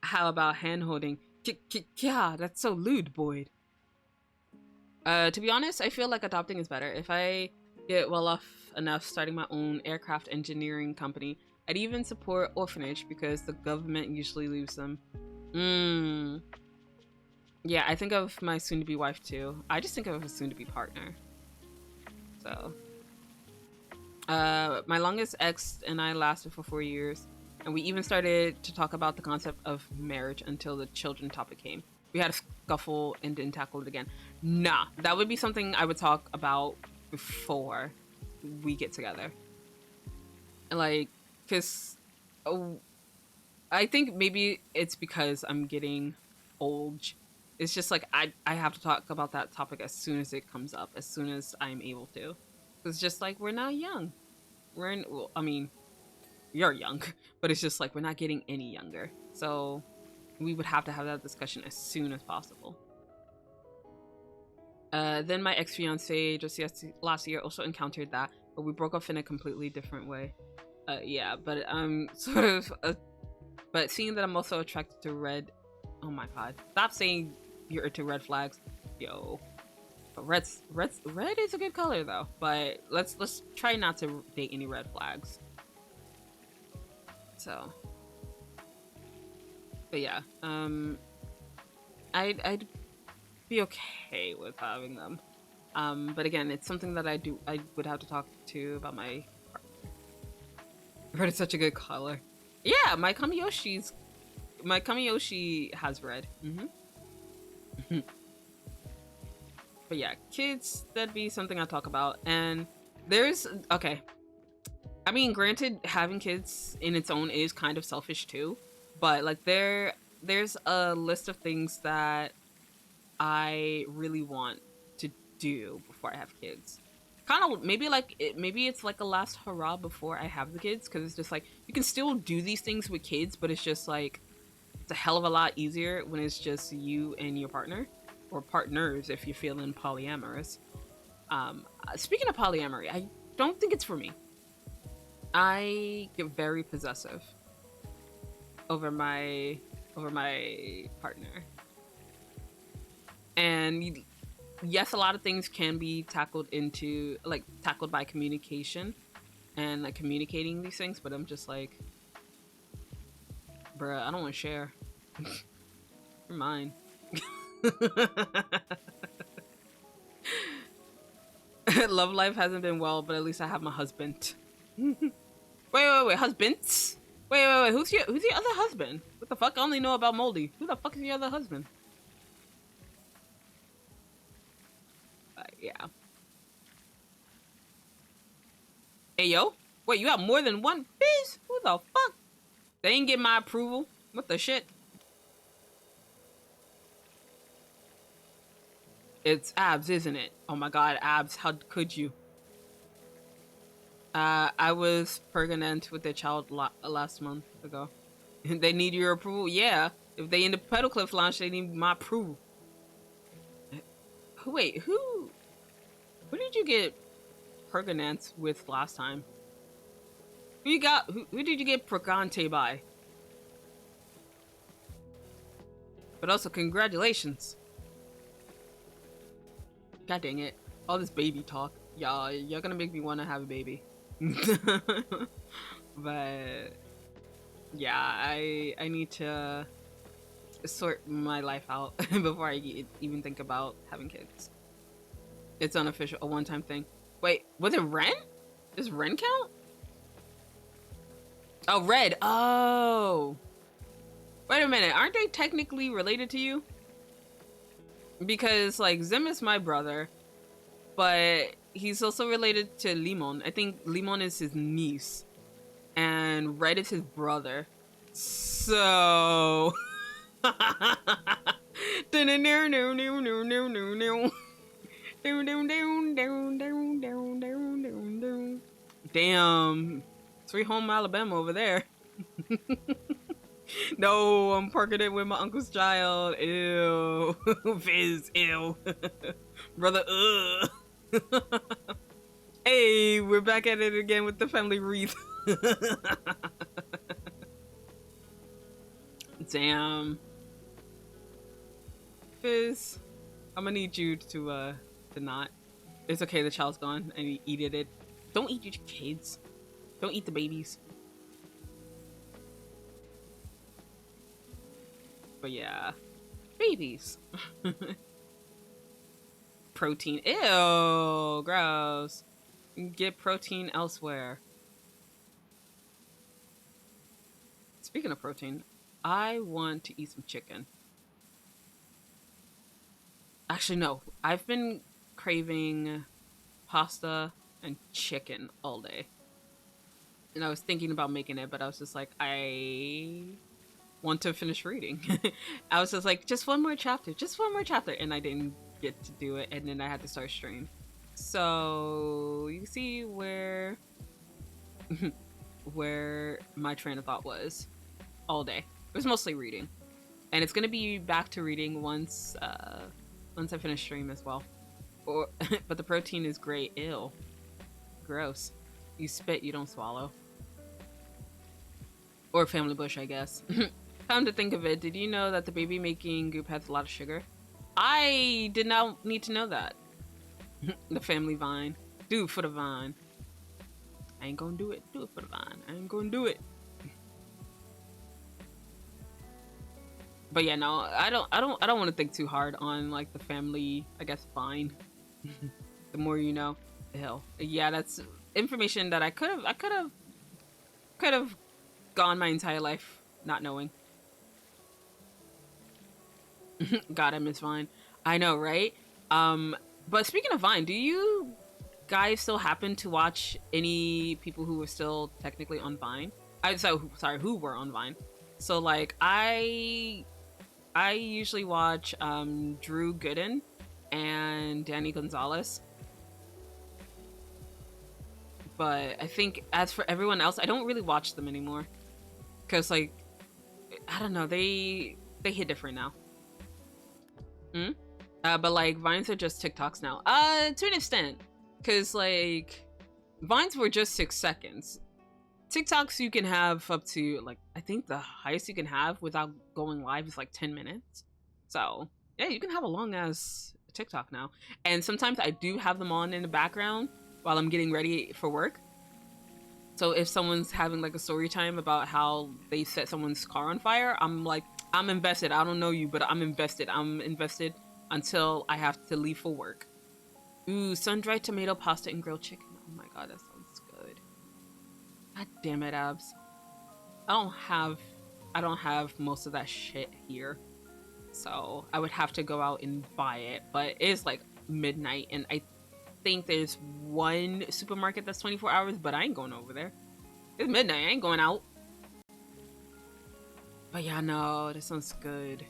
How about hand-holding? Yeah, that's so lewd, Boyd. To be honest, I feel like adopting is better. If I get well off enough starting my own aircraft engineering company, I'd even support orphanage because the government usually leaves them. Yeah, I think of my soon-to-be wife too. I just think of a soon-to-be partner. So, my longest ex and I lasted for 4 years, and we even started to talk about the concept of marriage until the children topic came. We had a scuffle and didn't tackle it again. Nah, that would be something I would talk about before we get together. Like, because I think maybe it's because I'm getting old. It's just like I have to talk about that topic as soon as it comes up, as soon as I'm able to. It's just like, we're not young. Well, I mean, you're young, but it's just like we're not getting any younger. So we would have to have that discussion as soon as possible. Then my ex-fiance just last year also encountered that, but we broke up in a completely different way. Yeah, but I'm sort of but seeing that I'm also attracted to red. Oh my god, stop saying you're into red flags. Yo, but red is a good color though, but let's try not to date any red flags. So, but yeah, I'd be okay with having them. But again, it's something that I would have to talk to about my partner. Red is such a good color. Yeah, my Kamiyoshi has red. But yeah, kids, that'd be something I talk about. And there's, okay, I mean, granted, having kids in its own is kind of selfish too, but like there's a list of things that I really want to do before I have kids. Kind of maybe it's like a last hurrah before I have the kids, because it's just like you can still do these things with kids, but it's just like it's a hell of a lot easier when it's just you and your partner, or partners if you're feeling polyamorous. Speaking of polyamory, I don't think it's for me. I get very possessive over my partner, and yes, a lot of things can be tackled by communication and like communicating these things, but I'm just like, bruh, I don't want to share. You're mine. Love life hasn't been well, but at least I have my husband. Wait, husbands? Wait, who's your other husband? What the fuck? I only know about Moldy. Who the fuck is your other husband? Yeah. Hey, yo. Wait, you have more than one bitch? Who the fuck? They ain't get my approval. What the shit? It's Abs, isn't it? Oh my god, Abs, how could you? I was pregnant with a child last month ago. They need your approval? Yeah. If they in the Petalcliff launch, they need my approval. Wait, who did you get pregnant with last time? Who did you get pregnant by? But also, congratulations. God dang it. All this baby talk. Y'all, you're gonna make me want to have a baby. But yeah, I need to sort my life out before I even think about having kids. It's unofficial, a one-time thing. Wait, was it Ren? Does Ren count? Oh, Red. Oh. Wait a minute. Aren't they technically related to you? Because, like, Zim is my brother, but he's also related to Limon. I think Limon is his niece, and Red is his brother. So... Damn. Sweet home Alabama over there. No, I'm parking it with my uncle's child. Ew. Fizz, ew. Brother, ugh. Hey, we're back at it again with the family wreath. Damn. Fizz, I'm gonna need you to not. It's okay, the child's gone and you eat it. Don't eat your kids. Don't eat the babies. But yeah, babies. Protein. Ew, gross. Get protein elsewhere. Speaking of protein, I want to eat some chicken. Actually, no. I've been craving pasta and chicken all day. And I was thinking about making it, but I was just like, I want to finish reading. I was just like, just one more chapter, and I didn't get to do it, and then I had to start stream. So you can see where where my train of thought was all day. It was mostly reading, and it's gonna be back to reading once I finish stream as well. Or but the protein is great. Ew, gross. You spit, you don't swallow. Or family bush, I guess. Come to think of it, did you know that the baby making goop has a lot of sugar? I did not need to know that. The family vine. Do it for the vine. I ain't gonna do it. Do it for the vine. I ain't gonna do it. But yeah, no, I don't want to think too hard on like the family, I guess, vine. The more you know. Hell. Yeah, that's information that I could have gone my entire life not knowing. God, I miss Vine. I know, right? But speaking of Vine, do you guys still happen to watch any people who were still technically on Vine? Sorry, who were on Vine? So like I usually watch Drew Gooden and Danny Gonzalez. But I think as for everyone else, I don't really watch them anymore. Cause like, I don't know, they hit different now. But like Vines are just TikToks now. To an extent. Cause like, Vines were just 6 seconds. TikToks you can have up to like, I think the highest you can have without going live is like 10 minutes. So yeah, you can have a long ass TikTok now. And sometimes I do have them on in the background while I'm getting ready for work. So if someone's having like a story time about how they set someone's car on fire, I'm like, I'm invested. I don't know you, but I'm invested. I'm invested until I have to leave for work. Ooh, sun-dried tomato pasta and grilled chicken. Oh my god, that sounds good. God damn it, Abs. I don't have most of that shit here. So I would have to go out and buy it. But it is like midnight and I think there's one supermarket that's 24 hours, but I ain't going over there. It's midnight, I ain't going out. But yeah, no, this sounds good.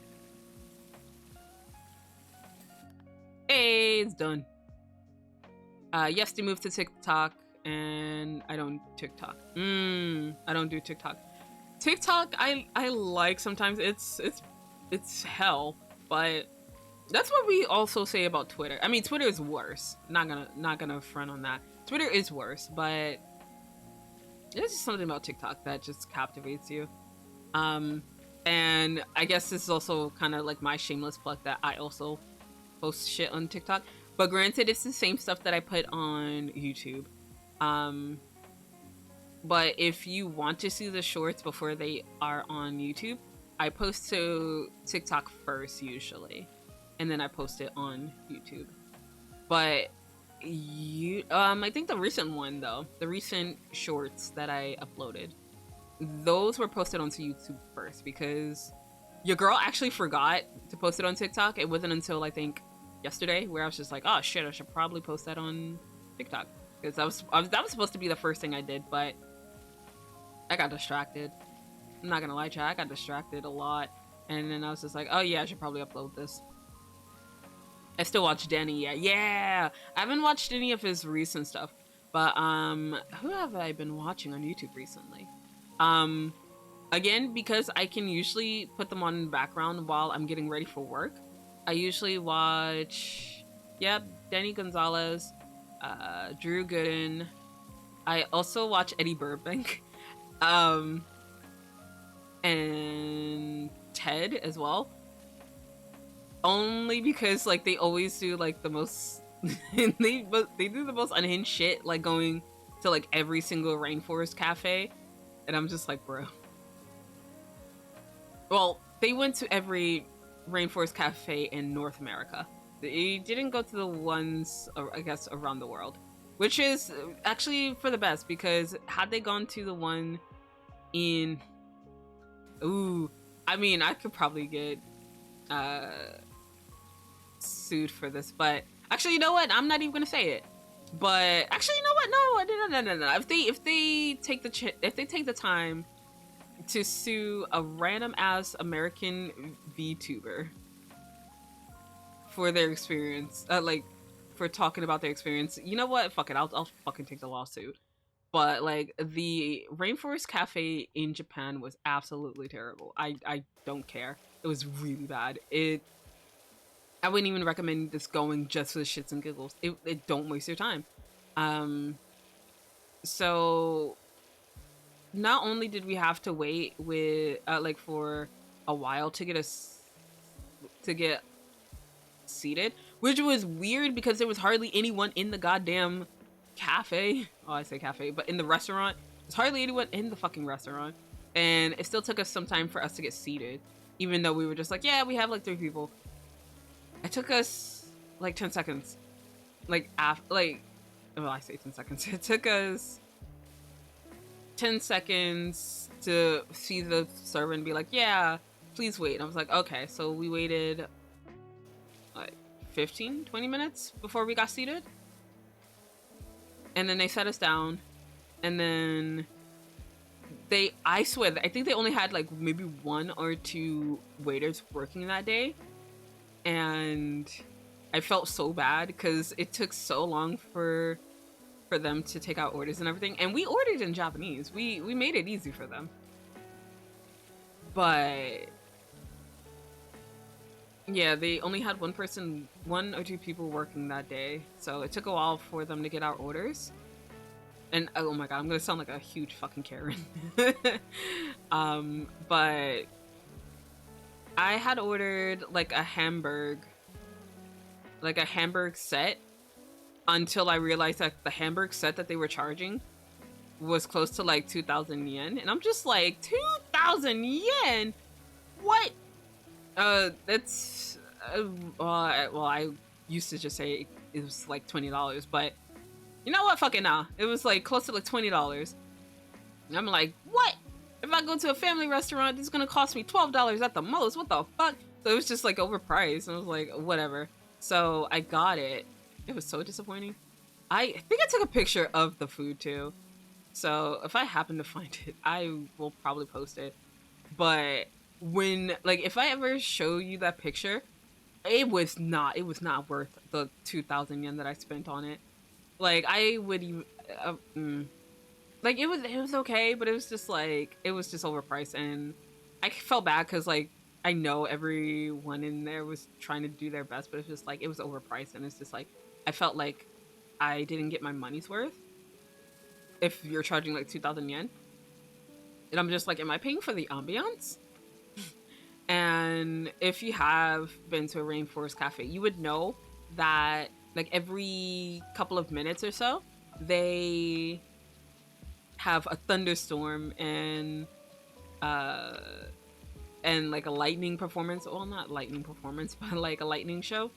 Hey, it's done. Yes, to move to TikTok, and I don't TikTok. I don't do TikTok. TikTok, I like sometimes. It's hell, but that's what we also say about Twitter. I mean, Twitter is worse. Not gonna front on that. Twitter is worse, but there's just something about TikTok that just captivates you. And I guess this is also kind of like my shameless plug that I also post shit on TikTok. But granted, it's the same stuff that I put on YouTube. But if you want to see the shorts before they are on YouTube, I post to TikTok first usually, and then I post it on YouTube. But I think the recent one though, the recent shorts that I uploaded, those were posted onto YouTube first because your girl actually forgot to post it on TikTok. It wasn't until I think yesterday where I was just like, oh shit, I should probably post that on TikTok because that was supposed to be the first thing I did, but I got distracted. I'm not gonna lie, chat, I got distracted a lot, and then I was just like, oh yeah, I should probably upload this. I still watch Danny, yeah. I haven't watched any of his recent stuff, but who have I been watching on YouTube recently? Again, because I can usually put them on in the background while I'm getting ready for work, I usually watch, Danny Gonzalez, Drew Gooden. I also watch Eddie Burbank, and Ted as well. Only because like they always do like the most they do the most unhinged shit, like going to like every single rainforest cafe, and I'm just like, bro. Well, they went to every rainforest cafe in North America. They didn't go to the ones, I guess, around the world, which is actually for the best, because had they gone to the one in, I mean, I could probably get sued for this, but actually, you know what? I'm not even gonna say it. But actually, you know what? No. If they take the time to sue a random ass American VTuber for their experience, like for talking about their experience, you know what? Fuck it, I'll fucking take the lawsuit. But like the Rainforest Cafe in Japan was absolutely terrible. I don't care. It was really bad. I wouldn't even recommend this going just for the shits and giggles. It don't waste your time. So not only did we have to wait with like for a while to get seated, which was weird because there was hardly anyone in the goddamn cafe. Oh, I say cafe, but in the restaurant, there's hardly anyone in the fucking restaurant, and it still took us some time for us to get seated, even though we were just like, yeah, we have like 3 people. It took us like 10 seconds. Well, I say 10 seconds. It took us 10 seconds to see the server and be like, yeah, please wait. And I was like, okay. So we waited like 15, 20 minutes before we got seated. And then they sat us down. And then I swear, I think they only had like maybe 1 or 2 waiters working that day. And I felt so bad because it took so long for them to take out orders and everything. And we ordered in Japanese. We made it easy for them. But yeah, they only had 1 or 2 people working that day. So it took a while for them to get our orders. And oh my god, I'm gonna sound like a huge fucking Karen. But I had ordered like a hamburg set, until I realized that the hamburg set that they were charging was close to like 2,000 yen. And I'm just like, 2,000 yen? What? That's, well, I used to just say it was like $20, but you know what? Fucking nah. It was like close to like $20. And I'm like, what? If I go to a family restaurant, it's gonna cost me $12 at the most. What the fuck? So it was just like overpriced. And I was like, whatever. So I got it. It was so disappointing. I think I took a picture of the food too. So if I happen to find it, I will probably post it. But if I ever show you that picture, it was not worth the 2,000 yen that I spent on it. Like I would even, like it was okay, but it was just overpriced, and I felt bad because like I know everyone in there was trying to do their best, but it's just like it was overpriced, and it's just like I felt like I didn't get my money's worth if you're charging like 2,000 yen. And I'm just like, am I paying for the ambiance? And if you have been to a rainforest cafe, you would know that like every couple of minutes or so, they have a thunderstorm and like a lightning performance. Well, not lightning performance, but like a lightning show.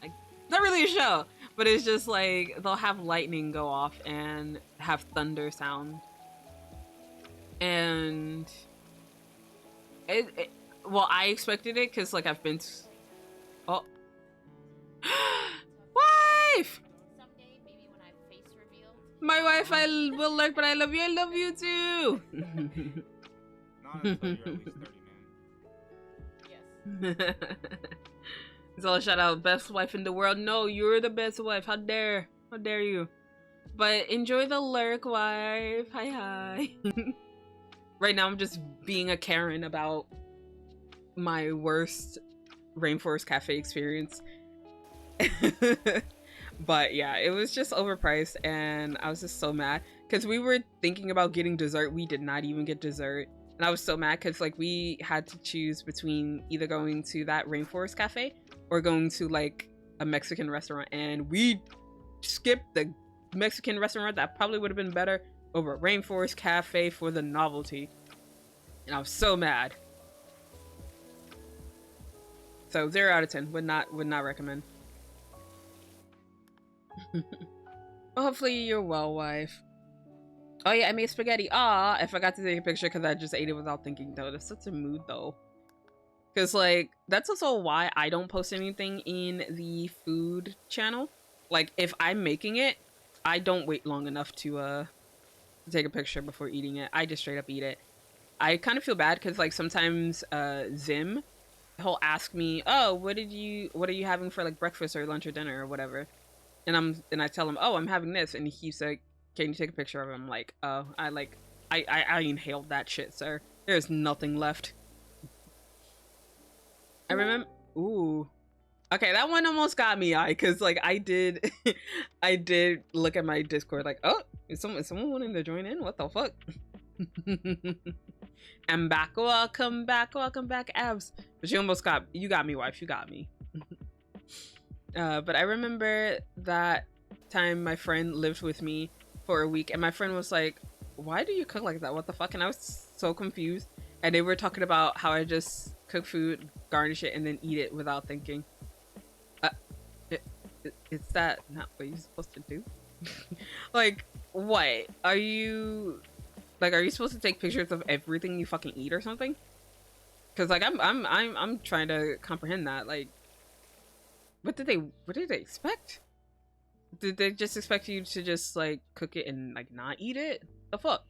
Like, not really a show, but it's just like they'll have lightning go off and have thunder sound. And well, I expected it because like I've been to... Oh. Wife! Someday, maybe when I'm face revealed. My wife, I will lurk, but I love you. I love you too. Not until you're at least 30, man. Yes. So shout out, best wife in the world. No, you're the best wife. How dare you? But enjoy the lurk, wife. Hi. Right now I'm just being a Karen about my worst rainforest cafe experience. But yeah, it was just overpriced and I was just so mad because we were thinking about getting dessert. We did not even get dessert, and I was so mad because like we had to choose between either going to that rainforest cafe or going to like a Mexican restaurant, and we skipped the Mexican restaurant that probably would have been better over rainforest cafe for the novelty, and I was so mad. So 0 out of 10 would not recommend. Well, hopefully you're well, wife. Oh yeah, I made spaghetti. Ah, I forgot to take a picture because I just ate it without thinking though. That's such a mood though. Because like that's also why I don't post anything in the food channel. Like if I'm making it, I don't wait long enough to take a picture before eating it. I just straight up eat it. I kind of feel bad because like sometimes Zim, he'll ask me, "Oh, what are you having for like breakfast or lunch or dinner or whatever?" And I tell him, "Oh, I'm having this," and he's like, "Can you take a picture of it?" I'm like, "Oh, I inhaled that shit, sir. There's nothing left." I remember. Ooh. Okay, that one almost got me, because like I did look at my Discord like, oh, is someone wanting to join in? What the fuck? I'm back. Welcome back, Abs. But you got me, wife. You got me. But I remember that time my friend lived with me for a week, and my friend was like, "Why do you cook like that? What the fuck?" And I was so confused. And they were talking about how I just cook food, garnish it, and then eat it without thinking. Is that not what you're supposed to do? Like, what? Are you supposed to take pictures of everything you fucking eat or something? Because like I'm trying to comprehend that. Like, what did they expect? Did they just expect you to just like cook it and like not eat it? The fuck?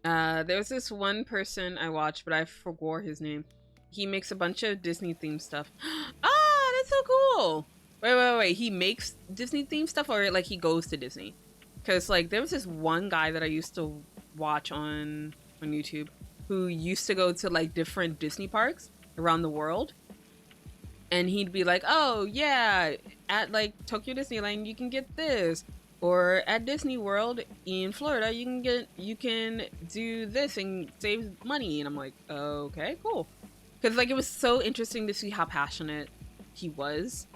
There was this one person I watched, but I forgot his name. He makes a bunch of Disney themed stuff. Ah, that's so cool. Wait. He makes Disney themed stuff, or like he goes to Disney? Because like there was this one guy that I used to watch on YouTube who used to go to like different Disney parks around the world. And he'd be like, "Oh yeah, at like Tokyo Disneyland you can get this, or at Disney World in Florida you can do this and save money." And I'm like, "Okay, cool." Because like it was so interesting to see how passionate he was,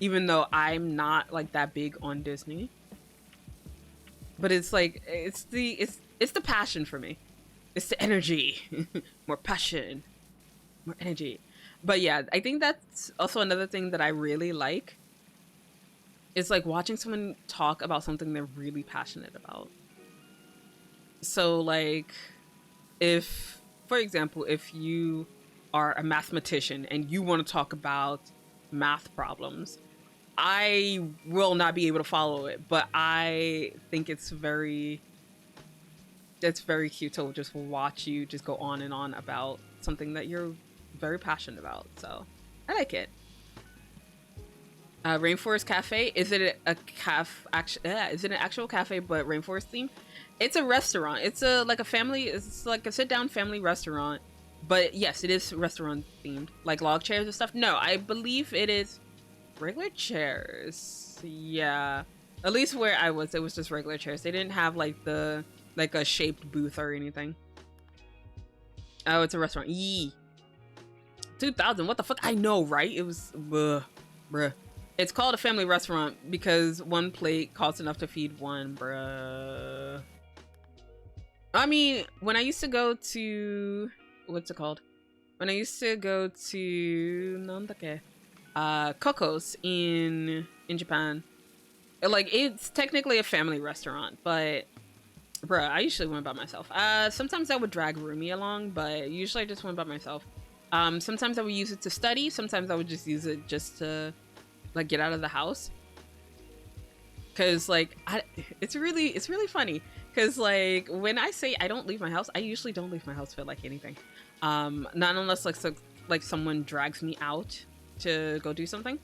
even though I'm not like that big on Disney. But it's like it's the passion for me. It's the energy. More passion, more energy. But yeah, I think that's also another thing that I really like. Is like watching someone talk about something they're really passionate about. So like, if, for example, if you are a mathematician and you want to talk about math problems, I will not be able to follow it, but I think it's very cute to just watch you just go on and on about something that you're very passionate about. So I like it. Rainforest Cafe, is it an actual cafe but rainforest theme? It's a restaurant. It's like a sit down family restaurant. But yes, it is restaurant themed, like log chairs and stuff. No, I believe it is regular chairs. Yeah, at least where I was, it was just regular chairs. They didn't have like a shaped booth or anything. Oh, it's a restaurant. Yee. 2,000. What the fuck? I know, right? It was bruh. It's called a family restaurant because one plate costs enough to feed one, bruh. I mean, when I used to go to what's it called? When I used to go to Coco's in Japan, like it's technically a family restaurant, but bruh, I usually went by myself. Sometimes I would drag Rumi along, but usually I just went by myself. Sometimes I would use it to study. Sometimes I would just use it just to like get out of the house. Cause like it's really funny. Cause like when I say I don't leave my house, I usually don't leave my house for like anything. Not unless like someone drags me out to go do something.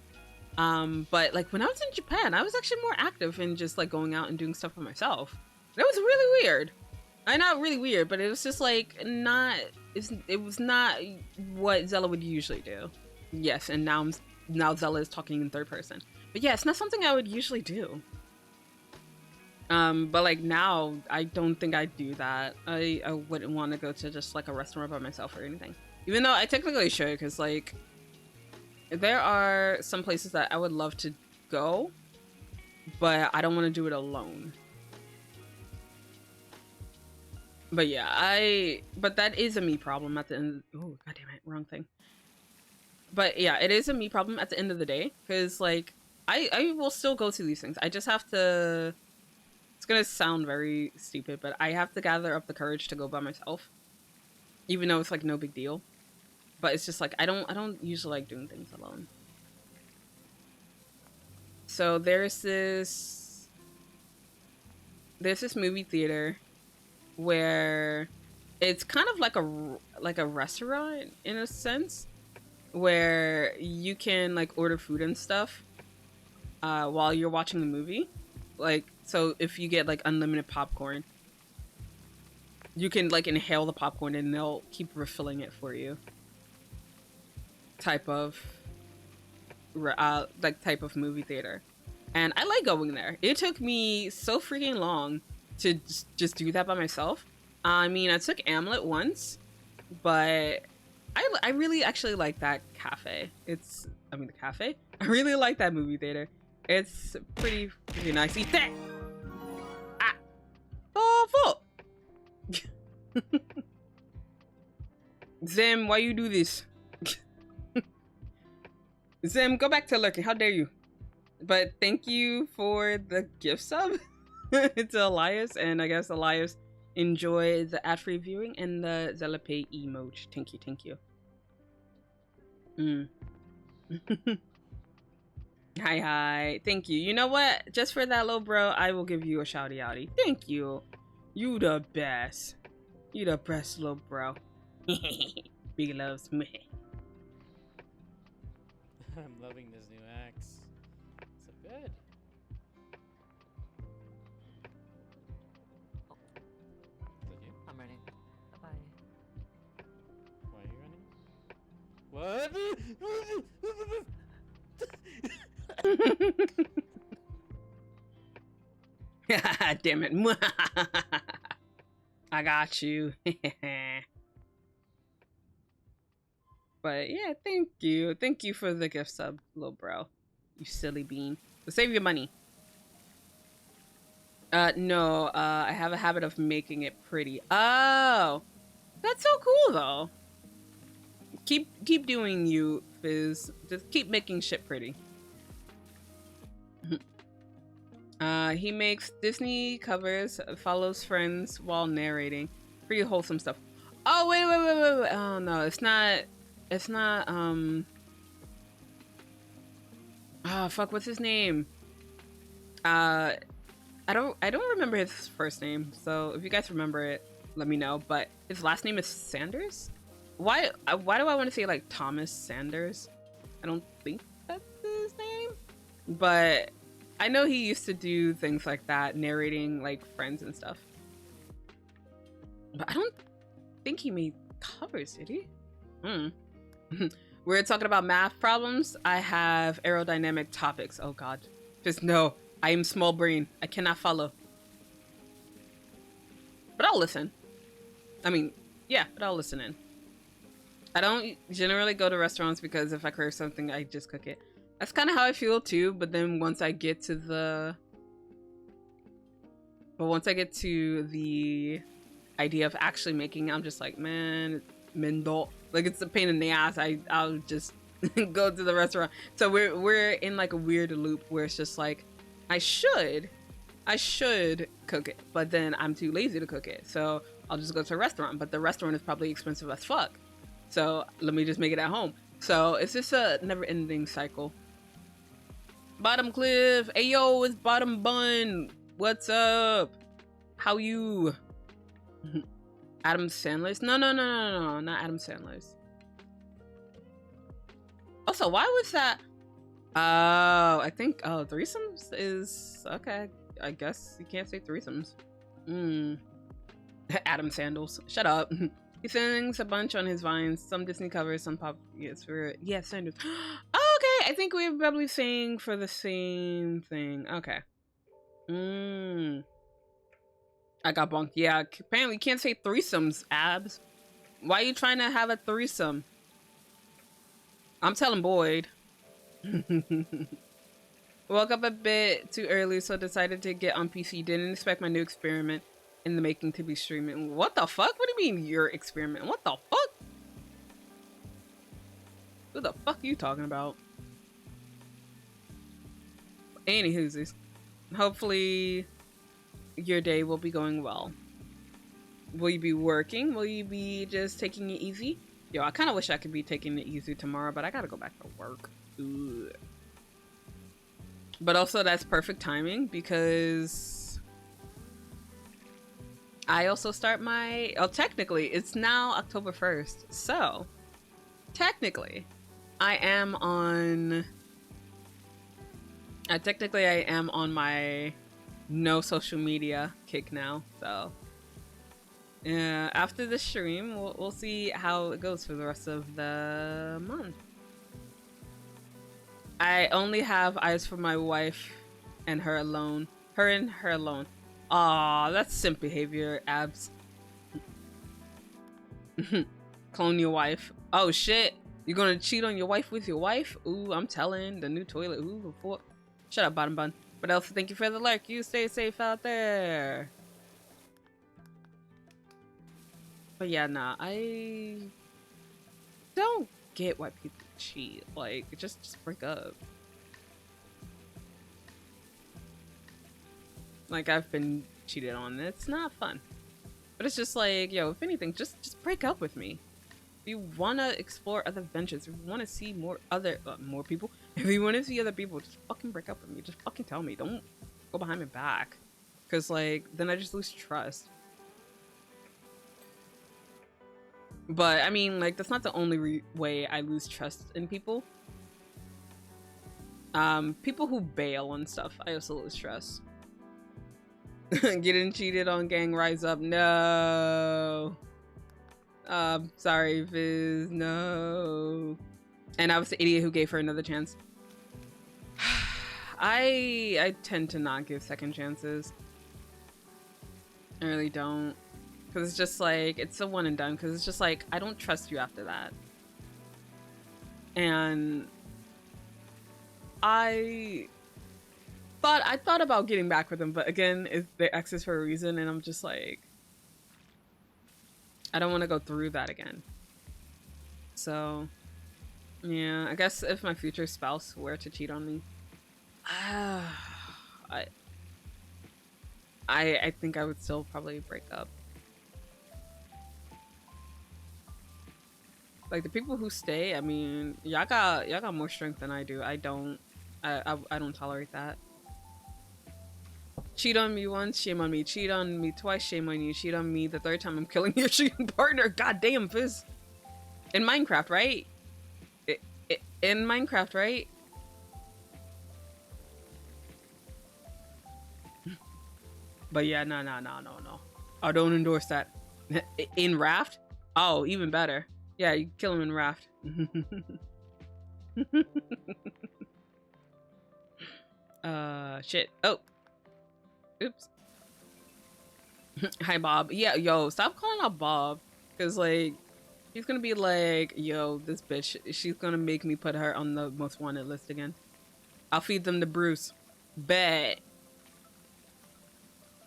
But like when I was in Japan, I was actually more active in just like going out and doing stuff for myself. It was really weird. Not really weird, but it was just like it was not what Zela would usually do. Yes, and now Zela is talking in third person. But yeah, it's not something I would usually do. But like now, I don't think I'd do that. I wouldn't want to go to just like a restaurant by myself or anything. Even though I technically should, because like there are some places that I would love to go, but I don't want to do it alone. But yeah, but that is a me problem at the end. Oh, god damn it, wrong thing. But yeah, it is a me problem at the end of the day, because like I will still go to these things. I just have to. It's gonna sound very stupid, but I have to gather up the courage to go by myself, even though it's like no big deal. But it's just like I don't usually like doing things alone. So there's this movie theater where it's kind of like a restaurant in a sense, where you can like order food and stuff while you're watching the movie. Like, so if you get like unlimited popcorn, you can like inhale the popcorn and they'll keep refilling it for you. Type of movie theater. And I like going there. It took me so freaking long to just do that by myself. I mean, I took Amlet once, but I really actually like that cafe. The cafe? I really like that movie theater. It's pretty nice. Eat that! Ah! Oh, fuck! Zem, why you do this? Zem, go back to lurking. How dare you? But thank you for the gift sub to Elias. And I guess Elias enjoy the ad-free viewing and the Zela Pay emoji. Thank you. Hi. Thank you. You know what? Just for that, little bro, I will give you a shouty outy. Thank you. You the best. You the best, little bro. Big loves me. I'm loving this new axe. So good. Is that you? I'm running. Bye-bye. Why are you What? Damn it. I got you. But yeah, thank you. Thank you for the gift sub, little bro. You silly bean. But save your money. No, I have a habit of making it pretty. Oh, that's so cool though. Keep doing you, Fizz. Just keep making shit pretty. He makes Disney covers, follows friends while narrating. Pretty wholesome stuff. Oh, wait. Oh, no, it's not, oh, fuck, what's his name? I don't remember his first name, so if you guys remember it, let me know, but his last name is Sanders? Why do I want to say, like, Thomas Sanders? I don't think that's his name, but I know he used to do things like that, narrating like Friends and stuff. But I don't think he made covers, did he? We're talking about math problems. I have aerodynamic topics. Oh god. Just no. I am small brain. I cannot follow. But I'll listen. I mean, yeah, but I'll listen in. I don't generally go to restaurants because if I crave something, I just cook it. That's kind of how I feel too. But then once I get to the idea of actually making it, I'm just like, man, mendo. Like it's a pain in the ass. I'll just go to the restaurant. So we're in like a weird loop where it's just like, I should cook it, but then I'm too lazy to cook it. So I'll just go to a restaurant, but the restaurant is probably expensive as fuck. So let me just make it at home. So it's just a never-ending cycle. Petalcliff, ayo, it's Bottom Bun. What's up? How you? Adam Sandler's? No, not Adam Sandler's. Also, why was that? Oh, I think threesomes is okay. I guess you can't say threesomes. Adam Sandals. Shut up. He sings a bunch on his vines. Some Disney covers, some pop. Yes, Sanders. Oh, okay. I think we're probably saying for the same thing. Okay. I got bonked. Yeah, apparently you can't say threesomes, Abs. Why are you trying to have a threesome? I'm telling Boyd. Woke up a bit too early, so decided to get on PC. Didn't expect my new experiment in the making to be streaming. What the fuck? What do you mean your experiment? What the fuck? Who the fuck are you talking about? Anywhoosies. Hopefully your day will be going well. Will you be working? Will you be just taking it easy? Yo, I kind of wish I could be taking it easy tomorrow, but I gotta go back to work. Ugh. But also that's perfect timing because I also start my, technically it's now October 1st. So technically I am on my no social media kick now. So yeah, after the stream, we'll see how it goes for the rest of the month. I only have eyes for my wife and her alone. Her and her alone. Aw, that's simp behavior, Abs. Clone your wife. Oh shit, you're gonna cheat on your wife with your wife? Ooh, I'm telling. The new toilet. Ooh, before. Shut up, Bottom Bun. But else, thank you for the lurk. You stay safe out there. But yeah, nah, I don't get why people cheat. Like, just break up. Like, I've been cheated on. It's not fun. But it's just like, yo, if anything, just break up with me. If you want to explore other ventures, if you want to see more people, if you want to see other people, just fucking break up with me. Just fucking tell me. Don't go behind my back. Because, like, then I just lose trust. But, I mean, like, that's not the only way I lose trust in people. People who bail on stuff, I also lose trust. Getting cheated on, gang, rise up. No. Sorry, Viz. No. And I was the idiot who gave her another chance. I tend to not give second chances. I really don't. Because it's just like, it's a one and done. Because it's just like, I don't trust you after that. And I thought about getting back with him, but again, they're exes for a reason, and I'm just like, I don't want to go through that again. So, yeah, I guess if my future spouse were to cheat on me, I think I would still probably break up. Like, the people who stay, I mean, y'all got more strength than I do. I don't tolerate that. Cheat on me once, shame on me. Cheat on me twice, shame on you. Cheat on me the third time, I'm killing your cheating partner. God damn, Fizz. In Minecraft, right? In Minecraft, right? But yeah, no. I don't endorse that. In Raft? Oh, even better. Yeah, you kill him in Raft. Shit. Oh. Oops. Hi, Bob. Yeah, yo, stop calling out Bob. Because, like, He's gonna be like, yo, this bitch, she's gonna make me put her on the most wanted list again. I'll feed them to Bruce. Bet.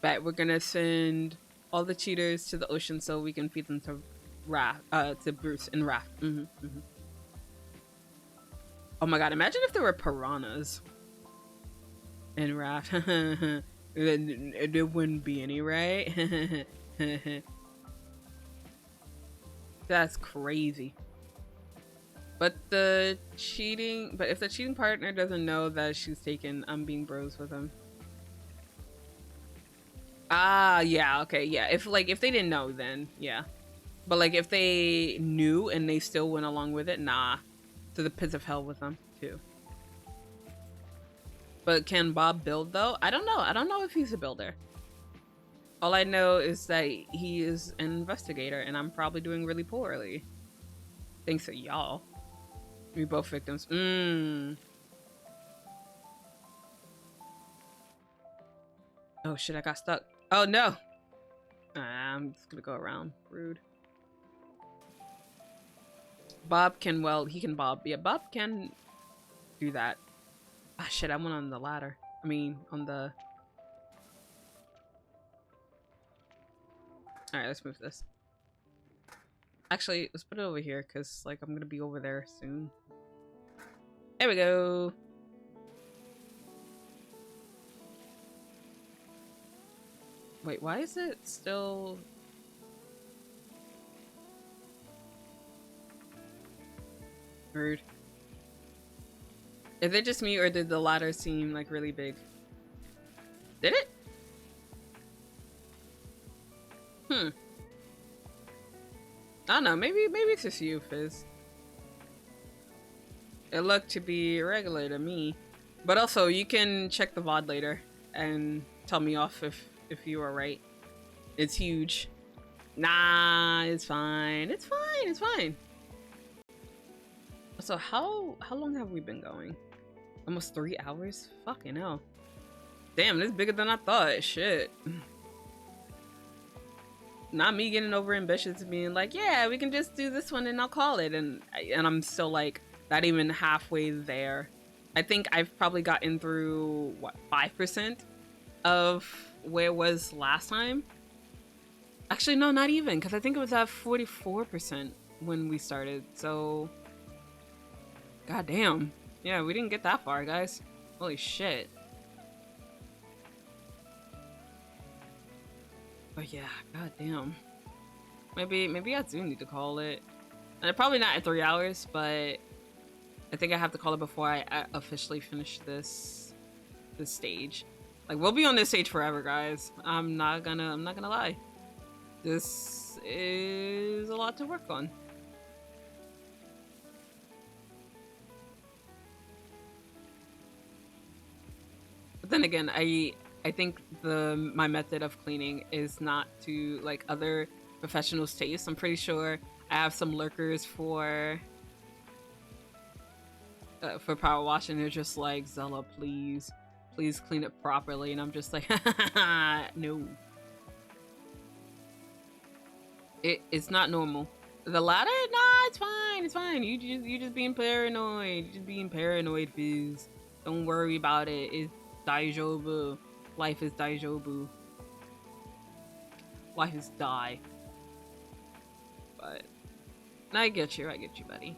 Bet we're gonna send all the cheaters to the ocean so we can feed them to to Bruce and Raph. Oh my god, imagine if there were piranhas in Raft. There wouldn't be any, right? That's crazy. But if the cheating partner doesn't know that she's taken, I'm being bros with him. Ah, yeah, okay, yeah. If they didn't know, then yeah. But like if they knew and they still went along with it, nah. To the pits of hell with them too. But can Bob build though? I don't know. I don't know if he's a builder. All I know is that he is an investigator and I'm probably doing really poorly. Thanks to y'all. We both victims. Oh shit, I got stuck. Oh no! I'm just gonna go around. Rude. Bob can, well, he can bob. Yeah, Bob can do that. Ah shit, I went on the ladder. I mean, on the... Alright, let's move this. Actually, let's put it over here, because, like, I'm gonna be over there soon. There we go! Wait, why is it still... Rude. Is it just me, or did the ladder seem, like, really big? Did it? I don't know, maybe it's just you, Fizz. It looked to be regular to me. But also, you can check the VOD later and tell me off if you are right. It's huge. Nah, it's fine. It's fine, it's fine. So how long have we been going? Almost 3 hours? Fucking hell. Damn, this is bigger than I thought. Shit. Not me getting over ambitious and being like, yeah, we can just do this one and I'll call it. And I'm still like, not even halfway there. I think I've probably gotten through, what, 5% of where it was last time? Actually, no, not even, because I think it was at 44% when we started, so... God damn. Yeah, we didn't get that far, guys. Holy shit. But yeah, god damn. Maybe I do need to call it. And probably not in 3 hours, but I think I have to call it before I officially finish this stage. Like, we'll be on this stage forever, guys. I'm not gonna lie. This is a lot to work on. But then again, I think my method of cleaning is not to like other professionals' taste. I'm pretty sure I have some lurkers for power wash, and they're just like, Zela, please clean it properly, and I'm just like, no. It's not normal. The ladder? Nah, it's fine. You just being paranoid. You're just being paranoid, Fizz. Don't worry about it. It's daijoubu. Life is daijoubu. Life is die. But I get you, buddy.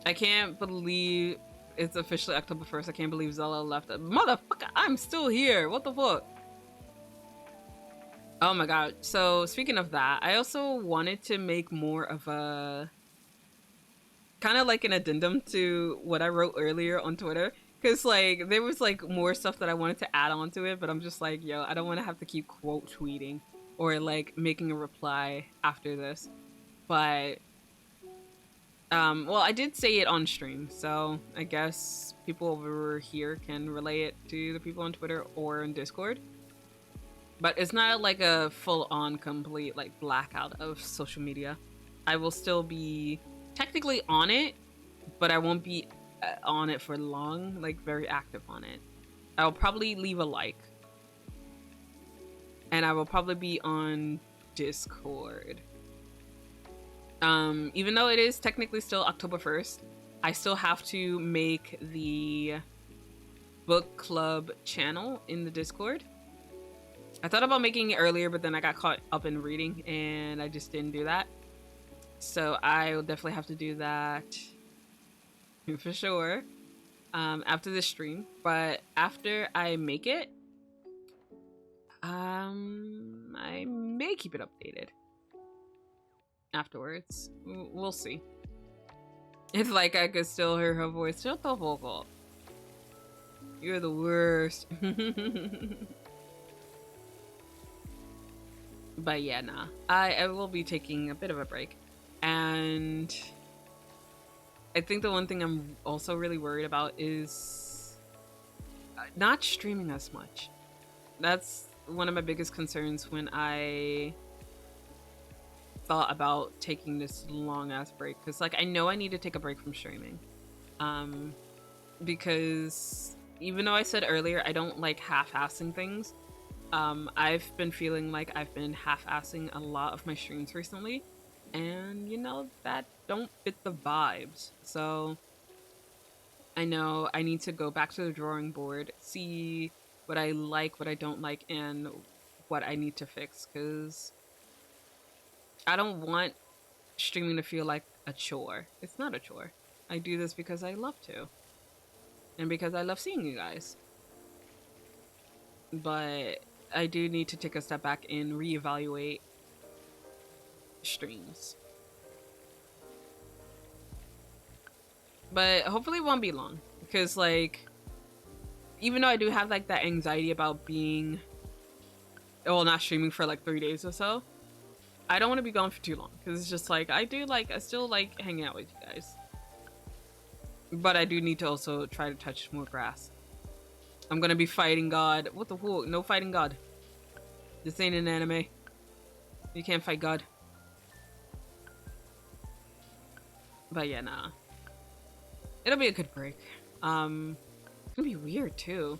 I can't believe it's officially October 1st. I can't believe Zela left. Motherfucker, I'm still here. What the fuck? Oh my god. So speaking of that, I also wanted to make more of a kind of like an addendum to what I wrote earlier on Twitter. Because like there was like more stuff that I wanted to add on to it, but I'm just like, yo, I don't want to have to keep quote tweeting or like making a reply after this. But well, I did say it on stream, so I guess people over here can relay it to the people on Twitter or in Discord. But it's not like a full-on complete like blackout of social media. I will still be technically on it, but I won't be on it for long, like very active on it. I'll probably leave a like. And I will probably be on Discord. Even though it is technically still October 1st, I still have to make the book club channel in the Discord. I thought about making it earlier, but then I got caught up in reading and I just didn't do that. So I will definitely have to do that for sure after this stream. But after I make it, I may keep it updated afterwards. We'll see. It's like I could still hear her voice. Shut the fuck up. You're the worst. But yeah, nah. I will be taking a bit of a break. And I think the one thing I'm also really worried about is not streaming as much. That's one of my biggest concerns when I thought about taking this long ass break, because like I know I need to take a break from streaming, because even though I said earlier I don't like half-assing things, I've been feeling like I've been half-assing a lot of my streams recently, and you know that don't fit the vibes. So I know I need to go back to the drawing board, see what I like, what I don't like, and what I need to fix, because I don't want streaming to feel like a chore. It's not a chore. I do this because I love to. And because I love seeing you guys. But I do need to take a step back and reevaluate streams. But hopefully it won't be long. Because like, even though I do have like that anxiety about being, well, not streaming for like 3 days or so, I don't want to be gone for too long, because it's just like I still like hanging out with you guys, but I do need to also try to touch more grass. I'm gonna be fighting God. What the fuck? No fighting God. This ain't an anime. You can't fight God. But yeah, nah. It'll be a good break. It's gonna be weird too,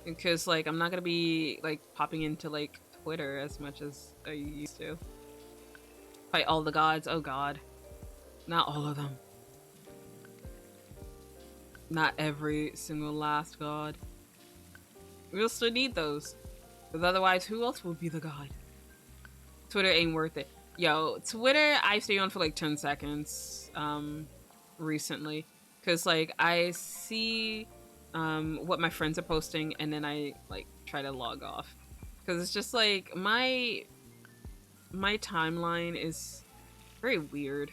because like I'm not gonna be like popping into like Twitter as much as I used to. Fight all the gods. Oh god. Not all of them. Not every single last god. We'll still need those. Because otherwise, who else will be the god? Twitter ain't worth it. Yo, Twitter, I stay on for like 10 seconds recently. Because like, I see what my friends are posting and then I like try to log off. Because it's just like, my timeline is very weird,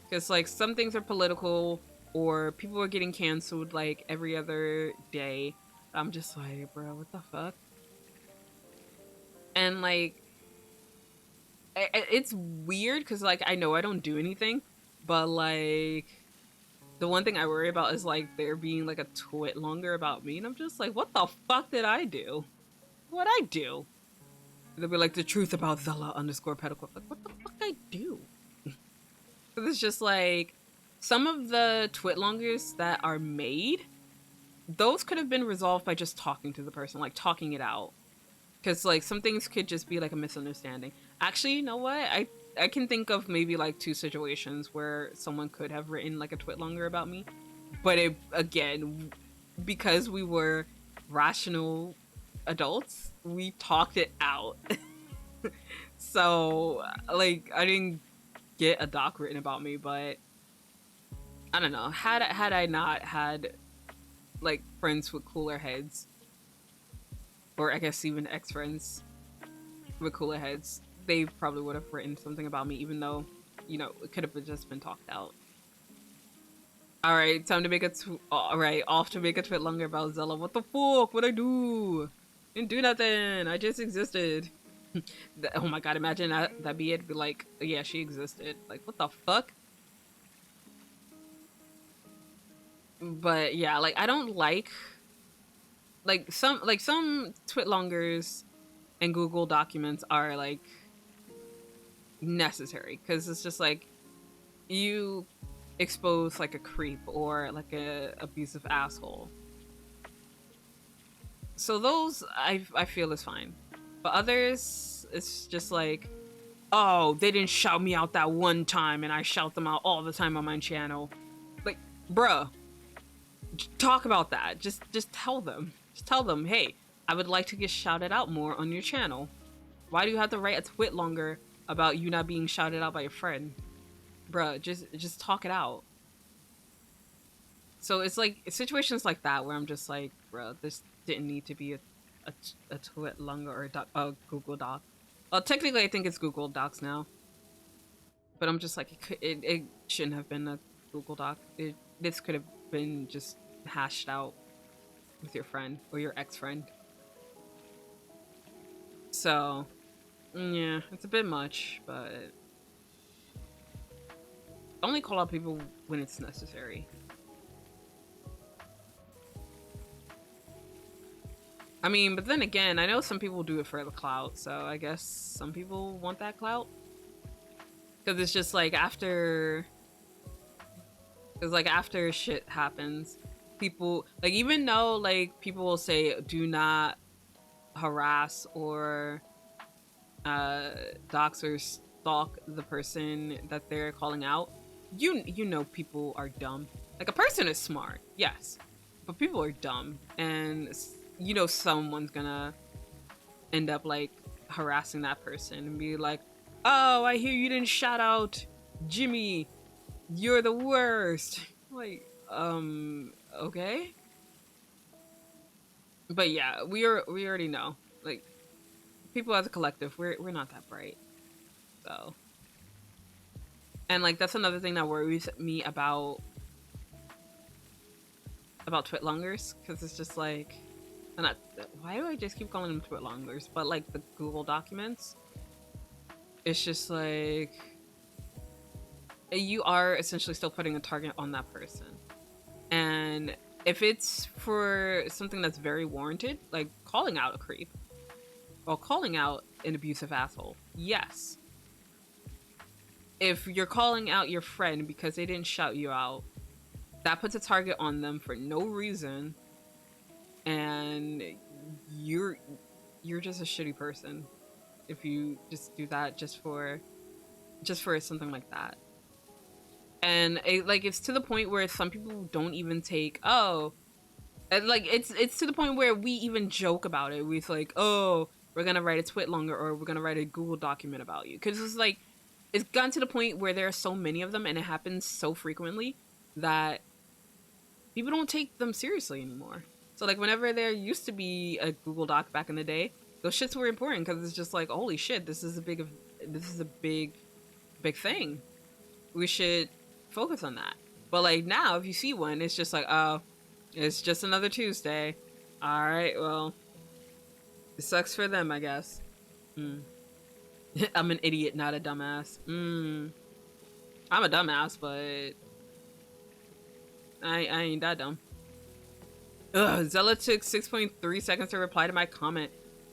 because like some things are political or people are getting canceled like every other day. I'm just like, bro, what the fuck? And like it's weird because like I know I don't do anything, but like the one thing I worry about is like there being like a twit longer about me, and I'm just like, what the fuck did I do? What'd I do? They'll be like, the truth about Zela _ Petalcliff. Like, what the fuck I do? It's just like, some of the twitlongers that are made, those could have been resolved by just talking to the person, like talking it out. Because like some things could just be like a misunderstanding. Actually, you know what? I can think of maybe like 2 situations where someone could have written like a twitlonger about me. But it, again, because we were rational adults, we talked it out. So like I didn't get a doc written about me, but I don't know, had I not had like friends with cooler heads, or I guess even ex-friends with cooler heads, they probably would have written something about me, even though, you know, it could have just been talked out. All right, time to make a off to make a twitlonger about Zela. What the fuck? What'd I do? Didn't do nothing. I just existed. Oh my god, imagine that'd be it. Be like, yeah, she existed. Like, what the fuck? But yeah, like I don't like some twitlongers and Google documents are like necessary, because it's just like you expose like a creep or like a abusive asshole. So those I feel is fine. But others, it's just like, oh, they didn't shout me out that one time and I shout them out all the time on my channel. Like, bruh, talk about that. Just tell them. Just tell them, hey, I would like to get shouted out more on your channel. Why do you have to write a twit longer about you not being shouted out by your friend? Bruh, just talk it out. So it's like situations like that where I'm just like, bruh, this didn't need to be a twit longer or a Google Doc. Well, technically I think it's Google Docs now. But I'm just like, it shouldn't have been a Google Doc. This could have been just hashed out with your friend or your ex-friend. So, yeah, it's a bit much, but only call out people when it's necessary. I mean, but then again, I know some people do it for the clout, so I guess some people want that clout. Because it's just like after shit happens, people, like, even though, like, people will say do not harass or dox or stalk the person that they're calling out, you know people are dumb. Like, a person is smart, yes, but people are dumb, and you know someone's gonna end up like harassing that person and be like, oh, I hear you didn't shout out Jimmy, you're the worst. Like, okay. But yeah, we already know, like, people as a collective, we're not that bright. So, and like that's another thing that worries me about twitlongers, because it's just like, why do I just keep calling them twitlongers? But like the Google documents, it's just like you are essentially still putting a target on that person, and if it's for something that's very warranted, like calling out a creep or calling out an abusive asshole, yes. If you're calling out your friend because they didn't shout you out, that puts a target on them for no reason, and you're just a shitty person if you just do that just for something like that. And it's to the point where some people don't even take, it's to the point where we even joke about it. We're like, oh, we're gonna write a twit longer, or we're gonna write a Google document about you, because it's like, it's gotten to the point where there are so many of them and it happens so frequently that people don't take them seriously anymore. So like whenever there used to be a Google Doc back in the day, those shits were important because it's just like, holy shit, this is a big thing. We should focus on that. But like now, if you see one, it's just like, oh, it's just another Tuesday. All right, well, it sucks for them, I guess. I'm an idiot, not a dumbass. I'm a dumbass, but I ain't that dumb. Ugh, Zela took 6.3 seconds to reply to my comment.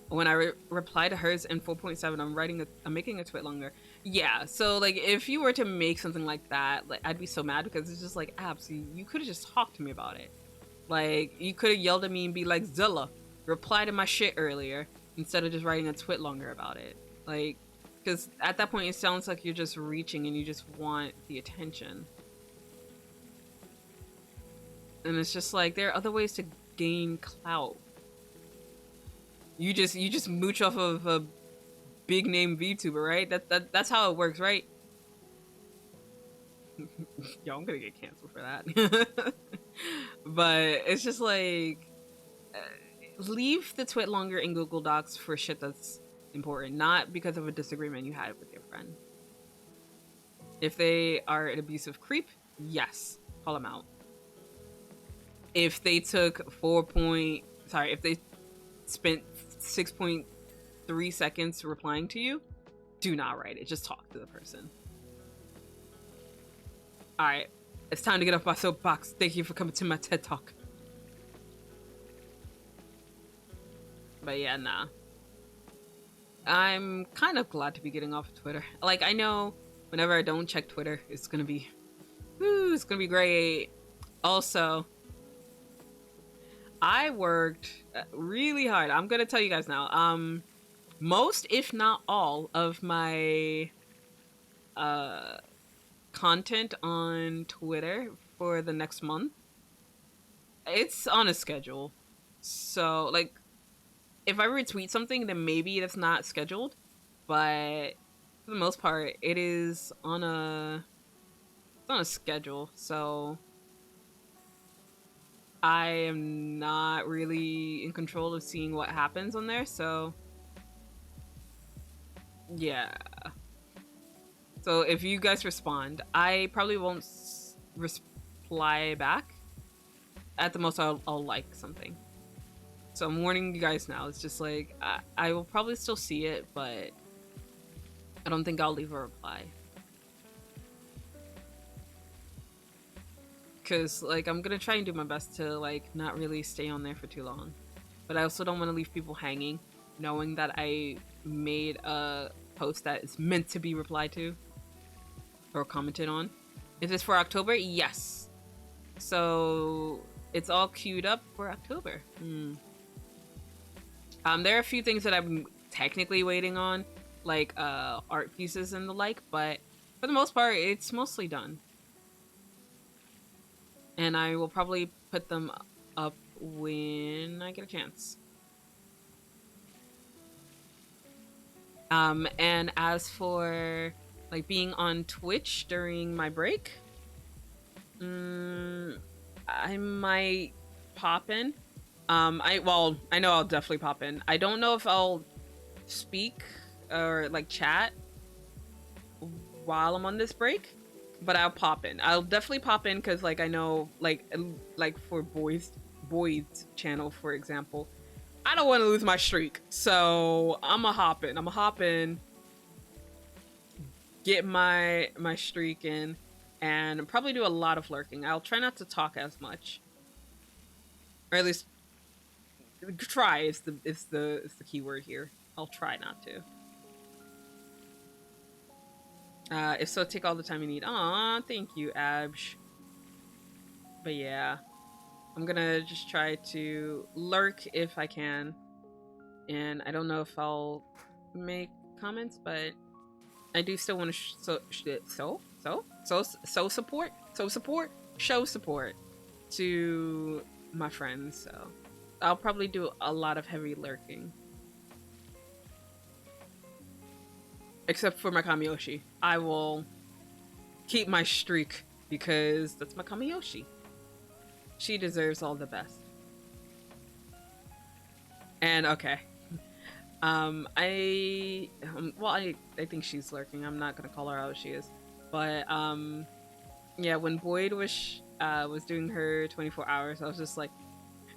When I reply to hers in 4.7, I'm making a twit longer. Yeah, so like if you were to make something like that, like I'd be so mad, because it's just like, Abs, you could have just talked to me about it. Like you could have yelled at me and be like, Zela, reply to my shit earlier, instead of just writing a twit longer about it. Like, because at that point it sounds like you're just reaching and you just want the attention. And it's just like, there are other ways to gain clout. You just mooch off of a big name VTuber, right? That's how it works, right? Yo, I'm gonna get canceled for that. But it's just like, leave the twit longer in Google Docs for shit that's important, not because of a disagreement you had with your friend. If they are an abusive creep, yes, call them out. If they took if they spent 6.3 seconds replying to you, do not write it. Just talk to the person. Alright, it's time to get off my soapbox. Thank you for coming to my TED Talk. But yeah, nah. I'm kind of glad to be getting off of Twitter. Like, I know whenever I don't check Twitter, it's gonna be great. Also, I worked really hard. I'm gonna tell you guys now. most, if not all, of my content on Twitter for the next month. It's on a schedule. So, like, if I retweet something, then maybe it's not scheduled. But for the most part, it is on a schedule. So I am not really in control of seeing what happens on there. So yeah. So if you guys respond, I probably won't reply back. At the most, I'll like something. So I'm warning you guys now. It's just like, I will probably still see it, but I don't think I'll leave a reply. Because, like, I'm going to try and do my best to, like, not really stay on there for too long. But I also don't want to leave people hanging, knowing that I made a post that is meant to be replied to or commented on. Is this for October? Yes. So it's all queued up for October. There are a few things that I'm technically waiting on, like art pieces and the like, but for the most part, it's mostly done. And I will probably put them up when I get a chance. And as for like being on Twitch during my break, I might pop in. I know I'll definitely pop in. I don't know if I'll speak or like chat while I'm on this break, but I'll pop in. I'll definitely pop in because like I know like for Boyd's channel, for example, I don't want to lose my streak, so I'ma hop in, get my streak in, and probably do a lot of lurking. I'll try not to talk as much, or at least try is the key word here. I'll try not to. If so, take all the time you need. Aw, thank you, Absh. But yeah, I'm gonna just try to lurk if I can, and I don't know if I'll make comments, but I do still want to show support to my friends. So I'll probably do a lot of heavy lurking. Except for my Kamiyoshi. I will keep my streak because that's my Kamiyoshi. She deserves all the best. And okay. I think she's lurking. I'm not gonna call her out if she is. But yeah, when Boyd was doing her 24 hours, I was just like,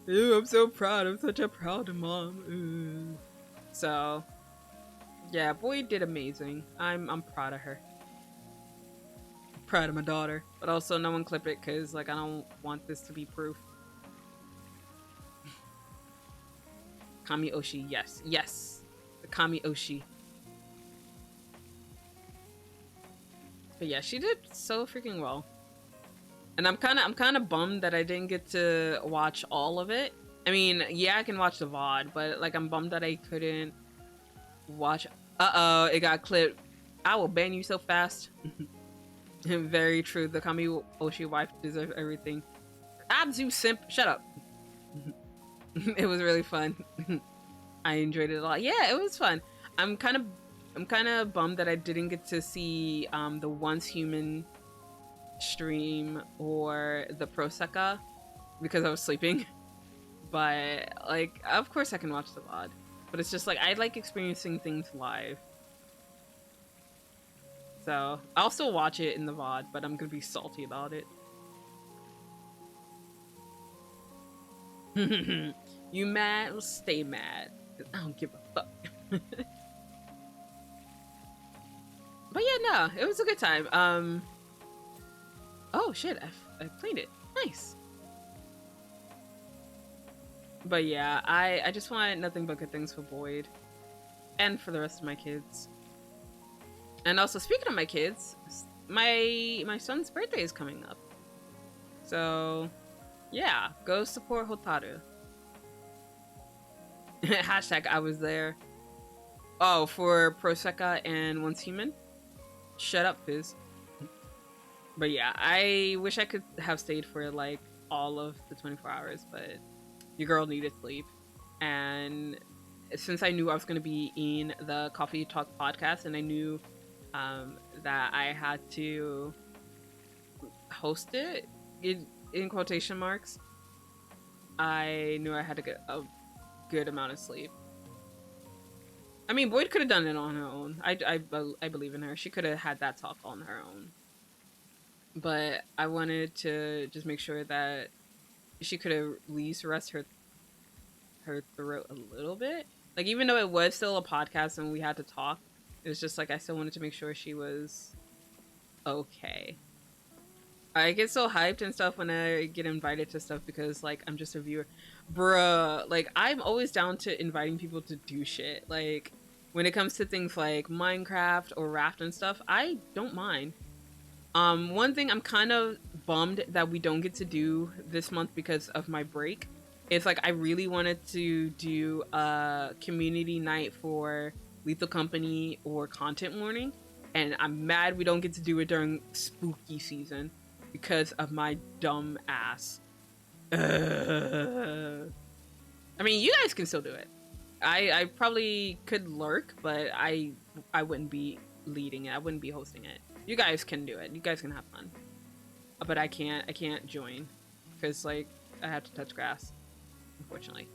ew, I'm so proud. I'm such a proud mom. Ew. So yeah, Boyd did amazing. I'm proud of her. Proud of my daughter. But also no one clip it because like I don't want this to be proof. Kami Oshi, yes. Yes. The Kami Oshi. But yeah, she did so freaking well. And I'm kinda bummed that I didn't get to watch all of it. I mean, yeah, I can watch the VOD, but like I'm bummed that I couldn't watch. Uh-oh, it got clipped. I will ban you so fast. Very true. The Kami Oshi wife deserves everything. Abzu simp, shut up. It was really fun. I enjoyed it a lot. Yeah, it was fun. I'm kind of bummed that I didn't get to see the Once Human stream or the Proseka because I was sleeping. But like, of course I can watch the VOD. But it's just like, I like experiencing things live. So, I'll still watch it in the VOD, but I'm gonna be salty about it. You mad? Well, stay mad. I don't give a fuck. But yeah, no, it was a good time. Oh shit, I cleaned it. Nice. But yeah, I just want nothing but good things for Boyd. And for the rest of my kids. And also, speaking of my kids, my son's birthday is coming up. So, yeah, go support Hotaru. Hashtag I was there. Oh, for Prosecca and Once Human? Shut up, Fizz. But yeah, I wish I could have stayed for like all of the 24 hours, but your girl needed sleep. And since I knew I was going to be in the Coffee Talk podcast and I knew that I had to host it in quotation marks, I knew I had to get a good amount of sleep. I mean, Boyd could have done it on her own. I believe in her. She could have had that talk on her own. But I wanted to just make sure that she could at least rest her throat a little bit. Like, even though it was still a podcast and we had to talk, it was just like I still wanted to make sure she was okay. I get so hyped and stuff when I get invited to stuff because, like, I'm just a viewer. Bruh, like, I'm always down to inviting people to do shit. Like, when it comes to things like Minecraft or Raft and stuff, I don't mind. One thing I'm kind of bummed that we don't get to do this month because of my break is, like, I really wanted to do a community night for Lethal Company or Content Warning, and I'm mad we don't get to do it during spooky season because of my dumb ass. I mean, you guys can still do it. I probably could lurk, but I wouldn't be leading it. I wouldn't be hosting it. You guys can do it. You guys can have fun. But I can't join because, like, I have to touch grass, unfortunately.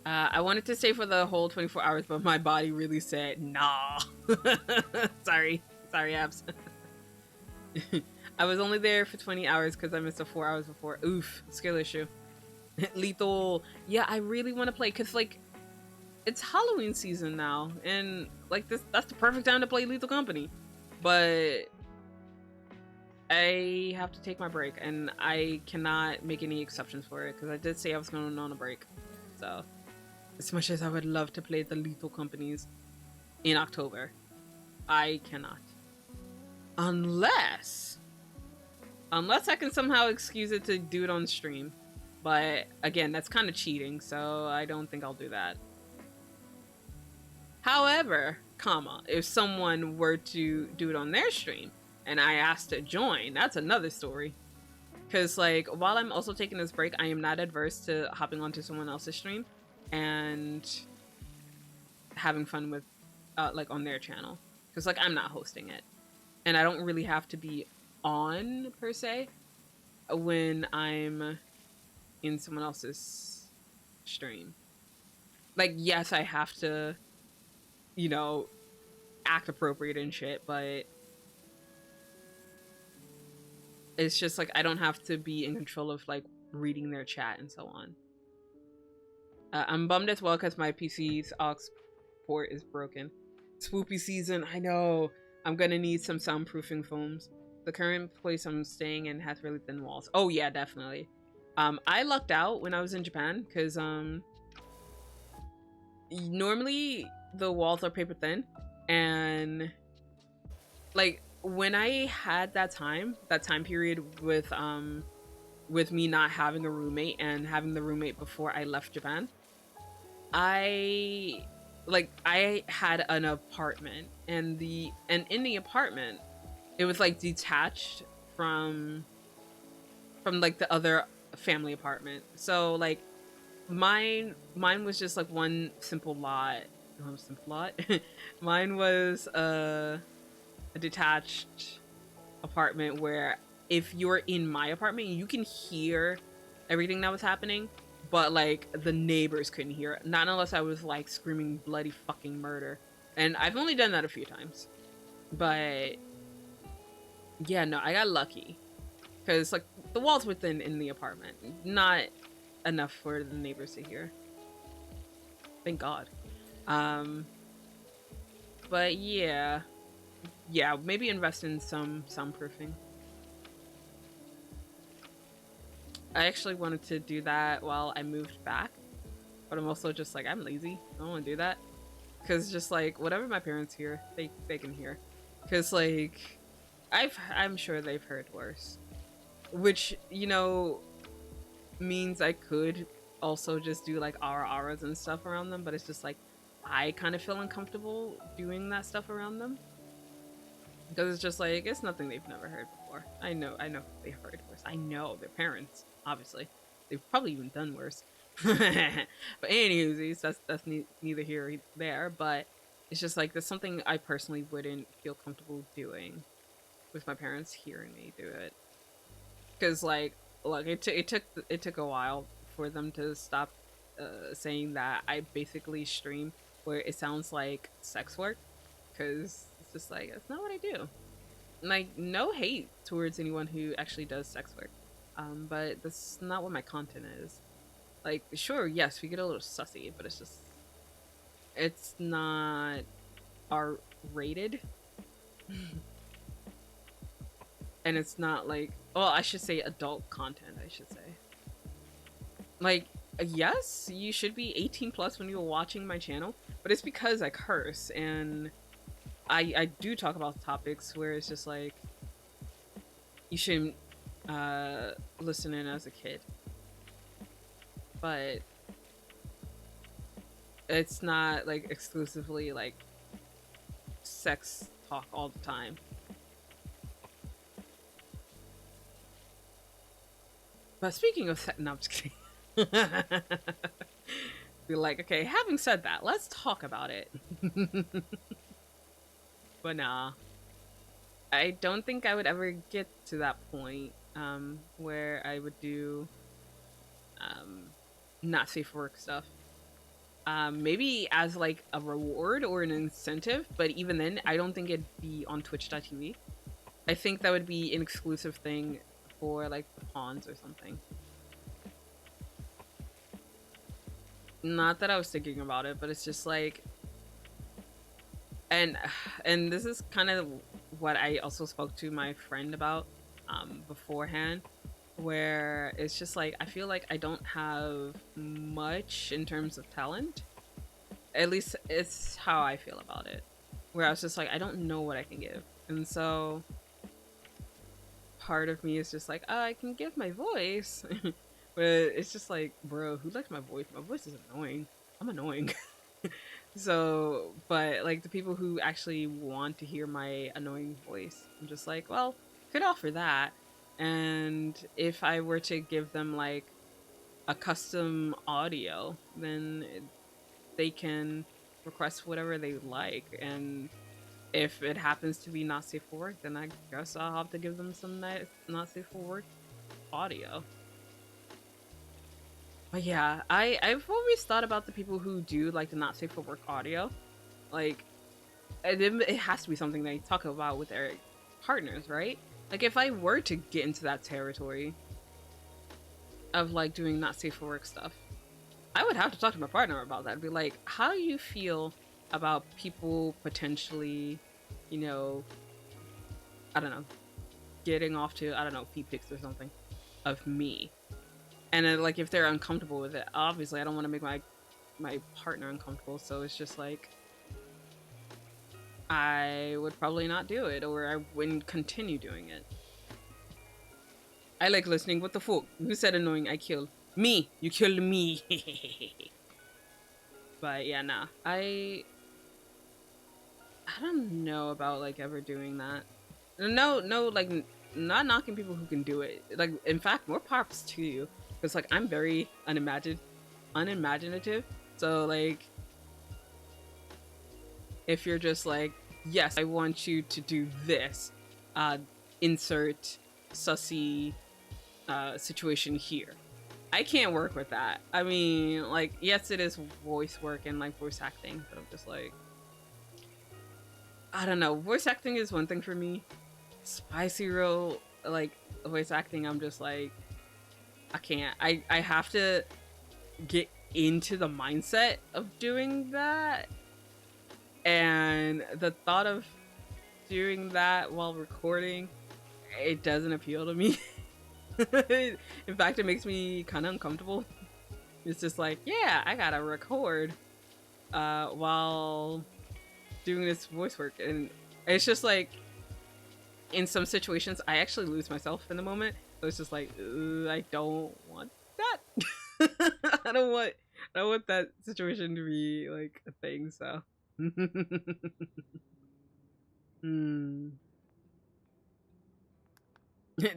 I wanted to stay for the whole 24 hours, but my body really said, nah. Sorry, Abs. I was only there for 20 hours because I missed the 4 hours before. Oof, skill issue. Lethal. Yeah, I really want to play because, like, it's Halloween season now, and, like, that's the perfect time to play Lethal Company. But I have to take my break, and I cannot make any exceptions for it because I did say I was going on a break. So, as much as I would love to play the Lethal Companies in October, I cannot. Unless I can somehow excuse it to do it on stream. But again, that's kind of cheating, so I don't think I'll do that. However, if someone were to do it on their stream and I asked to join, that's another story. Because, like, while I'm also taking this break, I am not adverse to hopping onto someone else's stream and having fun with, like, on their channel. Because, like, I'm not hosting it. And I don't really have to be on, per se, when I'm in someone else's stream. Like, yes, I have to, you know, act appropriate and shit, but it's just like I don't have to be in control of, like, reading their chat and so on. I'm bummed as well because my PC's aux port is broken. Swoopy season, I know. I'm gonna need some soundproofing foams. The current place I'm staying in has really thin walls. Oh yeah, definitely. I lucked out when I was in Japan because normally the walls are paper thin, and, like, when I had that time period with me not having a roommate and having the roommate before I left Japan, I had an apartment, and in the apartment it was, like, detached from like the other family apartment. So, like, mine was just, like, one simple lot. Mine was a detached apartment where if you're in my apartment, you can hear everything that was happening, but, like, the neighbors couldn't hear it. Not unless I was, like, screaming bloody fucking murder. And I've only done that a few times. But yeah, no, I got lucky. Because, like, the walls were thin in the apartment. Not enough for the neighbors to hear. Thank God. But yeah. Yeah, maybe invest in some soundproofing. I actually wanted to do that while I moved back. But I'm also just like, I'm lazy. I don't want to do that. Because just, like, whatever my parents hear, they can hear. Because, like, I'm sure they've heard worse. Which, you know, means I could also just do, like, auras and stuff around them. But it's just like, I kind of feel uncomfortable doing that stuff around them. Because it's just like, it's nothing they've never heard before. I know they've heard worse. I know their parents, obviously. They've probably even done worse. But anyways, that's neither here nor there. But it's just like, there's something I personally wouldn't feel comfortable doing with my parents hearing me do it. Because like, look, it took a while for them to stop saying that I basically stream where it sounds like sex work. Because it's just like, that's not what I do. Like, no hate towards anyone who actually does sex work. But that's not what my content is. Like, sure, yes, we get a little sussy, but it's not R-rated. And it's not like, well, I should say adult content, I should say. Like, yes, you should be 18 plus when you're watching my channel, but it's because I curse, and I do talk about topics where it's just like, you shouldn't listen in as a kid. But it's not like exclusively like sex talk all the time. But speaking of sex, no, I'm just kidding. Be like, okay, having said that, let's talk about it. But nah, I don't think I would ever get to that point where I would do not safe for work stuff. Maybe as like a reward or an incentive, but even then, I don't think it'd be on Twitch.tv. I think that would be an exclusive thing for like the pawns or something. Not that I was thinking about it, but it's just like, and this is kind of what I also spoke to my friend about beforehand, where it's just like, I feel like I don't have much in terms of talent. At least it's how I feel about it, where I was just like, I don't know what I can give. And so part of me is just like, oh, I can give my voice. But it's just like, bro, who likes my voice? My voice is annoying. I'm annoying. So, but like the people who actually want to hear my annoying voice, I'm just like, well, could offer that. And if I were to give them like a custom audio, then they can request whatever they like. And if it happens to be not safe for work, then I guess I'll have to give them some not safe for work audio. But yeah, I've always thought about the people who do like the not safe for work audio. Like, it has to be something they talk about with their partners, right? Like, if I were to get into that territory of like doing not safe for work stuff, I would have to talk to my partner about that. I'd be like, how do you feel about people potentially, you know, I don't know, getting off to, I don't know, feet pics or something of me? And then, like, if they're uncomfortable with it, obviously I don't want to make my partner uncomfortable, so it's just like, I would probably not do it, or I wouldn't continue doing it. I like listening. What the fuck? Who said annoying? I killed me. You killed me. But yeah, nah. I don't know about like ever doing that. No, like not knocking people who can do it. Like, in fact, more props to you, because like I'm very unimaginative. So like, if you're just like, yes, I want you to do this, insert sussy situation here, I can't work with that. I mean, like, yes, it is voice work and like voice acting, but I'm just like, I don't know. Voice acting is one thing for me. Spicy real like voice acting, I'm just like, I can't. I have to get into the mindset of doing that, and the thought of doing that while recording, it doesn't appeal to me. In fact, it makes me kind of uncomfortable. It's just like, yeah, I gotta record while doing this voice work, and it's just like, in some situations I actually lose myself in the moment. So it's just like, I don't want that. I don't want that situation to be like a thing, so.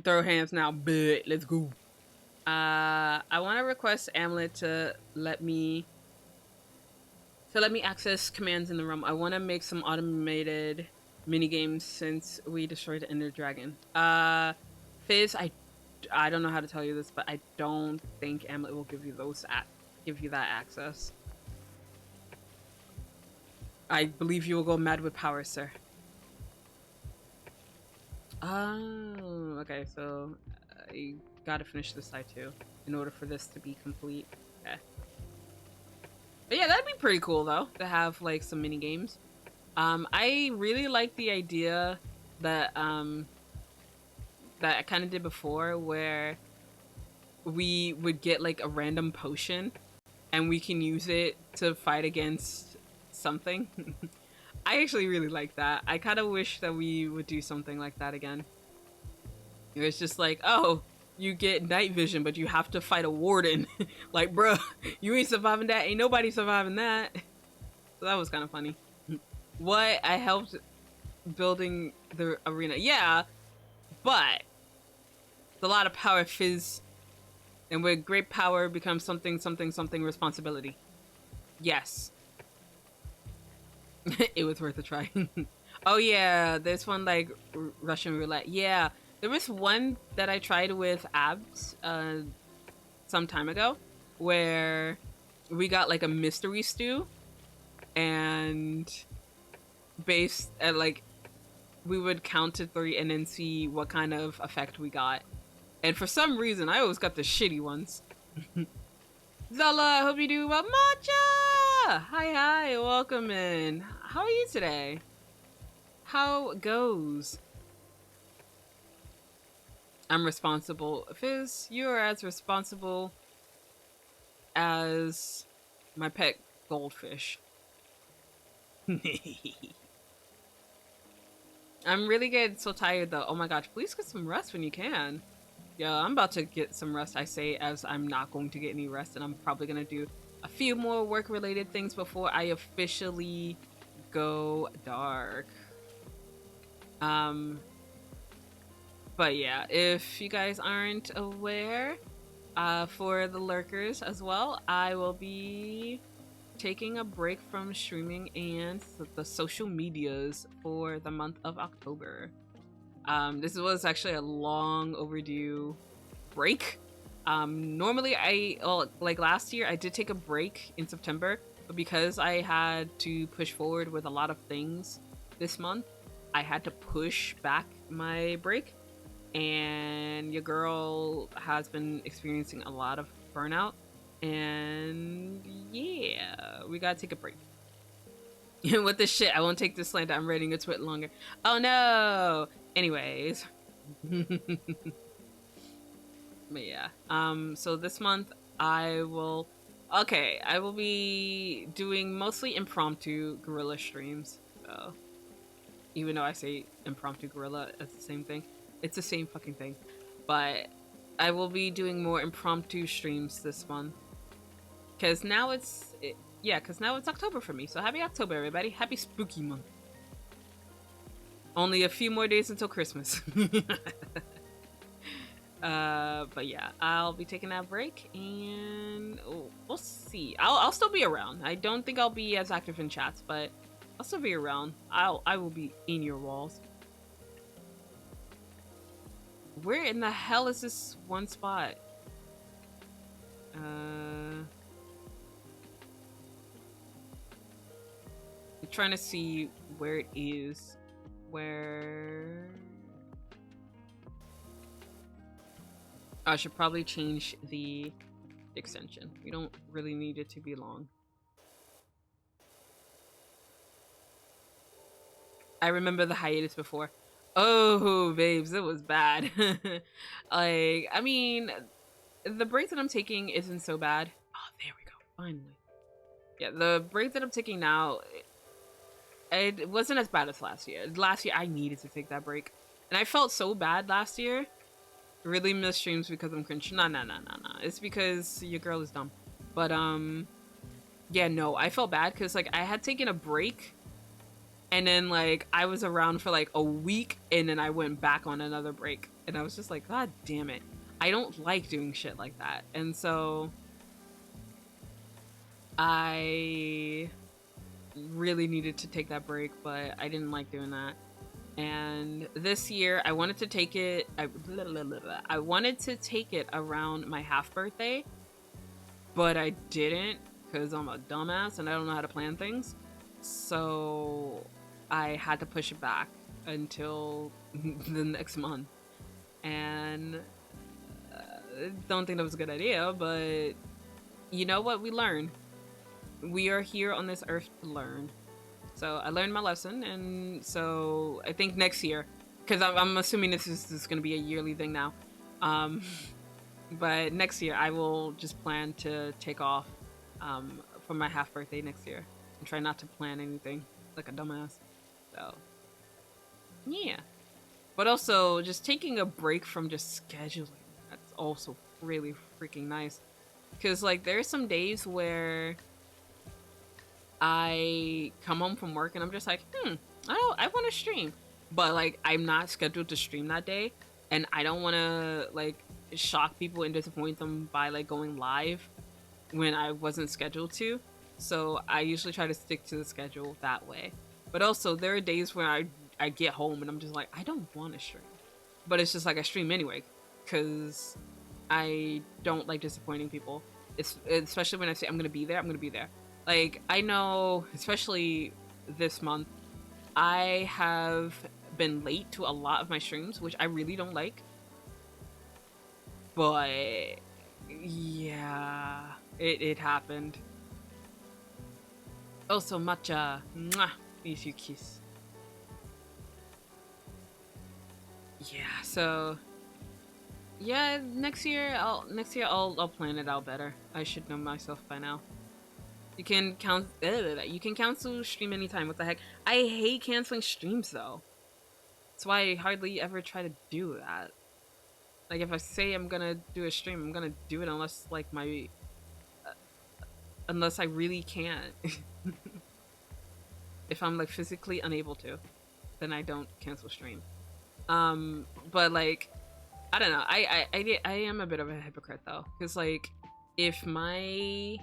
Throw hands now, but let's go. I want to request Amulet to let me access commands in the room. I want to make some automated mini games since we destroyed the Ender Dragon. Fizz, I don't know how to tell you this, but I don't think Amulet will give you that access. I believe you will go mad with power, sir. Oh, okay, so I gotta finish this side too in order for this to be complete. Okay. But yeah, that'd be pretty cool though, to have like some mini games. I really like the idea that that I kind of did before, where we would get like a random potion and we can use it to fight against something. I actually really like that. I kind of wish that we would do something like that again. It was just like, oh, you get night vision, but you have to fight a warden. Like, bruh, you ain't surviving that. Ain't nobody surviving that. So that was kind of funny. What? I helped building the arena. Yeah, but it's a lot of power, Fizz. And with great power becomes something, something, something responsibility. Yes. It was worth a try. Oh yeah, there's one like Russian roulette. Yeah, there was one that I tried with Abs some time ago where we got like a mystery stew, and based at like we would count to 3 and then see what kind of effect we got. And for some reason, I always got the shitty ones. Zela, I hope you do well. Matcha! Hi, welcome in. How are you today? How goes? I'm responsible. Fizz, you are as responsible as my pet goldfish. I'm really getting so tired though. Oh my gosh, please get some rest when you can. Yeah, I'm about to get some rest, I say, as I'm not going to get any rest, and I'm probably gonna do a few more work-related things before I officially go dark. But yeah, if you guys aren't aware, for the lurkers as well, I will be taking a break from streaming and the social medias for the month of October. This was actually a long overdue break. Normally like last year I did take a break in September, but because I had to push forward with a lot of things this month, I had to push back my break, and your girl has been experiencing a lot of burnout, and yeah, we gotta take a break. What the shit? I won't take this slander. I'm reading a twit longer. Oh no! Anyways. But yeah. So this month I will be doing mostly impromptu gorilla streams. So even though I say impromptu gorilla, it's the same thing. It's the same fucking thing. But I will be doing more impromptu streams this month. Cause now it's October for me. So happy October, everybody. Happy spooky month. Only a few more days until Christmas. But yeah, I'll be taking that break, and we'll see. I'll still be around. I don't think I'll be as active in chats, but I'll still be around. I will be in your walls. Where in the hell is this one spot? I'm trying to see where it is. Where... I should probably change the extension. We don't really need it to be long. I remember the hiatus before. Oh, babes, it was bad. Like, I mean, the break that I'm taking isn't so bad. Oh, there we go. Finally. Yeah, the break that I'm taking now, it wasn't as bad as last year. Last year, I needed to take that break. And I felt so bad last year. Really miss streams because I'm cringe. Nah. It's because your girl is dumb. But, yeah, no, I felt bad because like I had taken a break, and then like I was around for like a week, and then I went back on another break, and I was just like, God damn it, I don't like doing shit like that, and so I really needed to take that break, but I didn't like doing that. And this year I wanted to take it I wanted to take it around my half birthday, but I didn't because I'm a dumbass and I don't know how to plan things. So I had to push it back until the next month. And don't think that was a good idea, but you know what? We learn. We are here on this earth to learn. So I learned my lesson, and so I think next year, because I'm assuming this is going to be a yearly thing now, but next year I will just plan to take off for my half birthday next year and try not to plan anything like a dumbass. So yeah, but also just taking a break from just scheduling. That's also really freaking nice, because like there's some days where I come home from work and I'm just like, I want to stream, but like I'm not scheduled to stream that day, and I don't want to like shock people and disappoint them by like going live when I wasn't scheduled to. So I usually try to stick to the schedule that way. But also there are days where I get home and I'm just like, I don't want to stream, but it's just like I stream anyway because I don't like disappointing people. It's especially when I say I'm gonna be there, I'm gonna be there. Like, I know, especially this month, I have been late to a lot of my streams, which I really don't like. But, yeah, it happened. Also, matcha. Mwah, if you kiss. Yeah, so... Yeah, next year I'll plan it out better. I should know myself by now. You can cancel stream anytime. What the heck? I hate canceling streams though. That's why I hardly ever try to do that. Like if I say I'm gonna do a stream, I'm gonna do it unless like unless I really can't. If I'm like physically unable to, then I don't cancel stream. But like I don't know. I am a bit of a hypocrite though, because like if my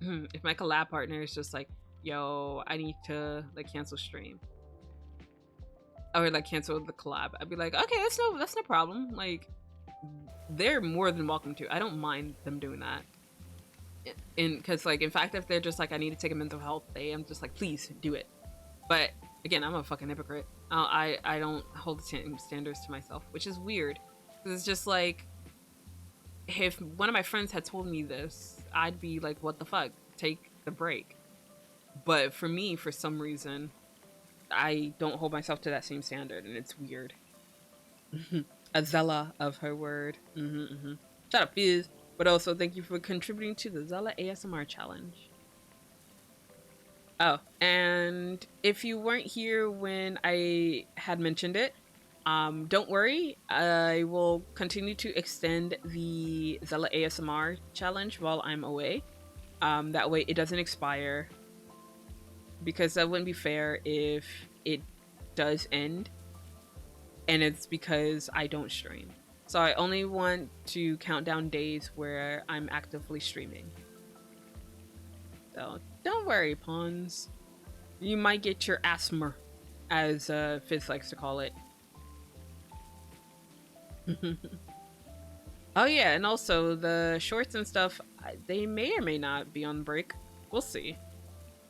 collab partner is just like, yo, I need to like cancel stream or like cancel the collab, I'd be like, okay, that's no problem. Like they're more than welcome to. I don't mind them doing that. Because like in fact, if they're just like, I need to take a mental health day, I'm just like, please do it. But again, I'm a fucking hypocrite. I don't hold the same standards to myself, which is weird. It's just like, if one of my friends had told me this, I'd be like, what the fuck? Take the break. But for me, for some reason, I don't hold myself to that same standard, and it's weird. A Zela of her word. Shut up, Fizz. But also, thank you for contributing to the Zela ASMR challenge. Oh, and if you weren't here when I had mentioned it, don't worry, I will continue to extend the Zela ASMR challenge while I'm away. That way it doesn't expire, because that wouldn't be fair if it does end and it's because I don't stream. So I only want to count down days where I'm actively streaming. So don't worry, pawns. You might get your asthma, as Fizz likes to call it. Oh yeah, and also the shorts and stuff, they may or may not be on break. We'll see.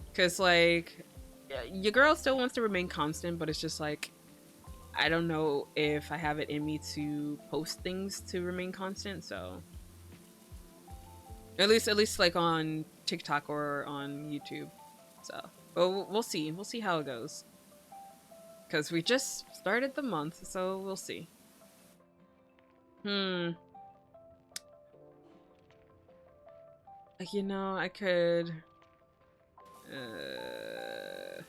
Because like, your girl still wants to remain constant, but it's just like, I don't know if I have it in me to post things to remain constant, so at least like on TikTok or on YouTube. So, but we'll see. We'll see how it goes. Because we just started the month, so we'll see. You know, I could... I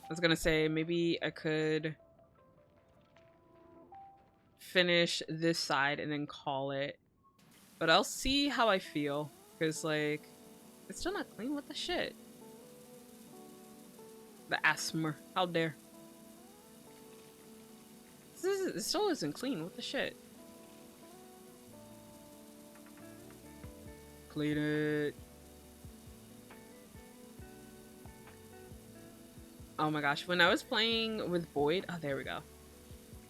was gonna say, maybe I could finish this side and then call it. But I'll see how I feel. Because, like, It's still not clean? What the shit? The asthma. How dare. This still isn't clean. What the shit? Clean it. Oh my gosh. When I was playing with Boyd... Oh, there we go.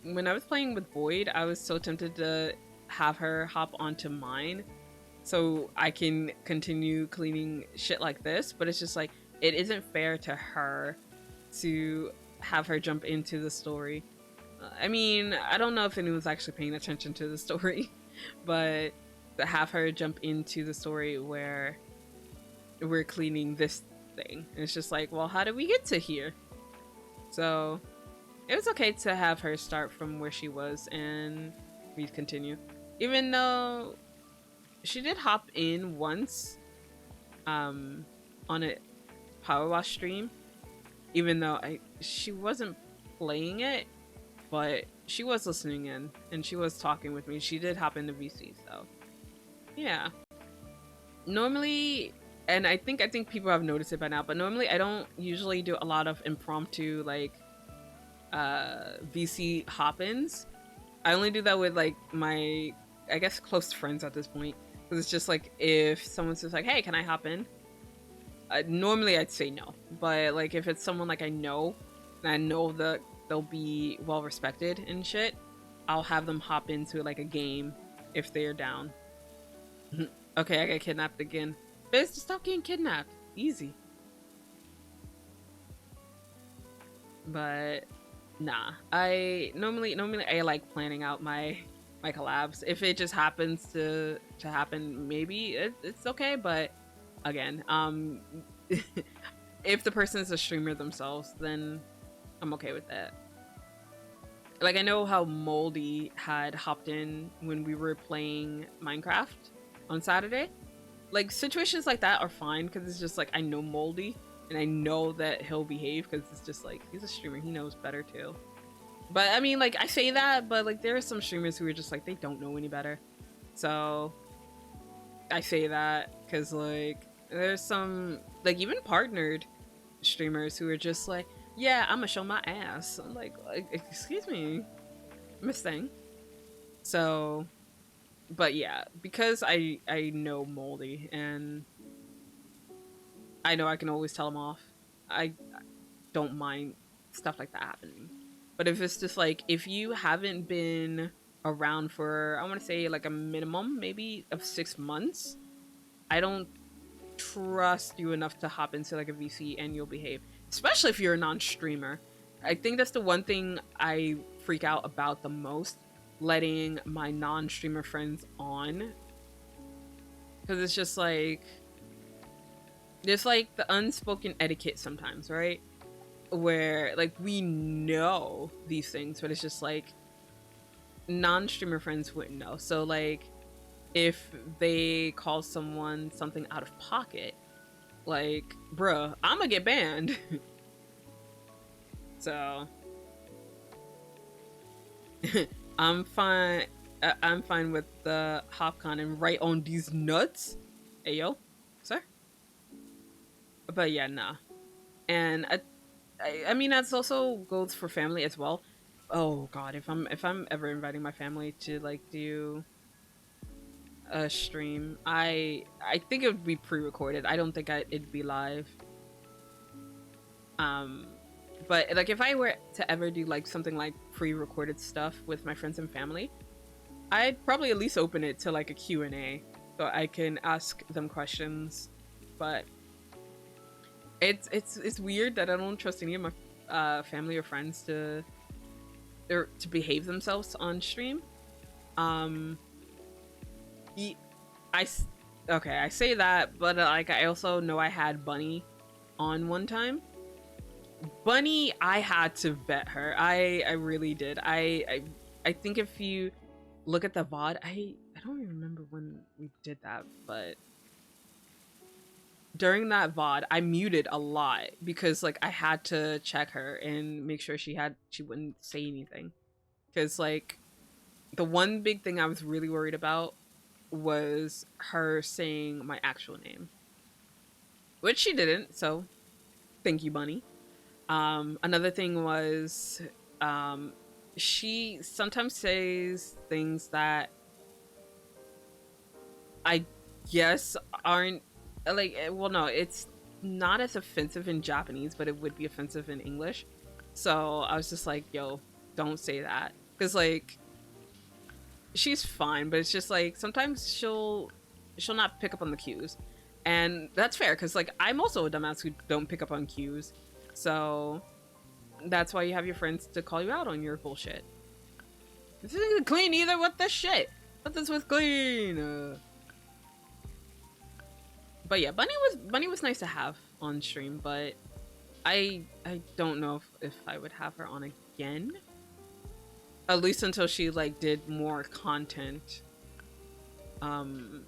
When I was playing with Boyd, I was so tempted to have her hop onto mine so I can continue cleaning shit like this, but it's just like, it isn't fair to her to have her jump into the story. I mean, I don't know if anyone's actually paying attention to the story, but to have her jump into the story where we're cleaning this thing, and it's just like, well, how did we get to here? So it was okay to have her start from where she was and we continue, even though she did hop in once on a power wash stream, even though she wasn't playing it, but she was listening in and she was talking with me. She did hop into VC, so yeah. Normally, and I think people have noticed it by now, but normally I don't usually do a lot of impromptu like VC hop-ins. I only do that with like my, I guess, close friends at this point, because it's just like, if someone's just like, hey, can I hop in? Normally I'd say no, but like if it's someone like I know, and I know that they'll be well respected and shit, I'll have them hop into like a game if they're down. Okay, I got kidnapped again. Biz, just stop getting kidnapped. Easy. But nah, I normally I like planning out my collabs. If it just happens to happen, maybe it's okay, but again, if the person is a streamer themselves, then I'm okay with that. Like, I know how Moldy had hopped in when we were playing Minecraft on Saturday. Like, situations like that are fine, because it's just like, I know Moldy and I know that he'll behave, because it's just like, he's a streamer, he knows better too. But I mean, like, I say that, but like, there are some streamers who are just like, they don't know any better. So I say that because like, there's some like even partnered streamers who are just like, yeah, I'm gonna show my ass. I'm like, excuse me, Miss Thing. So, but yeah, because I know Moldy and I know I can always tell him off, I don't mind stuff like that happening. But if it's just like, if you haven't been around for, I want to say like a minimum maybe of 6 months, I don't trust you enough to hop into like a VC and you'll behave, especially if you're a non-streamer. I think that's the one thing I freak out about the most, letting my non-streamer friends on, because it's just like, there's like the unspoken etiquette sometimes, right? Where like we know these things, but it's just like non-streamer friends wouldn't know. So like, if they call someone something out of pocket, like, bruh, I'm gonna get banned. So I'm fine with the hopcon and right on these nuts. Hey yo, sir. But yeah, nah. And I mean, that's also goes for family as well. Oh god, if I'm ever inviting my family to like do a stream, I think it would be pre-recorded. I don't think it'd be live. But like, if I were to ever do like something like pre-recorded stuff with my friends and family, I'd probably at least open it to like a Q&A so I can ask them questions. But it's weird that I don't trust any of my family or friends to behave themselves on stream. I say that, but like, I also know I had Bunny on one time. Bunny, I had to vet her. I really did. I think if you look at the VOD, I don't even remember when we did that, but during that VOD, I muted a lot because like, I had to check her and make sure she wouldn't say anything. Because like, the one big thing I was really worried about was her saying my actual name. which she didn't. So thank you, Bunny. Another thing was, she sometimes says things that I guess aren't like, well, no, it's not as offensive in Japanese, but it would be offensive in English. So I was just like, yo, don't say that. Because, like, she's fine, but it's just like sometimes she'll not pick up on the cues. And that's fair, because, like, I'm also a dumbass who don't pick up on cues. So that's why you have your friends to call you out on your bullshit. This isn't clean either. What the shit? What this was clean? But yeah, Bunny was nice to have on stream, but I don't know if I would have her on again. At least until she like did more content on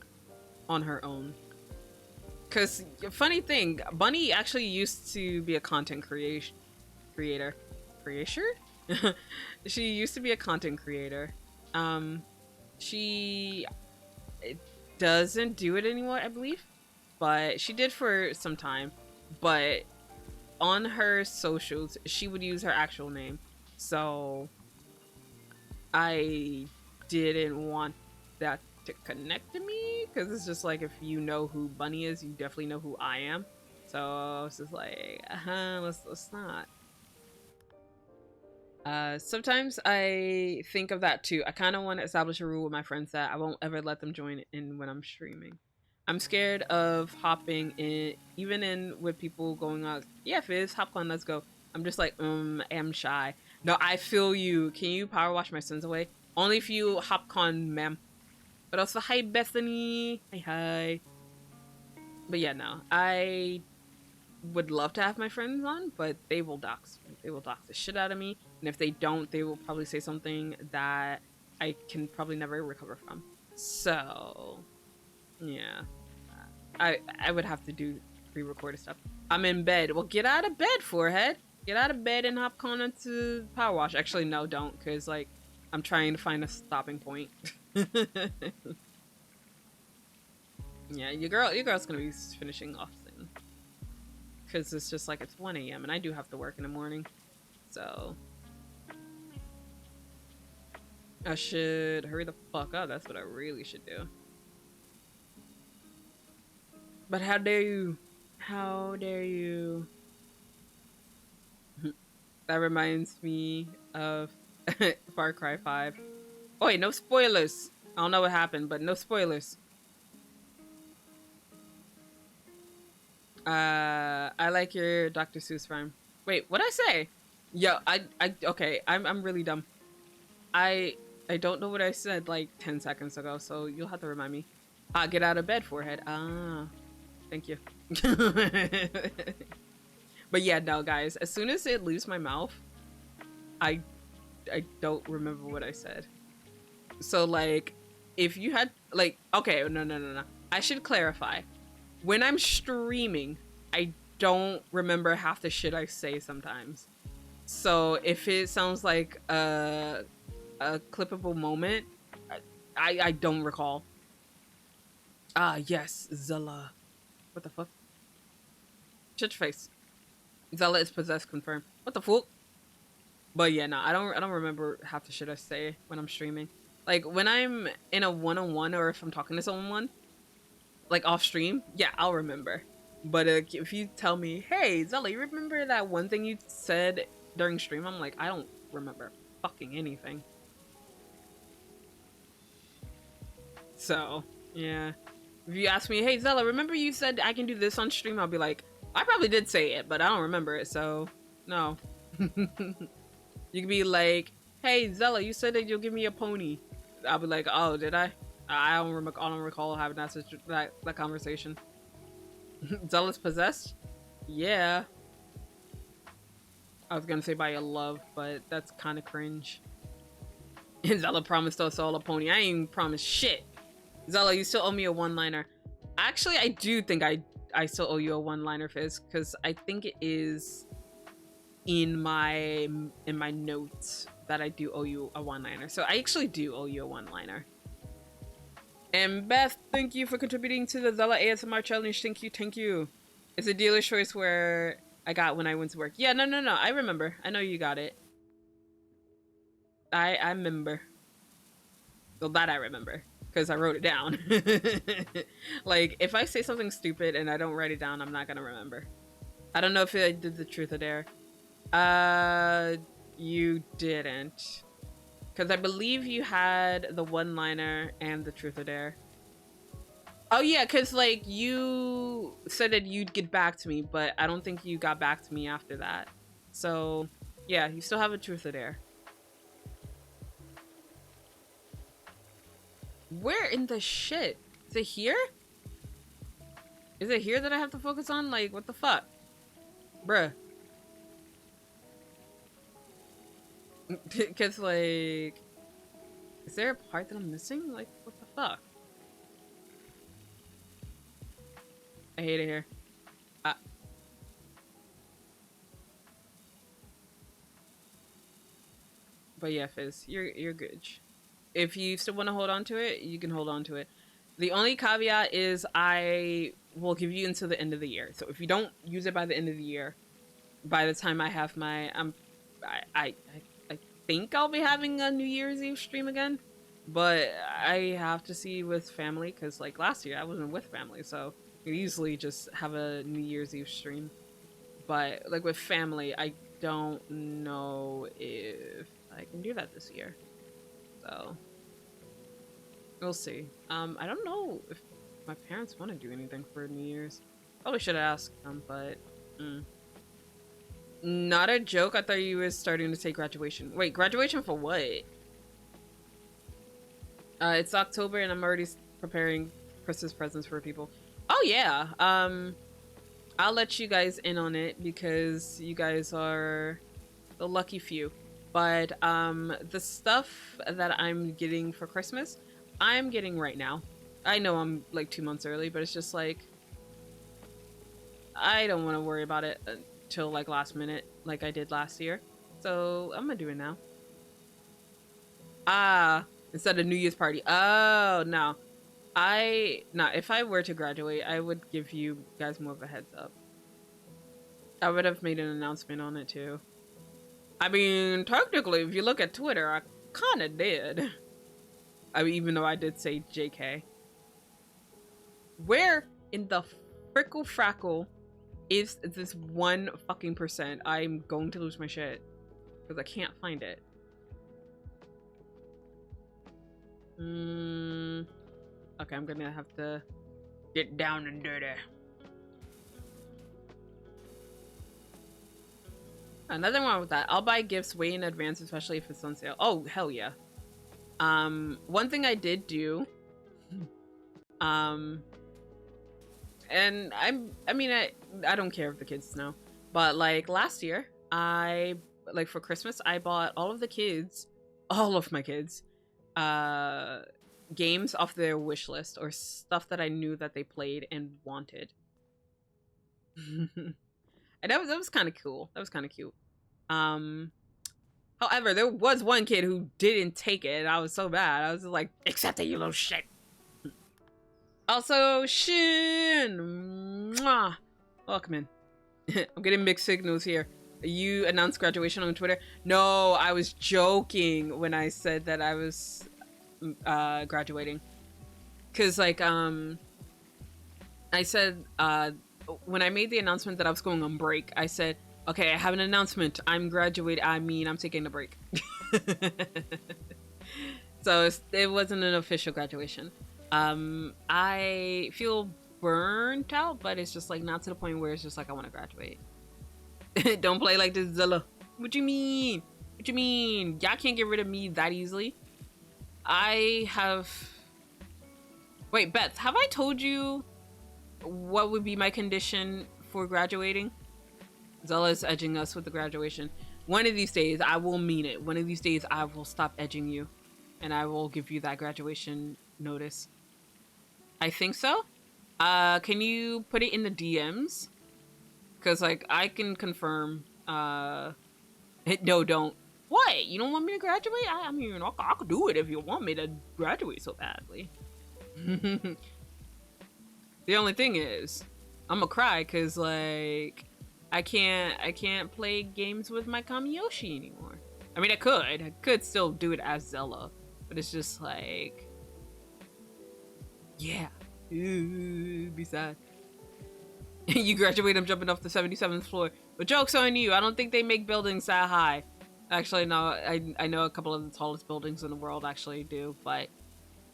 her own. Cause funny thing, Bunny actually used to be a content creator. She used to be a content creator. She doesn't do it anymore, I believe, but she did for some time. But on her socials, she would use her actual name, so I didn't want that to connect to me, because it's just like, if you know who Bunny is, you definitely know who I am. So I was just like, let's not. Sometimes I think of that too. I kind of want to establish a rule with my friends that I won't ever let them join in when I'm streaming. I'm scared of hopping in, even in with people going on, yeah, Fizz, hop on, let's go. I'm just like, I'm shy. No, I feel you. Can you power wash my sins away? Only if you hopcon, ma'am. But also, hi, Bethany. Hi. But yeah, no. I would love to have my friends on, but they will dox me. They will dox the shit out of me. And if they don't, they will probably say something that I can probably never recover from. So, yeah. I would have to do pre-recorded stuff. I'm in bed. Well, get out of bed, forehead. Get out of bed and hop on into power wash. Actually, no, don't, because, like, I'm trying to find a stopping point. Yeah, your girl's gonna be finishing off soon. Because it's just like, it's 1 a.m. and I do have to work in the morning. So I should hurry the fuck up. That's what I really should do. But how dare you? How dare you? That reminds me of Far Cry 5. Oh wait, no spoilers. I don't know what happened, but no spoilers. I like your Dr. Seuss rhyme. Wait, what'd I say? Yo, okay, I'm really dumb. I don't know what I said like 10 seconds ago, so you'll have to remind me. Get out of bed, forehead. Thank you. But yeah, no, guys, as soon as it leaves my mouth, I don't remember what I said. So, like, if you had, like, okay, no. I should clarify. When I'm streaming, I don't remember half the shit I say sometimes. So if it sounds like a clippable moment, I don't recall. Yes, Zela. What the fuck? Shut your face. Zela is possessed, confirmed. What the fuck? But yeah, no, I don't remember half the shit I say when I'm streaming. Like, when I'm in a one-on-one, or if I'm talking to someone, like off stream, yeah, I'll remember. But if you tell me, hey, Zela, you remember that one thing you said during stream? I'm like, I don't remember fucking anything. So, yeah. If you ask me, hey, Zela, remember you said I can do this on stream? I'll be like, I probably did say it, but I don't remember it, so no. You could be like, hey, Zela, you said that you'll give me a pony. I'll be like, oh, did I? I don't recall having that conversation. Zela's possessed? Yeah. I was gonna say by your love, but that's kind of cringe. And Zela promised us all a pony. I ain't even promised shit. Zela, you still owe me a one-liner. Actually, I do think I still owe you a one-liner, Fizz, because I think it is in my notes that I do owe you a one-liner. So I actually do owe you a one-liner. And Beth, thank you for contributing to the Zela ASMR challenge. Thank you. It's a dealer's choice where I got when I went to work. Yeah, no. I remember. I know you got it. I remember. Well, that I remember. Because I wrote it down. Like, if I say something stupid and I don't write it down, I'm not gonna remember. I don't know if I did the truth or dare. You didn't. Because I believe you had the one-liner and the truth or dare. Oh yeah, because like you said that you'd get back to me, but I don't think you got back to me after that. So yeah, you still have a truth or dare. Where in the shit? Is it here? Is it here that I have to focus on? Like, what the fuck? Bruh. Because, like... Is there a part that I'm missing? Like, what the fuck? I hate it here. But yeah, Fizz, you're good. If you still want to hold on to it, you can hold on to it. The only caveat is I will give you until the end of the year. So if you don't use it by the end of the year, by the time I have my I think I'll be having a New Year's Eve stream again, but I have to see with family because like last year I wasn't with family, so I could easily just have a New Year's Eve stream. But like with family, I don't know if I can do that this year. So we'll see. I don't know if my parents want to do anything for New Year's. Probably should ask them, but not a joke. I thought you were starting to take graduation. Wait, graduation for what? It's October and I'm already preparing Christmas presents for people. Oh yeah. I'll let you guys in on it because you guys are the lucky few. But the stuff that I'm getting for Christmas, I'm getting right now. I know I'm like 2 months early, but it's just like I don't want to worry about it until like last minute like I did last year. So I'm gonna do it now. Instead of New Year's party. Oh no. If I were to graduate, I would give you guys more of a heads up. I would have made an announcement on it too. I mean, technically, if you look at Twitter, I kind of did. I mean, even though I did say JK. Where in the frickle frackle is this 1 fucking %? I'm going to lose my shit. Because I can't find it. Okay, I'm gonna have to get down and dirty. Another one with that. I'll buy gifts way in advance, especially if it's on sale. Oh, hell yeah. One thing I did do, and I don't care if the kids know, but like last year, for Christmas, I bought all of my kids, games off their wish list or stuff that I knew that they played and wanted. And that was kind of cool. That was kind of cute. However, there was one kid who didn't take it, and I was so bad. I was just like, accept it, you little shit. Also, Shin! Mwah! Welcome in. I'm getting mixed signals here. You announced graduation on Twitter? No, I was joking when I said that I was graduating. Because, like, I said, when I made the announcement that I was going on break, I said, okay, I have an announcement. I'm graduating. I'm taking a break. So it wasn't an official graduation. I feel burnt out, but it's just like not to the point where it's just like I want to graduate. Don't play like this, Zela. What you mean? What you mean? Y'all can't get rid of me that easily. Wait, Beth, have I told you what would be my condition for graduating? Zela is edging us with the graduation. One of these days, I will mean it. One of these days, I will stop edging you. And I will give you that graduation notice. I think so. Can you put it in the DMs? Because, like, I can confirm. No, don't. What? You don't want me to graduate? I mean, I could do it if you want me to graduate so badly. The only thing is, I'm gonna cry because like I can't play games with my Kamiyoshi anymore. I mean, I could still do it as Zela, but it's just like, yeah, ooh, be sad. You graduate, I'm jumping off the 77th floor. But joke's on you, I don't think they make buildings that high. Actually, no, I know a couple of the tallest buildings in the world actually do, but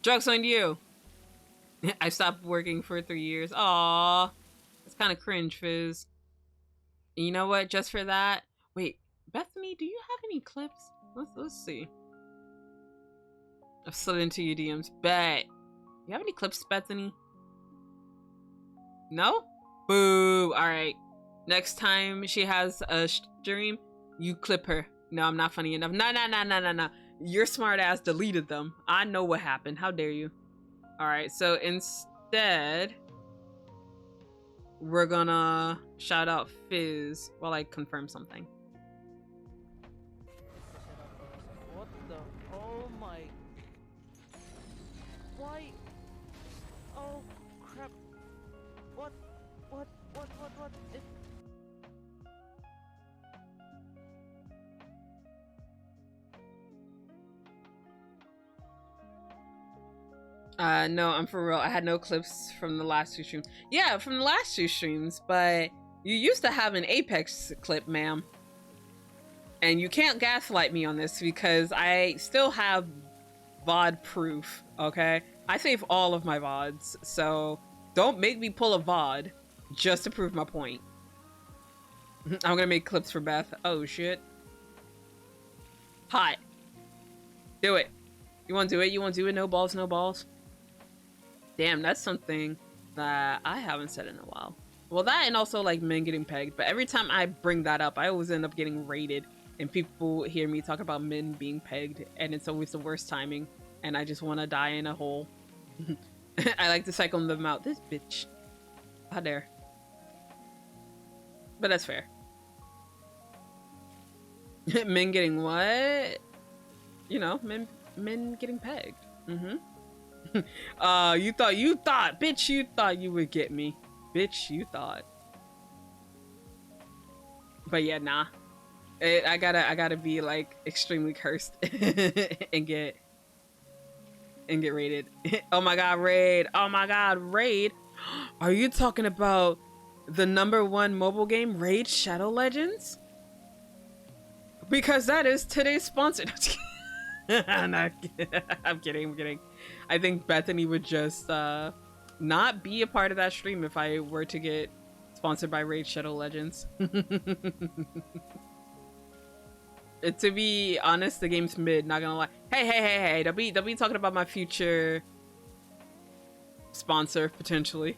joke's on you. I stopped working for 3 years. Aww, it's kind of cringe, Fizz. And you know what? Just for that, wait, Bethany, do you have any clips? Let's see. I've slid into your DMs. Bet. You have any clips, Bethany? No? Boo. All right. Next time she has a stream, you clip her. No, I'm not funny enough. No. Your smart ass deleted them. I know what happened. How dare you? All right. So instead, we're gonna shout out Fizz while I confirm something. What the? Oh my. Why? Oh crap. What? It... No, I'm for real. I had no clips from the last 2 streams. Yeah, from the last 2 streams, but you used to have an Apex clip, ma'am. And you can't gaslight me on this because I still have VOD proof, okay? I save all of my VODs, so don't make me pull a VOD just to prove my point. I'm gonna make clips for Beth. Oh, shit. Hot. Do it. You wanna do it? You wanna do it? No balls, no balls? Damn, that's something that I haven't said in a while. Well, that and also like men getting pegged, but every time I bring that up, I always end up getting raided and people hear me talk about men being pegged and it's always the worst timing and I just want to die in a hole. I like to cycle them out. This bitch. How dare. But that's fair. Men getting what? You know, men getting pegged. You thought, bitch, you thought you would get me. Bitch, you thought. But yeah, nah. I gotta be like extremely cursed and get raided. Oh my god, raid. Oh my god, raid. Are you talking about the #1 mobile game, Raid Shadow Legends? Because that is today's sponsor. I'm kidding. I think Bethany would just not be a part of that stream if I were to get sponsored by Raid Shadow Legends. To be honest, the game's mid, not gonna lie. Hey, don't be talking about my future sponsor, potentially.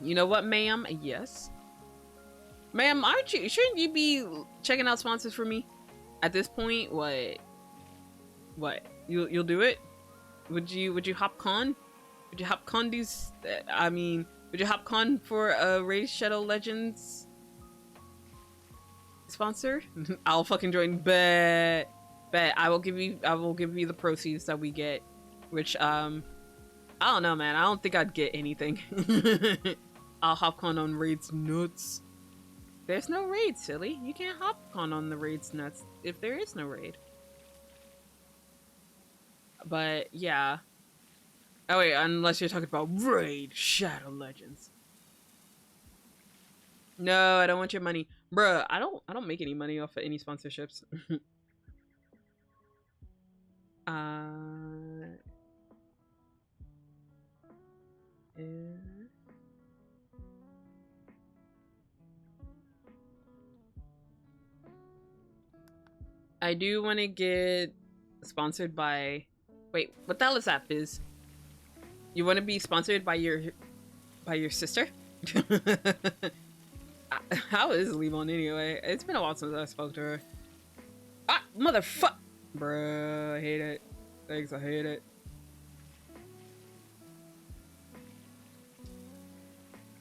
You know what, ma'am? Yes. Ma'am, shouldn't you be checking out sponsors for me? At this point, what? You'll do it? Would you hop con? Would you hop con these? Would you hop con for a Raid Shadow Legends sponsor? I'll fucking join. Bet. I will give you the proceeds that we get, which I don't know, man. I don't think I'd get anything. I'll hop con on Raid's nuts. There's no raid, silly. You can't hop on the Raid's nuts if there is no raid. But yeah. Oh wait, unless you're talking about Raid Shadow Legends. No, I don't want your money, bruh. I don't make any money off of any sponsorships. I do want to get sponsored by. Wait, what the hell is that, Fizz? You want to be sponsored by your sister? How is Levon anyway? It's been a while since I spoke to her. Ah, motherfuck! Bruh, I hate it. Thanks, I hate it.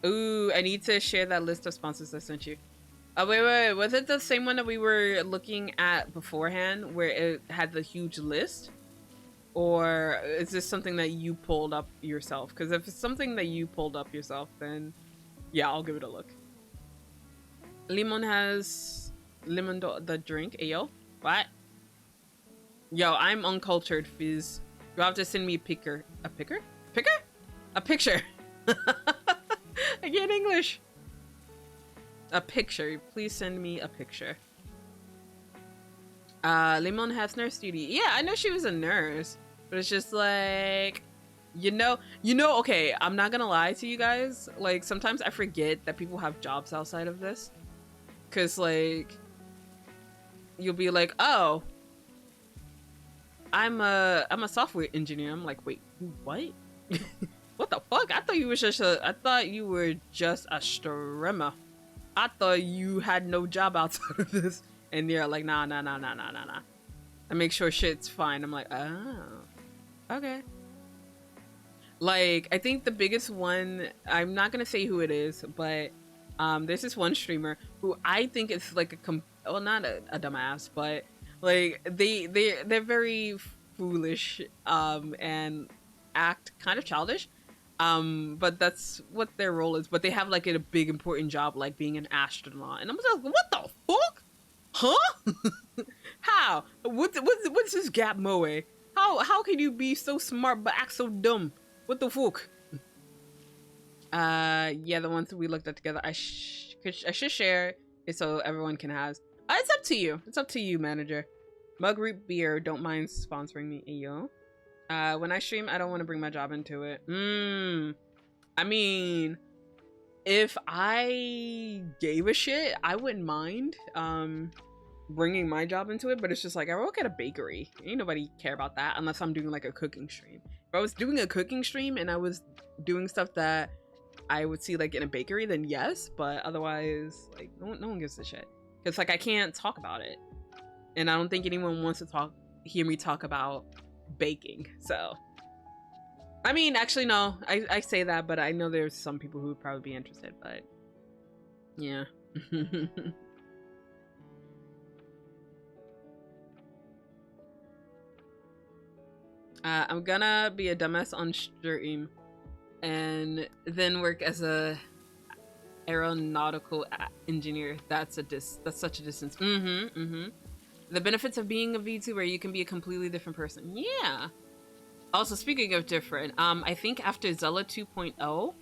Ooh, I need to share that list of sponsors I sent you. Oh, wait. Was it the same one that we were looking at beforehand where it had the huge list? Or is this something that you pulled up yourself? Because if it's something that you pulled up yourself, then Yeah, I'll give it a look. Limon has the drink. Ayo, what? Yo, I'm uncultured, Fizz. You have to send me a picture. A picture? A picture. I get English. A picture. Please send me a picture. Limon has nurse duty. Yeah, I know she was a nurse, but it's just like, you know, okay, I'm not gonna lie to you guys. Like, sometimes I forget that people have jobs outside of this. Cause like, you'll be like, oh, I'm a software engineer. I'm like, wait, what? What the fuck? I thought you were just a streamer. I thought you had no job outside of this. And they're like, nah. I make sure shit's fine. I'm like, oh, okay. Like, I think the biggest one, I'm not gonna say who it is, but there's this one streamer who I think is like not a dumbass, but like they're very foolish and act kind of childish. But that's what their role is. But they have like a big important job, like being an astronaut, and I'm just like, what the fuck? Huh? How? What's this gap moe? How can you be so smart but act so dumb? What the fuck? Yeah, the ones that we looked at together. I should share it so everyone can has. It's up to you. It's up to you, manager. Mug Root Beer, don't mind sponsoring me. Ayo. When I stream, I don't want to bring my job into it. I mean, if I gave a shit, I wouldn't mind bringing my job into it, but it's just like, I work at a bakery. Ain't nobody care about that unless I'm doing like a cooking stream. If I was doing a cooking stream and I was doing stuff that I would see like in a bakery, then yes, but otherwise, like, no one gives a shit. Because like, I can't talk about it. And I don't think anyone wants to hear me talk about baking, so. I mean, actually, no, I say that, but I know there's some people who would probably be interested, but yeah. I'm gonna be a dumbass on stream and then work as a aeronautical engineer. That's such a distance. The benefits of being a VTuber, you can be a completely different person. Yeah. Also, speaking of different, I think after Zela 2.0,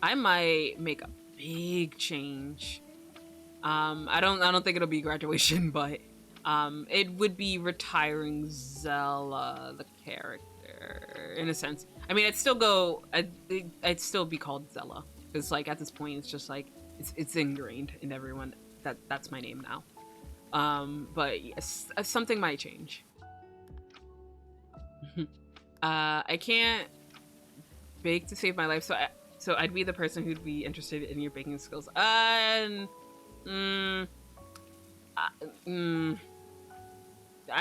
I might make a big change. I don't think it'll be graduation, but it would be retiring Zela, the character, in a sense. I mean, I'd still be called Zela, because like at this point, it's just like it's ingrained in everyone that that's my name now. But yes, something might change. I can't bake to save my life, so I'd be the person who'd be interested in your baking skills. I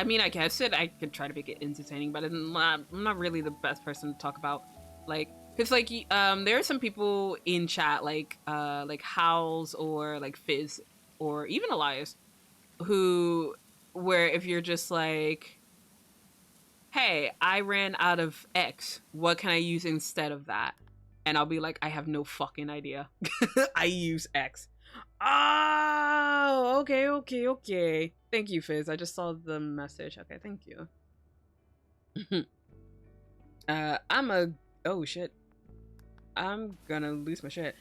mean, I guess I could try to make it entertaining, but I'm not really the best person to talk about, like, cause like there are some people in chat like Howls or like Fizz or even Elias, where if you're just like, hey, I ran out of X, what can I use instead of that? And I'll be like, I have no fucking idea. I use X. Oh, okay. Thank you, Fizz. I just saw the message. Okay, thank you. Oh shit. I'm gonna lose my shit.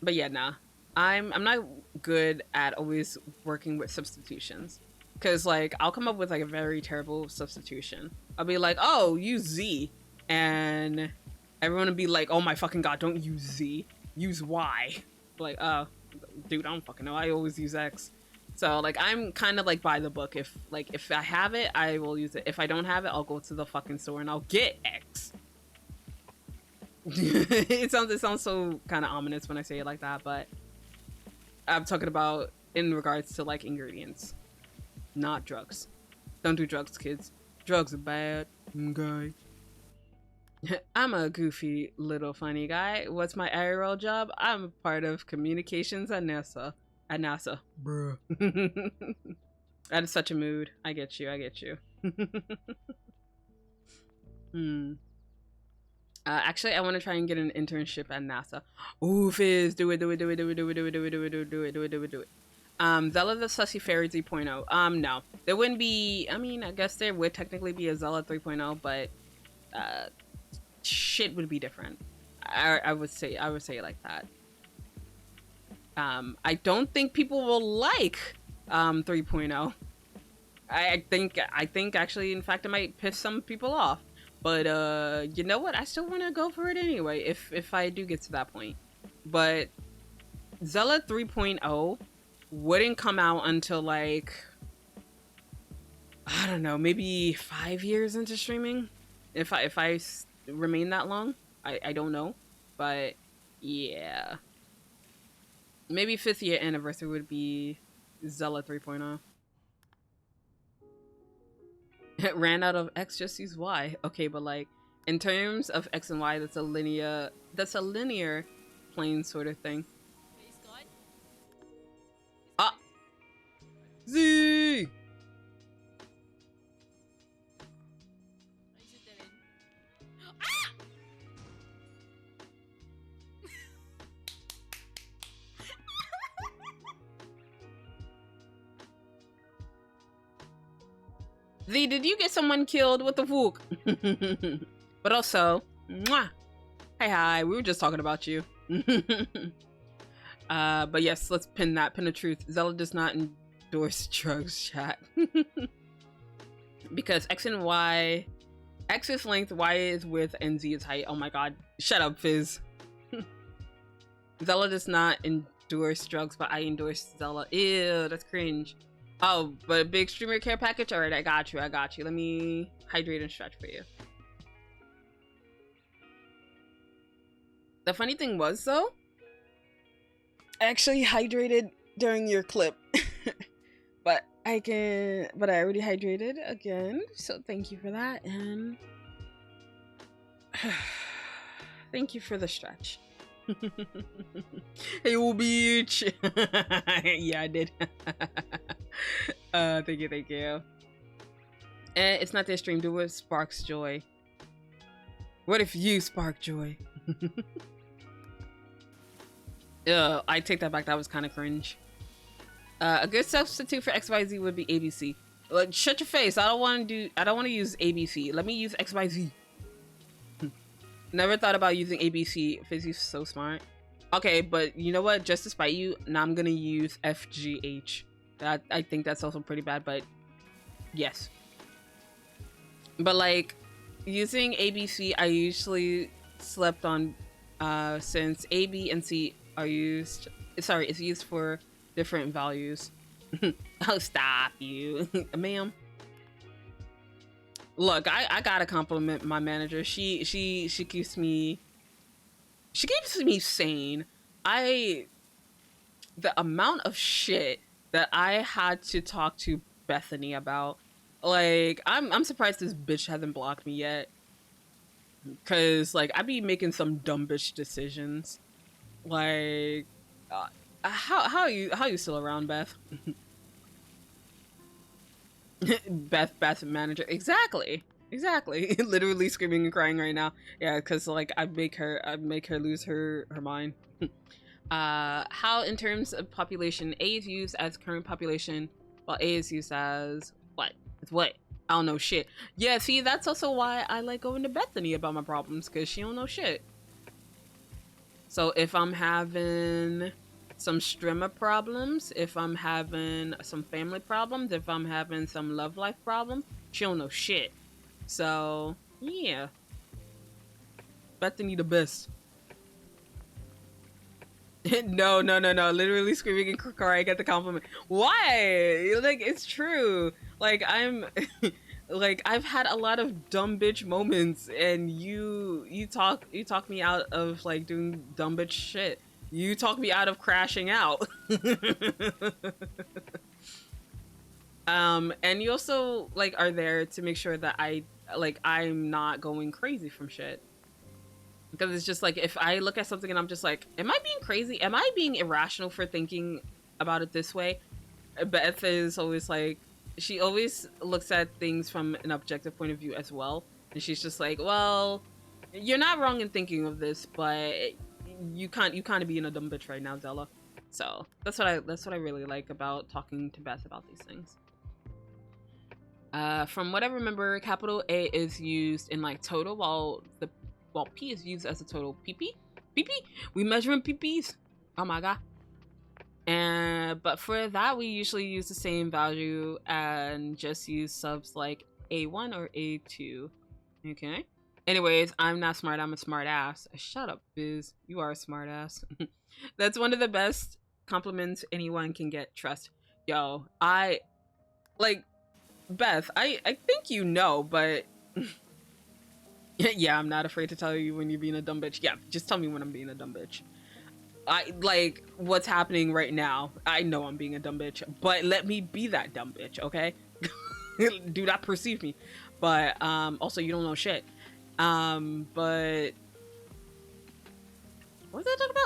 But yeah, nah. I'm not good at always working with substitutions. Cause like, I'll come up with like a very terrible substitution. I'll be like, oh, use Z. And everyone would be like, oh my fucking god, don't use Z. Use Y. Like, oh, dude, I don't fucking know. I always use X. So like, I'm kind of like by the book. If I have it, I will use it. If I don't have it, I'll go to the fucking store and I'll get X. It sounds so kind of ominous when I say it like that, but I'm talking about in regards to like ingredients, not drugs. Don't do drugs, kids. Drugs are bad. Okay. I'm a goofy little funny guy. What's my IRL job? I'm a part of communications at NASA. Bruh. That is such a mood. I get you. Actually, I want to try and get an internship at NASA. Ooh, Fizz, do it, do it, do it, do it, do it, do it, do it, do it, do it, do it, do it, do it, do it. Zela the Sussy Fairy 3.0. No. There wouldn't be, I mean, I guess there would technically be a Zela 3.0, but shit would be different. I would say it like that. I don't think people will like 3.0. I think actually, in fact, it might piss some people off. But you know what? I still want to go for it anyway if I do get to that point. But Zela 3.0 wouldn't come out until like, I don't know, maybe 5 years into streaming. If I remain that long, I don't know. But yeah, maybe 5th year anniversary would be Zela 3.0. It ran out of X, just use Y. Okay, but like in terms of X and Y, that's a linear plane sort of thing. Ah, Z. Z, did you get someone killed? What the fuck? But also, mwah. Hi, we were just talking about you. But yes, let's pin the truth. Zela does not endorse drugs, chat. Because X and Y, X is length, Y is width, and Z is height. Oh my god. Shut up, Fizz. Zela does not endorse drugs, but I endorse Zela. Ew, that's cringe. Oh, but a big streamer care package? Alright, I got you. Let me hydrate and stretch for you. The funny thing was, though, I actually hydrated during your clip. but I already hydrated again, so thank you for that, and thank you for the stretch. Hey, old bitch. Yeah, I did. Thank you. It's not their stream. Do what sparks joy. What if you spark joy? I take that back. That was kind of cringe. A good substitute for XYZ would be ABC. Like, shut your face. I don't want to use ABC. Let me use XYZ. Never thought about using ABC. Fizzy's so smart. Okay, but you know what? Just to spite you, now I'm gonna use FGH. I think that's also pretty bad, but yes. But like, using ABC, I usually slept on, since A, B, and C are used. Sorry, it's used for different values. Oh, stop you, ma'am. Look, I gotta compliment my manager. She keeps me sane. The amount of shit that I had to talk to Bethany about, like, I'm surprised this bitch hasn't blocked me yet. Cause like I be making some dumb bitch decisions. Like, how you still around, Beth? Beth manager. Exactly. Literally screaming and crying right now. Yeah, because like I make her lose her mind. How in terms of population, A is used as current population, while A is used as what? It's what? I don't know shit. Yeah, see, that's also why I like going to Bethany about my problems, because she don't know shit. So if I'm having some streamer problems, if I'm having some family problems, if I'm having some love life problem, she don't know shit. So yeah, Bethany the best. No, literally screaming and crying at the compliment. Why? Like, it's true. Like, I'm like, I've had a lot of dumb bitch moments, and you talk me out of like doing dumb bitch shit. You talk me out of crashing out. And you also like are there to make sure that I'm not going crazy from shit. Because it's just like, if I look at something and I'm just like, am I being crazy? Am I being irrational for thinking about it this way? Beth is always like, she always looks at things from an objective point of view as well. And she's just like, well, You're not wrong in thinking of this, but you kind of being a dumb bitch right now, Zela. So that's what I really like about talking to Beth about these things. From what I remember, capital A is used in like total, while P is used as a total. PP? We measuring PPs. Oh my god. But for that, we usually use the same value and just use subs like A1 or A2. Okay. Anyways, I'm not smart. I'm a smart ass. Shut up, Biz. You are a smart ass. That's one of the best compliments anyone can get. Trust. Yo, Beth, I think you know, but yeah, I'm not afraid to tell you when you're being a dumb bitch. Yeah, just tell me when I'm being a dumb bitch. I like what's happening right now. I know I'm being a dumb bitch, but let me be that dumb bitch, okay? Do not perceive me. But also you don't know shit. But what was I talking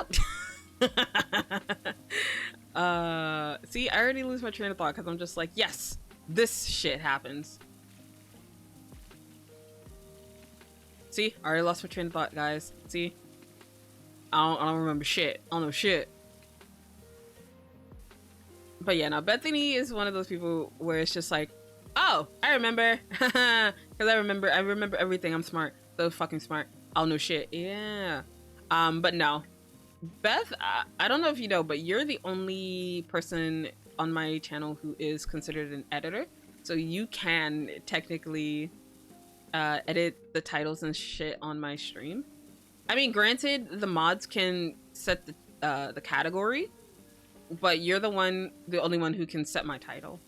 about? See, I already lose my train of thought because I'm just like, yes, this shit happens. See, I already lost my train of thought, guys. See, I don't remember shit. I don't know shit. But yeah, now Bethany is one of those people where it's just like, oh, I remember, because I remember everything. I'm smart, so fucking smart. I don't know shit. Yeah. But no, Beth, I don't know if you know, but you're the only person on my channel who is considered an editor, so you can technically edit the titles and shit on my stream. I mean, granted, the mods can set the category, but you're the only one who can set my title.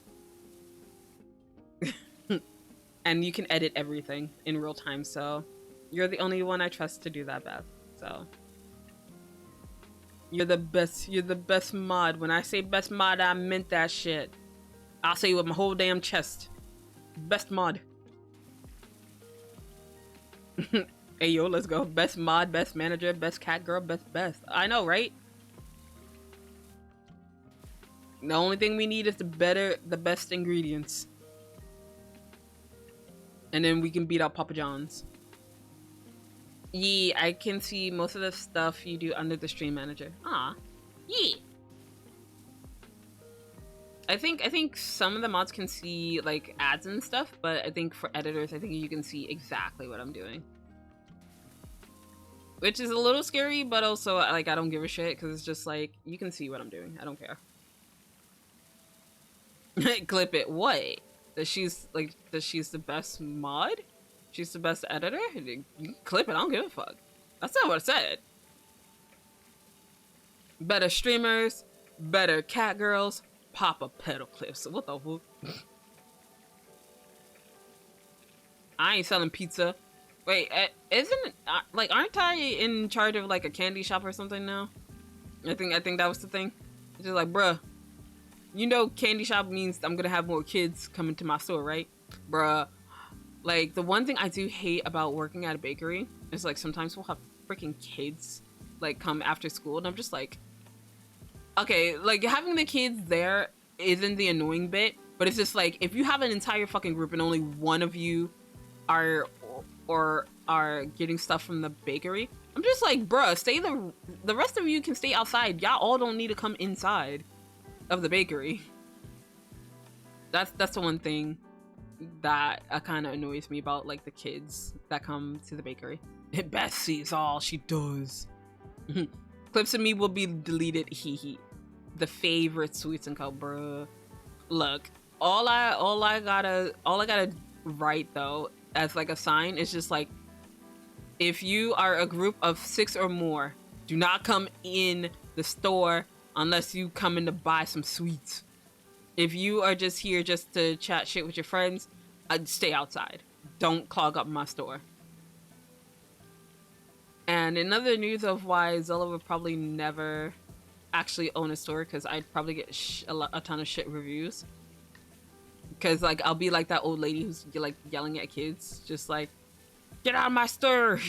And you can edit everything in real time, so you're the only one I trust to do that, Beth. So you're the best mod. When I say best mod, I meant that shit. I'll say it with my whole damn chest. Best mod. Hey yo, let's go. Best mod, best manager, best cat girl, best. I know, right? The only thing we need is the best ingredients. And then we can beat out Papa John's. Yeah, I can see most of the stuff you do under the stream manager. Ah, yeah. I think some of the mods can see like ads and stuff, but I think for editors, I think you can see exactly what I'm doing. Which is a little scary, but also like I don't give a shit because it's just like you can see what I'm doing. I don't care. Clip it. What? That she's the best mod? She's the best editor? You can clip it. I don't give a fuck. That's not what I said. Better streamers, better cat girls, Papa Petalcliff. So what the fuck? I ain't selling pizza. Wait, isn't like aren't I in charge of like a candy shop or something now? I think that was the thing. It's just like, bruh, you know, candy shop means I'm gonna have more kids coming to my store, right? Bruh, like the one thing I do hate about working at a bakery is like sometimes we'll have freaking kids like come after school, and I'm just like, okay, like having the kids there isn't the annoying bit, but it's just like if you have an entire fucking group and only one of you are getting stuff from the bakery, I'm just like, bruh, stay the rest of you can stay outside. Y'all all don't need to come inside of the bakery. That's the one thing that kind of annoys me about like the kids that come to the bakery. Bessie is all she does. Clips of me will be deleted. Hee. The favorite sweets and co, bruh. Look, all I gotta write though as like a sign is just like, if you are a group of 6 or more, do not come in the store unless you come in to buy some sweets. If you are just here just to chat shit with your friends, I'd stay outside. Don't clog up my store. And in other news of why Zela would probably never actually own a store, because I'd probably get a ton of shit reviews. Because like I'll be like that old lady who's like yelling at kids, just like, get out of my store.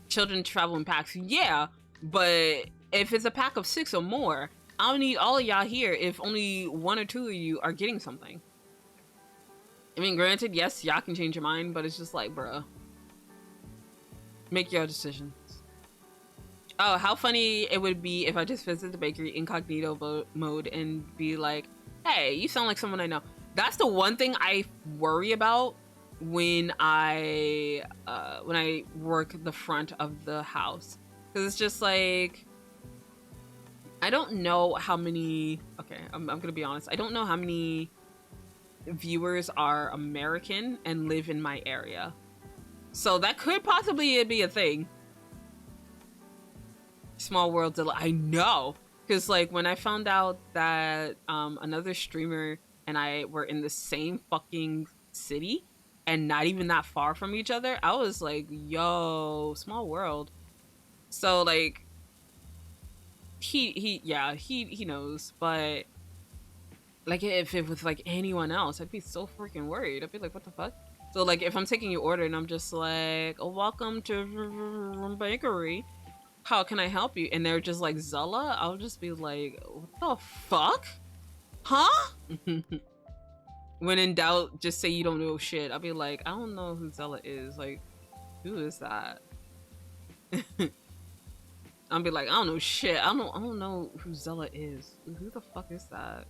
Children travel in packs, yeah, but if it's a pack of 6 or more, I don't need all of y'all here if only 1 or 2 of you are getting something. I mean, granted, yes, y'all can change your mind, but it's just like, bruh. Make your decisions. Oh, how funny it would be if I just visit the bakery incognito mode and be like, hey, you sound like someone I know. That's the one thing I worry about when I work the front of the house. Because it's just like, I don't know how many, okay, I'm gonna be honest. I don't know how many viewers are American and live in my area. So that could possibly be a thing. Small world delay. I know. Because like when I found out that another streamer and I were in the same fucking city and not even that far from each other, I was like, yo, small world. So like he knows, but like if it was like anyone else, I'd be so freaking worried. I'd be like, what the fuck? So like if I'm taking your order and I'm just like, oh, welcome to bakery, how can I help you? And they're just like, Zela, I'll just be like, what the fuck? Huh? When in doubt, just say you don't know shit. I'll be like, I don't know who Zela is. Like, who is that? I'll be like, I don't know shit. I don't know who Zela is. Who the fuck is that?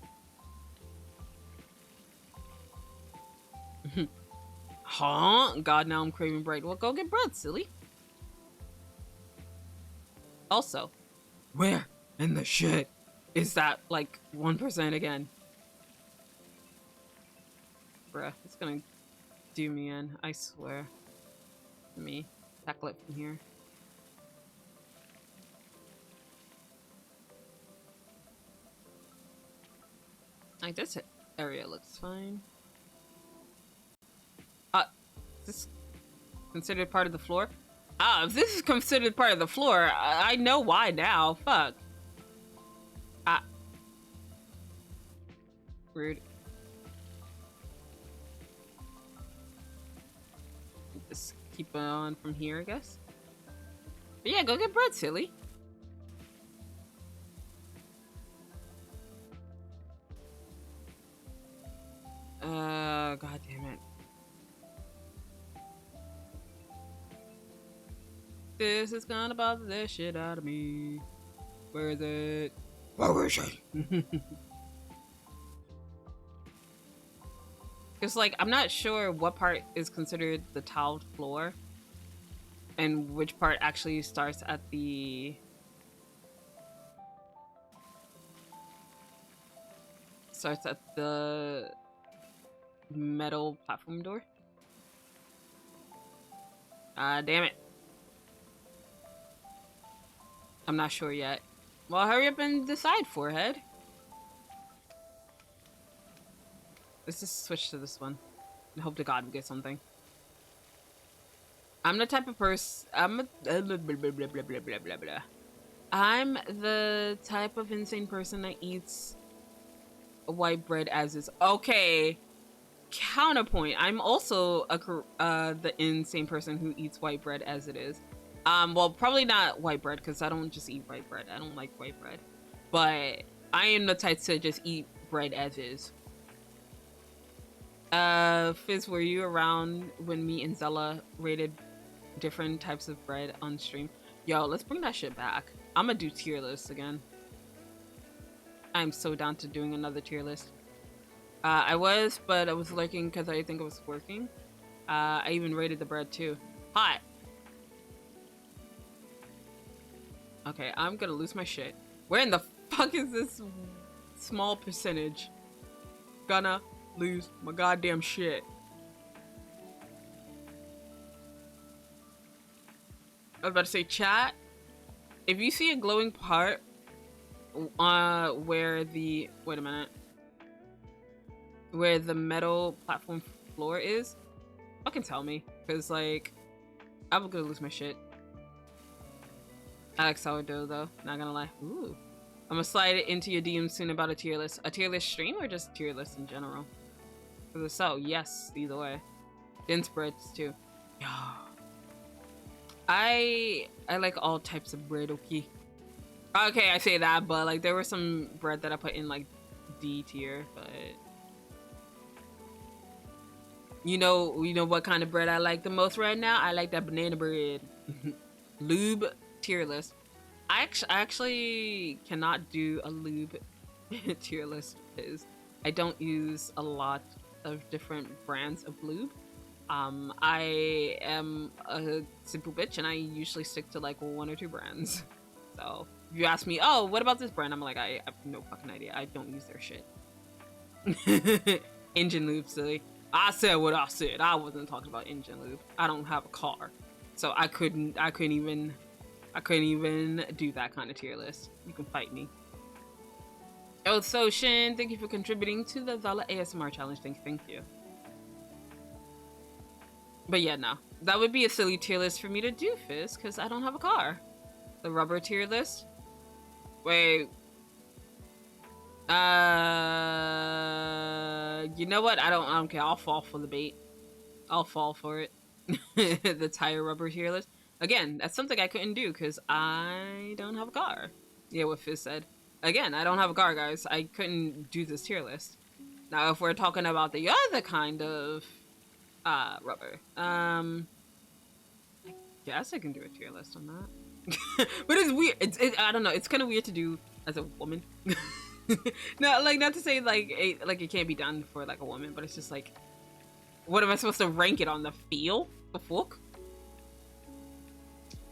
Huh? God, now I'm craving bread. Well, go get bread, silly. Also, where in the shit is that, like, 1% again? Bruh, it's gonna do me in, I swear. Let me tackle it from here. Like, this area looks fine. Is this considered part of the floor? Ah, if this is considered part of the floor, I know why now. Fuck. Ah. Rude. Just keep on from here, I guess. But yeah, go get bread, silly. God damn it. This is gonna bother the shit out of me. Where is it? Where is she? Because, like, I'm not sure what part is considered the tiled floor and which part actually starts at the... starts at the metal platform door. Damn it. I'm not sure yet. Well, hurry up and decide, forehead. Let's just switch to this one. And hope to God we get something. I'm the type of person... I'm the type of insane person that eats white bread as is. Okay. Counterpoint. I'm also the insane person who eats white bread as it is. Well, probably not white bread, because I don't just eat white bread. I don't like white bread. But I am the type to just eat bread as is. Fizz, were you around when me and Zela rated different types of bread on stream? Yo, let's bring that shit back. I'm gonna do tier lists again. I'm so down to doing another tier list. I was, but I was lurking because I think it was working. I even rated the bread too. Hot! Okay, I'm gonna lose my shit. Where in the fuck is this small percentage? Gonna lose my goddamn shit. I was about to say, chat, if you see a glowing part where the... wait a minute. Where the metal platform floor is, fucking tell me. Because, like, I'm gonna lose my shit. I like sourdough, though. Not gonna lie. Ooh. I'm gonna slide it into your DM soon about a tier list. A tier list stream or just tier list in general? Because so, yes, either way. Dense breads, too. Yeah. I like all types of bread, okay? Okay, I say that, but, like, there were some bread that I put in, like, D tier, but... You know what kind of bread I like the most right now? I like that banana bread. Lube tier list. I actually cannot do a lube tier list because I don't use a lot of different brands of lube. I am a simple bitch and I usually stick to like 1 or 2 brands. So if you ask me, oh, what about this brand? I'm like, I have no fucking idea. I don't use their shit. Engine lube, silly. I said what I said. I wasn't talking about engine lube. I don't have a car, so I couldn't even do that kind of tier list. You can fight me. Oh, so Shin, thank you for contributing to the Zela ASMR challenge. Thank you. But yeah, no, that would be a silly tier list for me to do, Fizz, because I don't have a car. The rubber tier list. Wait. You know what? I don't care. I'll fall for the bait. I'll fall for it. The tire rubber tier list. Again, that's something I couldn't do because I don't have a car. Yeah, what Fizz said. Again, I don't have a car, guys. I couldn't do this tier list. Now, if we're talking about the other kind of rubber, I guess I can do a tier list on that. But it's weird. I don't know. It's kind of weird to do as a woman. No, like, not to say like it can't be done for like a woman, but it's just like, what am I supposed to rank it on? The feel? The fuck?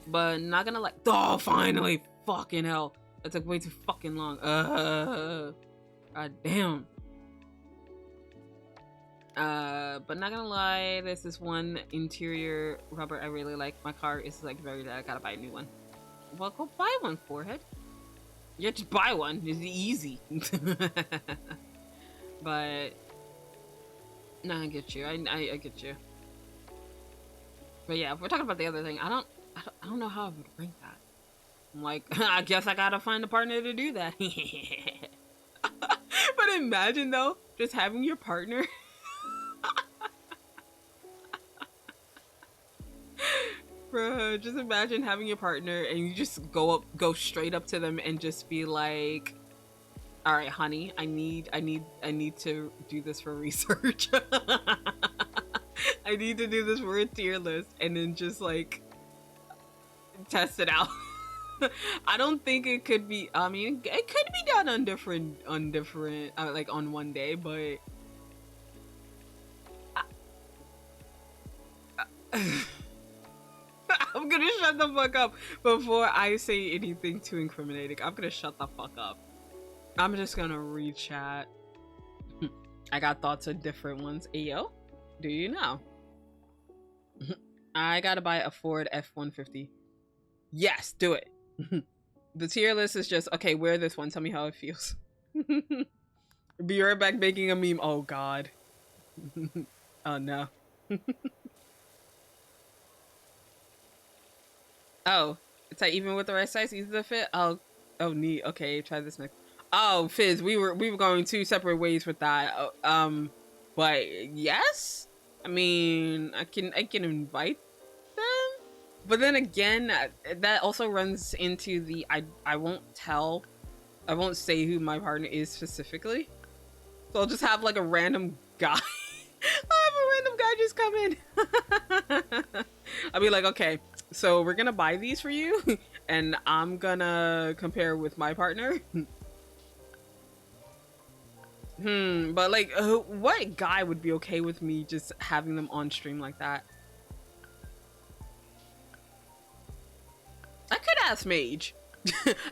But not gonna like. Oh, finally! Fucking hell! That took way too fucking long. God damn. But not gonna lie, there's this one interior rubber I really like. My car is like very dead. I gotta buy a new one. Well, go buy one, forehead. Yeah, just buy one. It's easy. But no, I get you. I get you. But yeah, if we're talking about the other thing, I don't know how I would rank that. I'm like, I guess I gotta find a partner to do that. But imagine though, just having your partner. Bruh, just imagine having your partner and you just go straight up to them and just be like, all right, honey, I need to do this for research. I need to do this for a tier list, and then just like test it out. I don't think it could be, I mean, it could be done on different like on one day, but I'm gonna shut the fuck up before I say anything too incriminating. I'm gonna shut the fuck up. I'm just gonna read chat. I got thoughts on different ones. Ayo, do you know? I gotta buy a Ford F-150. Yes, do it. The tier list is just, okay, wear this one. Tell me how it feels. Be right back making a meme. Oh, God. Oh, no. Oh, it's like even with the right size, easy to fit. Oh, neat. Okay, try this next. Oh, Fizz, we were going 2 separate ways with that. But yes, I mean, I can invite them, but then again, that also runs into the I won't say who my partner is specifically, so I'll just have like a random guy. I'll have a random guy just come in. I'll be like, okay, so we're gonna buy these for you, and I'm gonna compare with my partner. But like, what guy would be okay with me just having them on stream like that? I could ask Mage.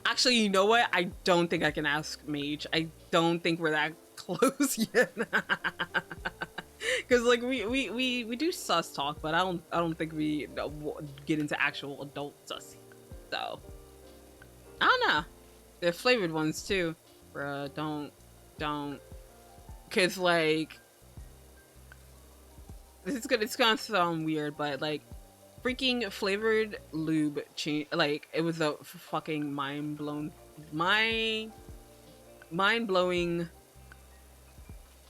Actually, you know what? I don't think I can ask Mage. I don't think we're that close yet. Cause like we do sus talk, but I don't think we get into actual adult sus. So I don't know. They're flavored ones too, bruh. Don't. Cause like it's gonna sound weird, but like freaking flavored lube change, like it was a fucking mind-blowing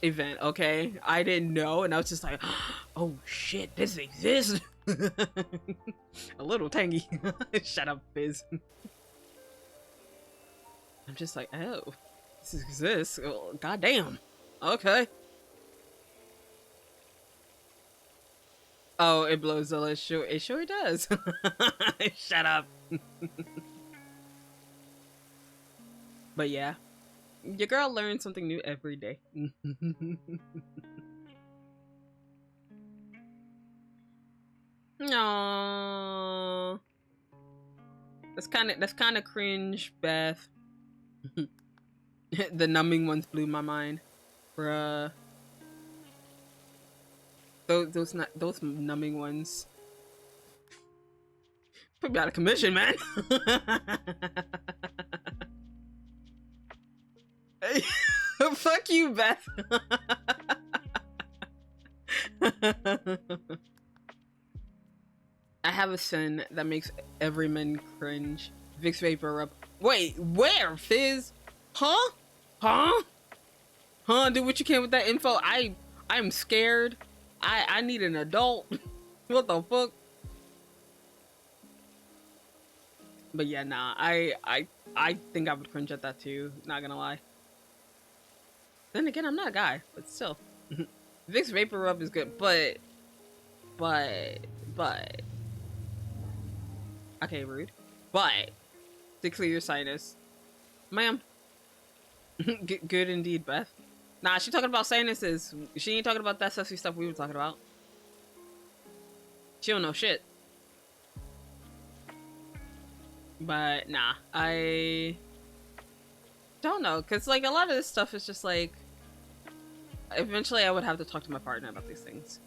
event. Okay, I didn't know, and I was just like, oh shit, this exists. A little tangy. Shut up, Fizz. I'm just like, oh, this exists. Oh, goddamn. Okay. Oh, it blows Zela. It sure does. Shut up. But yeah, your girl learns something new every day. No, that's kind of cringe, Beth. The numbing ones blew my mind, bruh. Those numbing ones put me out of commission, man. Fuck you, Beth. I have a sin that makes every man cringe. Vicks Vapor Rub. Wait, where, Fizz? Huh? Huh? Huh? Do what you can with that info. I'm scared. I need an adult. What the fuck? But yeah, nah. I think I would cringe at that too. Not gonna lie. Then again, I'm not a guy, but still. Vicks Vapor Rub is good, but. Okay, rude. But to clear your sinus, ma'am. Good indeed, Beth. Nah, she talking about sinuses. She ain't talking about that sexy stuff we were talking about. She don't know shit. But nah, I don't know, cause like a lot of this stuff is just like. Eventually, I would have to talk to my partner about these things.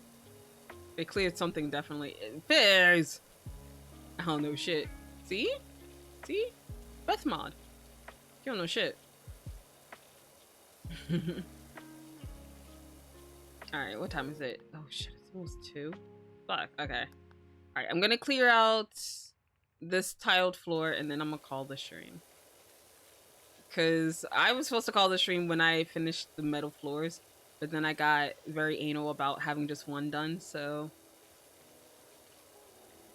It cleared something definitely. Fizz! I don't know shit. See? See? Beth mod. You don't know shit. Alright, what time is it? Oh shit, it's almost 2. Fuck, okay. Alright, I'm gonna clear out this tiled floor and then I'm gonna call the stream. Cause I was supposed to call the stream when I finished the metal floors, but then I got very anal about having just one done, so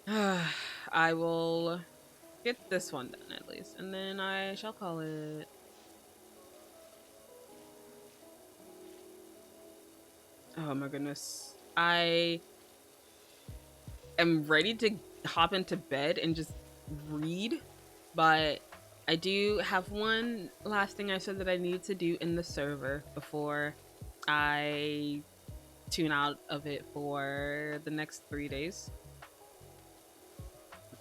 I will get this one done at least, and then I shall call it. Oh my goodness. I am ready to hop into bed and just read, but I do have one last thing I said that I need to do in the server before I tune out of it for the next 3 days.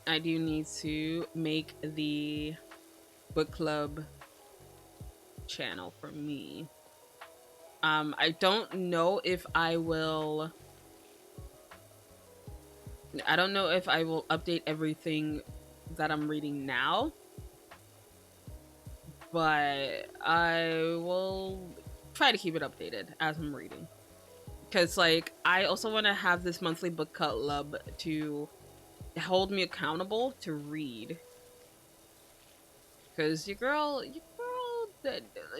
I do need to make the book club channel for me. I don't know if I will update everything that I'm reading now, but I will try to keep it updated as I'm reading. Because like I also want to have this monthly book club to hold me accountable to read. Because your girl,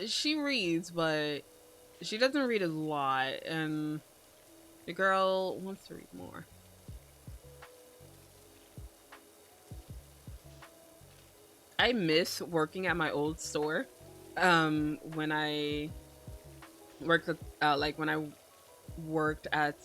she reads, but she doesn't read a lot, and the girl wants to read more. I miss working at my old store. When I worked at, when I worked at.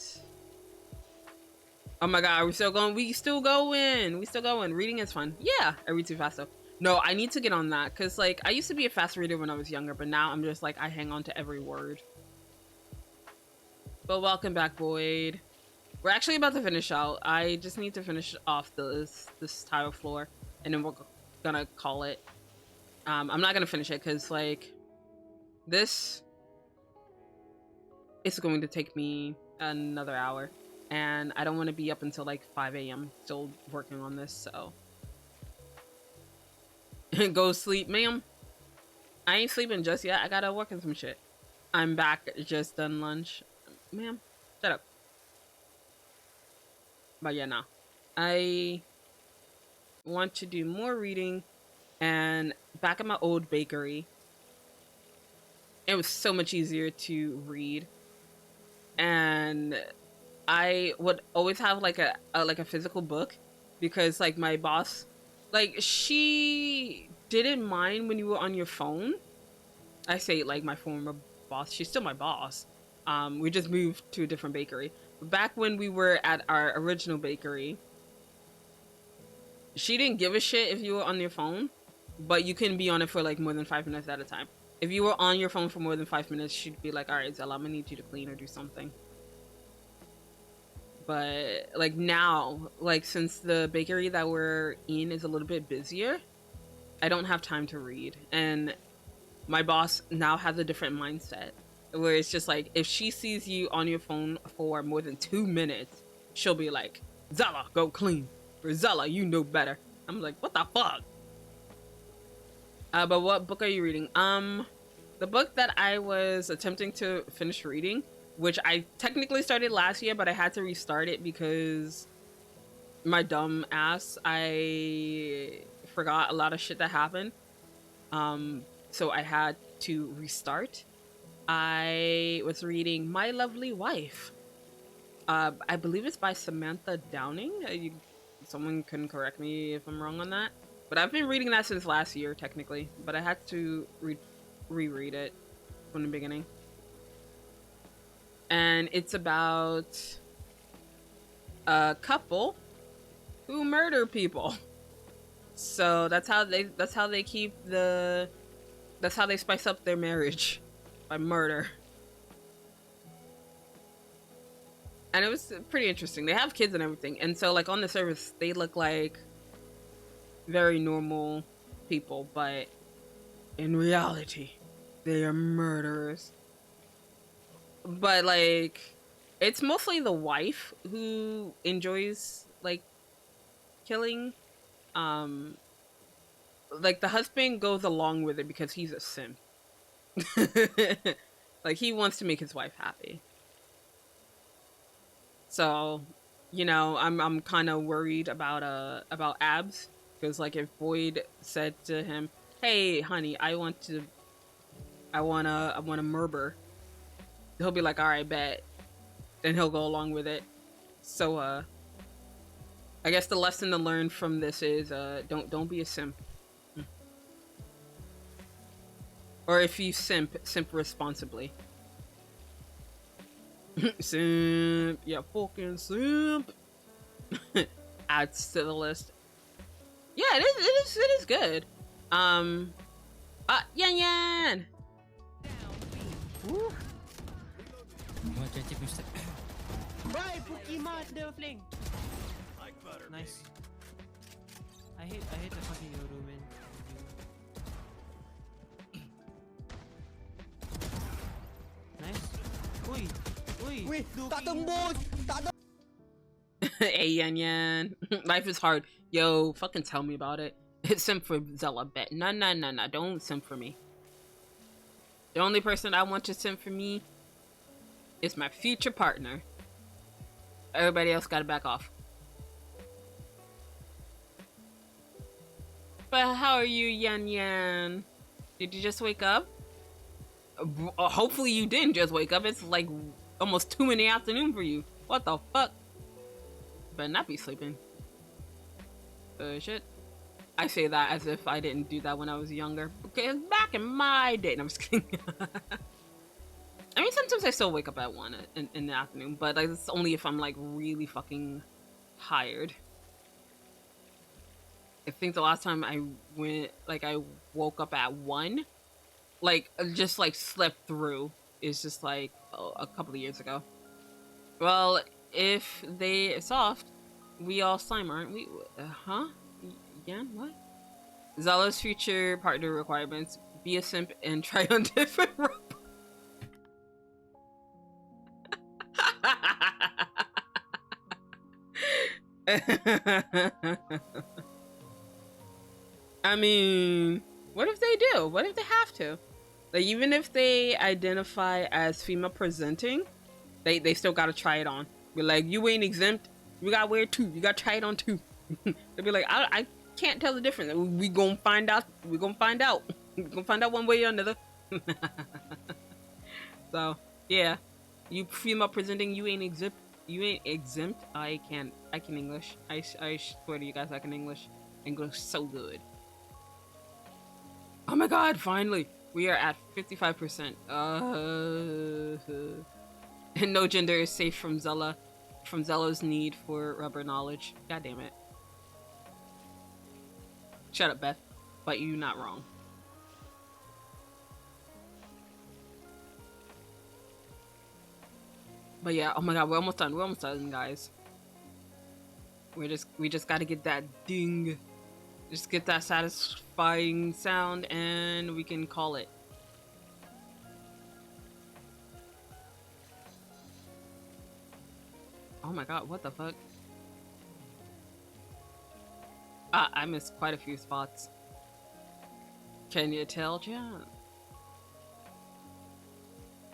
Oh my god, are we still going? We still going. Reading is fun. Yeah, I read too fast though. No, I need to get on that because like I used to be a fast reader when I was younger, but now I'm just like I hang on to every word. But welcome back, Boyd. We're actually about to finish out. I just need to finish off this tile floor, and then we're gonna call it. I'm not gonna finish it because like this is going to take me another hour, and I don't want to be up until like 5 a.m. still working on this. So. Go sleep, ma'am. I ain't sleeping just yet. I gotta work on some shit. I'm back. Just done lunch. Ma'am, shut up. But yeah, no. I want to do more reading. And back at my old bakery, it was so much easier to read. And I would always have like a physical book because like my boss, like she didn't mind when you were on your phone. I say like my former boss, she's still my boss. We just moved to a different bakery, back when we were at our original bakery, she didn't give a shit if you were on your phone, but you couldn't be on it for like more than 5 minutes at a time. If you were on your phone for more than 5 minutes, she'd be like, all right, Zela, I'm gonna need you to clean or do something. But like now, like since the bakery that we're in is a little bit busier, I don't have time to read. And my boss now has a different mindset where it's just like, if she sees you on your phone for more than 2 minutes, she'll be like, Zela, go clean. Or Zela, you know better. I'm like, what the fuck? But what book are you reading? The book that I was attempting to finish reading, which I technically started last year, but I had to restart it because my dumb ass, I forgot a lot of shit that happened. So I had to restart. I was reading My Lovely Wife. I believe it's by Samantha Downing. Someone can correct me if I'm wrong on that. But I've been reading that since last year, technically. But I had to reread it from the beginning. And it's about a couple who murder people. So that's how they spice up their marriage, by murder. And it was pretty interesting. They have kids and everything. And so like on the surface, they look like very normal people, but in reality, they are murderers. But like, it's mostly the wife who enjoys like killing. Like the husband goes along with it because he's a simp. Like he wants to make his wife happy. So, you know, I'm kind of worried about Abs, because like if Boyd said to him, "Hey, honey, I wanna murder," he'll be like, "All right, bet," and he'll go along with it. So, I guess the lesson to learn from this is don't be a simp. Or if you simp responsibly. Simp, yeah, fucking simp. Adds to the list. Yeah, it is good. Yan Yan. Right, Pokemon, the fling. Nice. I hate the fucking Yoruman. Nice. Uy, tak tembus. Hey Yan Yan. Life is hard. Yo, fucking tell me about it. Simp for Zela, bet. No, don't simp for me. The only person I want to simp for me is my future partner. Everybody else gotta back off. But how are you, Yan Yan? Did you just wake up? Hopefully you didn't just wake up. It's like almost 2 in the afternoon for you. What the fuck? Better not be sleeping. Shit. I say that as if I didn't do that when I was younger. Okay, back in my day. No, I'm just kidding. I mean, sometimes I still wake up at 1 in the afternoon, but like, it's only if I'm like really fucking tired. I think the last time I woke up at 1, like just like slept through, is just like a couple of years ago. Well, if they soft, we all slime, aren't we? Huh? Yeah, what? Zela's future partner requirements: be a simp and try on different rope. I mean, what if they do? What if they have to? Like, even if they identify as female presenting, they still gotta try it on. Be like, you ain't exempt. You gotta wear it too. You gotta try it on too. They'll be like, I can't tell the difference. We gonna find out. We gonna find out. We gonna find out one way or another. So yeah, you female presenting, you ain't exempt. You ain't exempt. I can English. I swear to you guys, I can English. English so good. Oh my god! Finally, we are at 55%. And no gender is safe from Zela. from Zella's need for rubber knowledge. God damn it. Shut up, Beth. But you not wrong. But yeah, oh my god, we're almost done. We're almost done, guys. We just gotta get that ding. Just get that satisfying sound and we can call it. Oh my god, what the fuck? Ah, I missed quite a few spots. Can you tell, John?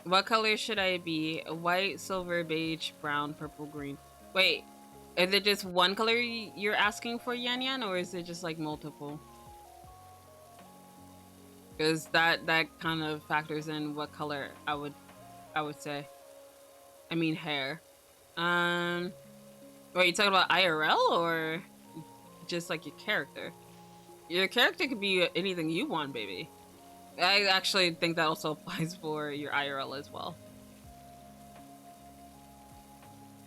What color should I be? White, silver, beige, brown, purple, green. Wait, is it just one color you're asking for, Yan Yan, or is it just like multiple? Because that kind of factors in what color I would say. I mean hair. Wait, you talking about IRL or just like your character? Your character could be anything you want, baby. I actually think that also applies for your IRL as well.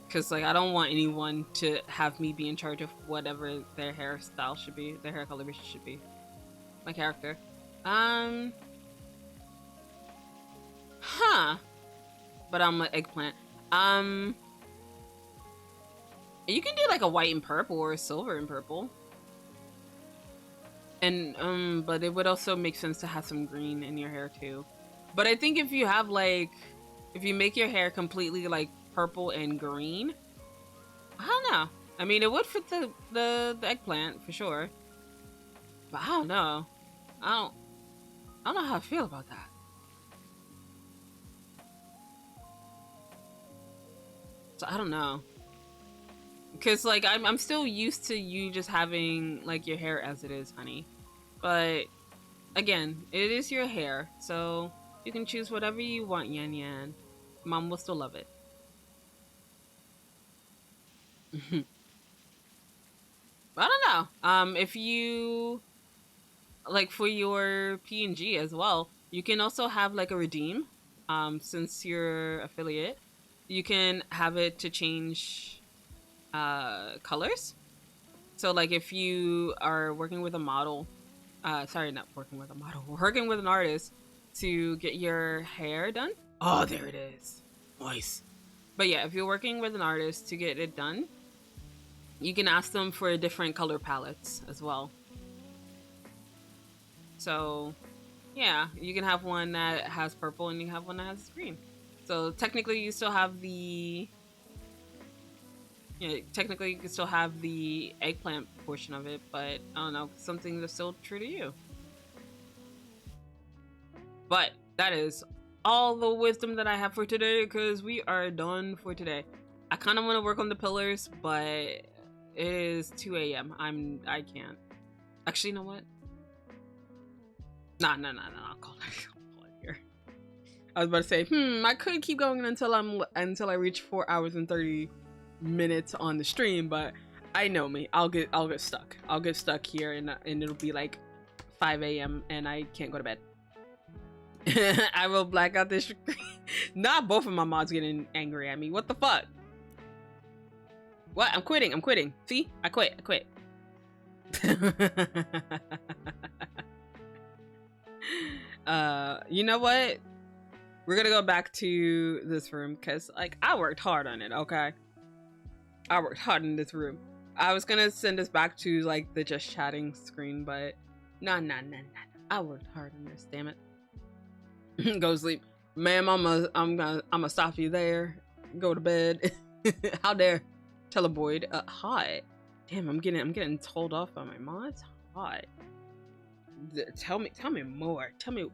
Because, like, I don't want anyone to have me be in charge of whatever their hairstyle should be, their hair coloration should be. My character. Huh. But I'm an eggplant. You can do, like, a white and purple or a silver and purple. And, but it would also make sense to have some green in your hair, too. But I think if you have, like, if you make your hair completely, like, purple and green, I don't know. I mean, it would fit the eggplant, for sure. But I don't know. I don't know how I feel about that. So, I don't know. Because, like, I'm still used to you just having, like, your hair as it is, honey. But, again, it is your hair. So, you can choose whatever you want, Yan Yan. Mom will still love it. I don't know. If you, like, for your PNG as well, you can also have, like, a redeem. Since you're affiliate, you can have it to change colors. So, like, if you are working with a model, sorry, not working with a model, working with an artist to get your hair done. Oh, there it is. Nice. But yeah, if you're working with an artist to get it done, you can ask them for different color palettes as well. So, yeah, you can have one that has purple and you have one that has green. So technically, you still have the. Yeah, technically you can still have the eggplant portion of it, but I don't know, something that's still true to you. But that is all the wisdom that I have for today, because we are done for today. I kind of want to work on the pillars, but it is 2 a.m. I can't. Actually, you know what? Nah, I'll call it here. I was about to say, I could keep going until I reach 4 hours and 30 minutes on the stream, but I know me. I'll get stuck. I'll get stuck here, and it'll be like 5 a.m. and I can't go to bed. I will black out this screen. Not both of my mods getting angry at me. What the fuck? What? I'm quitting. See? I quit. You know what? We're gonna go back to this room because, like, I worked hard on it, okay? I worked hard in this room. I was gonna send us back to, like, the just chatting screen, but nah. I worked hard on this, damn it. Go to sleep. Ma'am, I'm gonna stop you there. Go to bed. How dare tell a Boyd. Hot. Damn, I'm getting told off by my mods. Hot. Tell me more. Tell me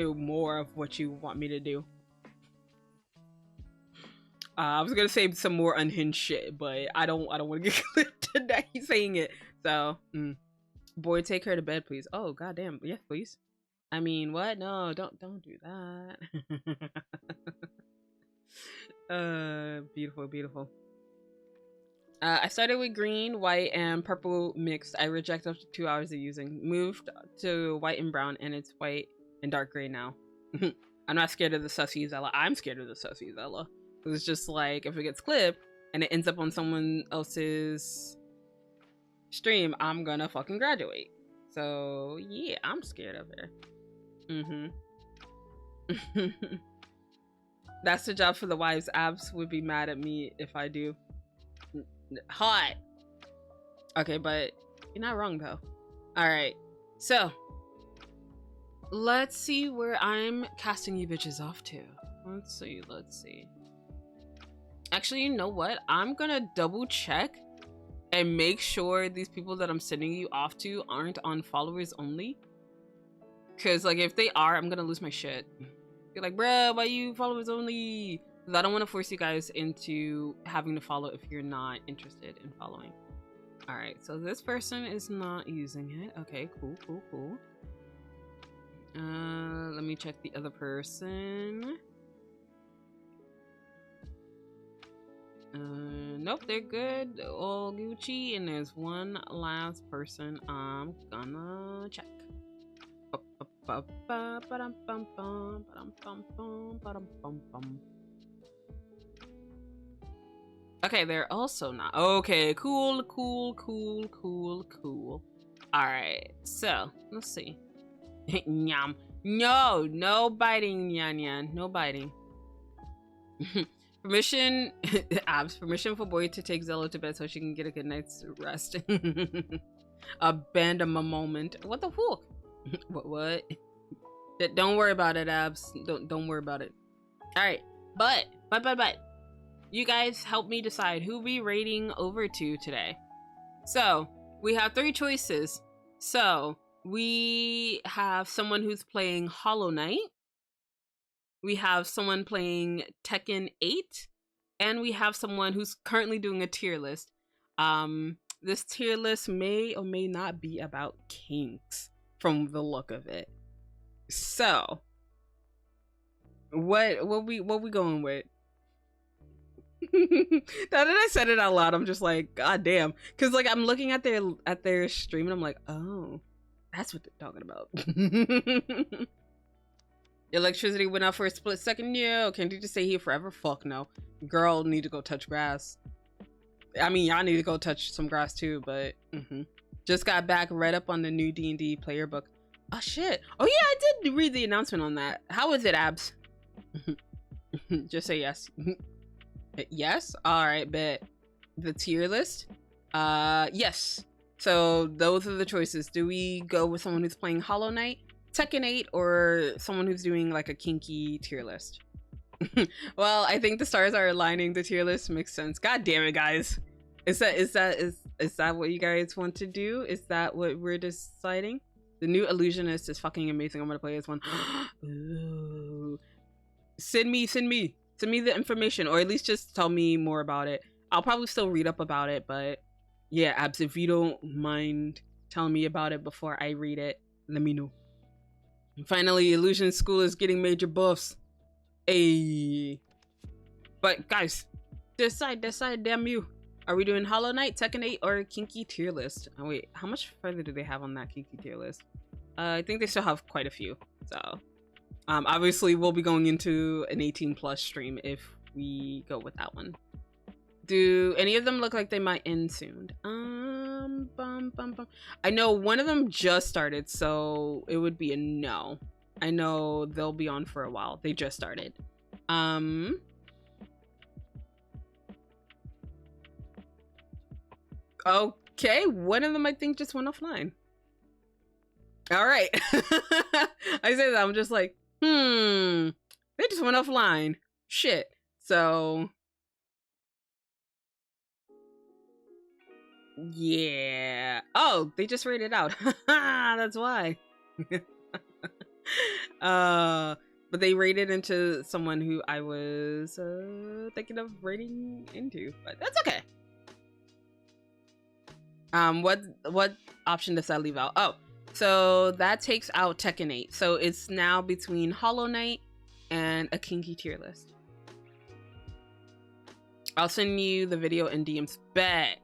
more of what you want me to do. I was gonna say some more unhinged shit, but I don't want to get clipped today saying it. So, Boyd, take her to bed, please. Oh, goddamn. Yes, please. I mean, what? No, don't do that. Beautiful. I started with green, white, and purple mixed. I reject up to 2 hours of using. Moved to white and brown, and it's white and dark gray now. I'm not scared of the sussy Zela. I'm scared of the sussy Zela. 'Cause it's just like, if it gets clipped and it ends up on someone else's stream, I'm gonna fucking graduate. So yeah, I'm scared of her. That's the job for the wives. Abs would be mad at me if I do. Hot. Okay, but you're not wrong though. All right, so let's see where I'm casting you bitches off to. Let's see. Actually, you know what? I'm gonna double check and make sure these people that I'm sending you off to aren't on followers only. Cause like if they are, I'm gonna lose my shit. You're like, bruh, why you followers only? Cause I don't want to force you guys into having to follow if you're not interested in following. All right, so this person is not using it. Okay, cool. Let me check the other person. Nope, they're good. All Gucci, and there's one last person I'm gonna check. Okay, they're also not. Okay, cool. All right, so let's see. Nyam. No biting, nyan. No biting. Permission, abs. Permission for boy to take Zela to bed so she can get a good night's rest. Abandon my moment. What the fuck? What? Don't worry about it, abs. Don't worry about it. All right, but you guys help me decide who we rating over to today. So we have 3 choices. So we have someone who's playing Hollow Knight. We have someone playing Tekken 8, and we have someone who's currently doing a tier list. This tier list may or may not be about kinks from the look of it. So, what we going with? Now that I said it out loud, I'm just like, god damn, because like I'm looking at their stream and I'm like, oh, that's what they're talking about. Electricity went out for a split second. No, can't you just stay here forever? Fuck no. Girl need to go touch grass. I mean, y'all need to go touch some grass too, but just got back, read up on the new D&D player book. Oh shit. Oh yeah, I did read the announcement on that. How was it, abs? Just say yes. Yes? Alright, bet. The tier list? Yes. So those are the choices. Do we go with someone who's playing Hollow Knight, Tekken 8, or someone who's doing like a kinky tier list? Well, I think the stars are aligning. The tier list makes sense. God damn it, guys. Is that what you guys want to do? Is that what we're deciding? The new Illusionist is fucking amazing. I'm gonna play this one. Ooh. Send me the information, or at least just tell me more about it. I'll probably still read up about it, but yeah, abs, if you don't mind telling me about it before I read it, let me know. And finally, Illusion School is getting major buffs. Ayy. But guys, decide, damn you. Are we doing Hollow Knight, Tekken 8, or kinky tier list? Oh wait, how much further do they have on that kinky tier list? I think they still have quite a few. So, obviously we'll be going into an 18+ stream if we go with that one. Do any of them look like they might end soon? I know one of them just started, so it would be a no. I know they'll be on for a while. They just started. Okay, one of them I think just went offline. All right. I say that, I'm just like, they just went offline. Shit. So yeah. Oh, they just rated out. That's why. But they rated into someone who I was thinking of rating into, but that's okay. What option does that leave out? Oh, so that takes out Tekken 8. So it's now between Hollow Knight and a kinky tier list. I'll send you the video in DMs. Bet.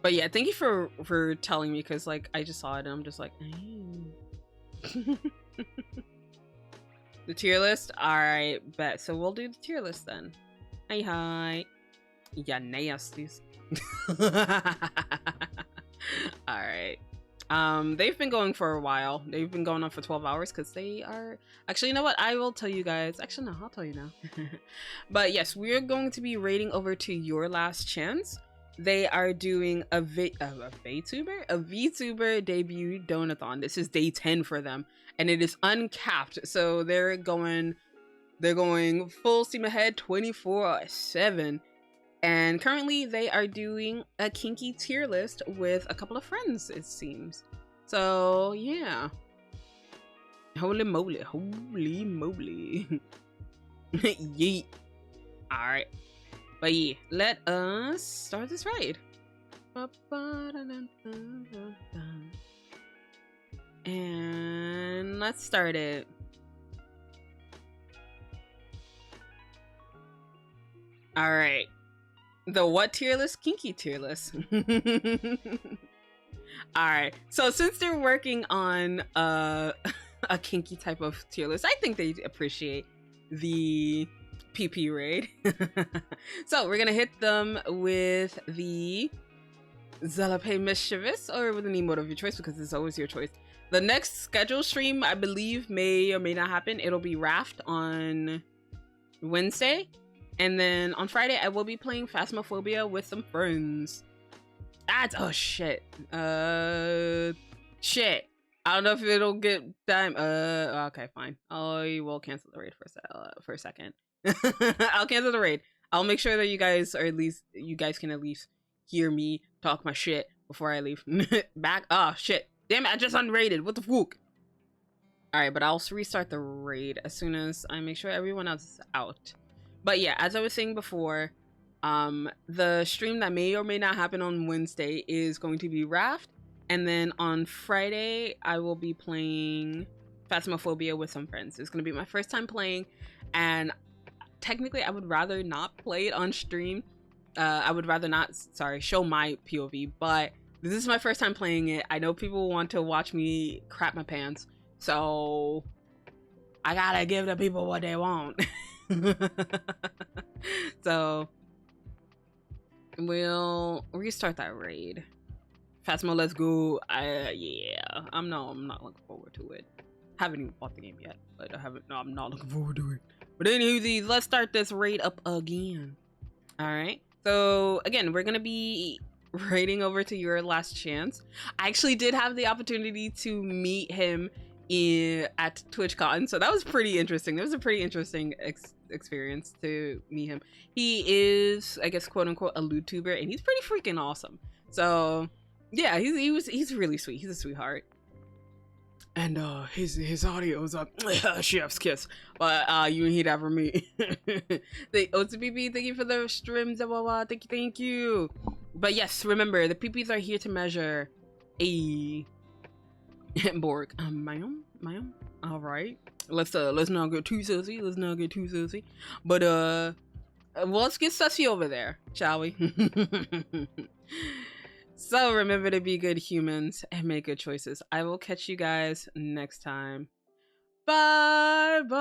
But yeah, thank you for telling me, because like I just saw it and I'm just like, The tier list? Alright, bet. So we'll do the tier list then. Hi. Yeah, nasties. Alright. They've been going for a while. They've been going on for 12 hours because they are... Actually, you know what? I will tell you guys. Actually, no, I'll tell you now. But yes, we're going to be raiding over to Your Last Chance. They are doing a VTuber debut donathon. This is day 10 for them, and it is uncapped. So they're going full steam ahead 24/7. And currently they are doing a kinky tier list with a couple of friends, it seems. So yeah. Holy moly, holy moly. Yeet. Alright. But yeah, let us start this raid. And let's start it. Alright. The what tier list? Kinky tier list. Alright, so since they're working on a kinky type of tier list, I think they appreciate the PP raid. So we're gonna hit them with the Zela Pay Mischievous or with an emote of your choice, because it's always your choice. The next scheduled stream, I believe, may or may not happen. It'll be Raft on Wednesday. And then on Friday, I will be playing Phasmophobia with some friends. Oh shit. Shit. I don't know if it'll get time. Okay, fine. I will cancel the raid for a second. I'll cancel the raid. I'll make sure that you guys can at least hear me talk my shit before I leave. Back. Oh shit. Damn it! I just unraided. What the fuck? All right, but I'll restart the raid as soon as I make sure everyone else is out. But yeah, as I was saying before, the stream that may or may not happen on Wednesday is going to be Raft. And then on Friday, I will be playing Phasmophobia with some friends. It's going to be my first time playing. And technically, I would rather not play it on stream. I would rather not, show my POV. But this is my first time playing it. I know people want to watch me crap my pants. So I gotta give the people what they want. So we'll restart that raid. Phasmo, let's go. Yeah, I'm not looking forward to it. Haven't even bought the game yet, but I'm not looking forward to it. But anywho, let's start this raid up again. All right, so again, we're gonna be raiding over to Your Last Chance. I actually did have the opportunity to meet him at TwitchCon, so that was pretty interesting. It was a pretty interesting experience to meet him. He is, I guess, quote unquote, a YouTuber, and he's pretty freaking awesome. So yeah, he's really sweet. He's a sweetheart. And his audio is up. Chef's kiss. But you and he'd ever meet. The OTPP, thank you for the streams. Thank you. But yes, remember, the PPs are here to measure a Borg. Ma'am. All right. Let's not get too sussy. But well, let's get sussy over there, shall we? So remember to be good humans and make good choices. I will catch you guys next time. Bye bye.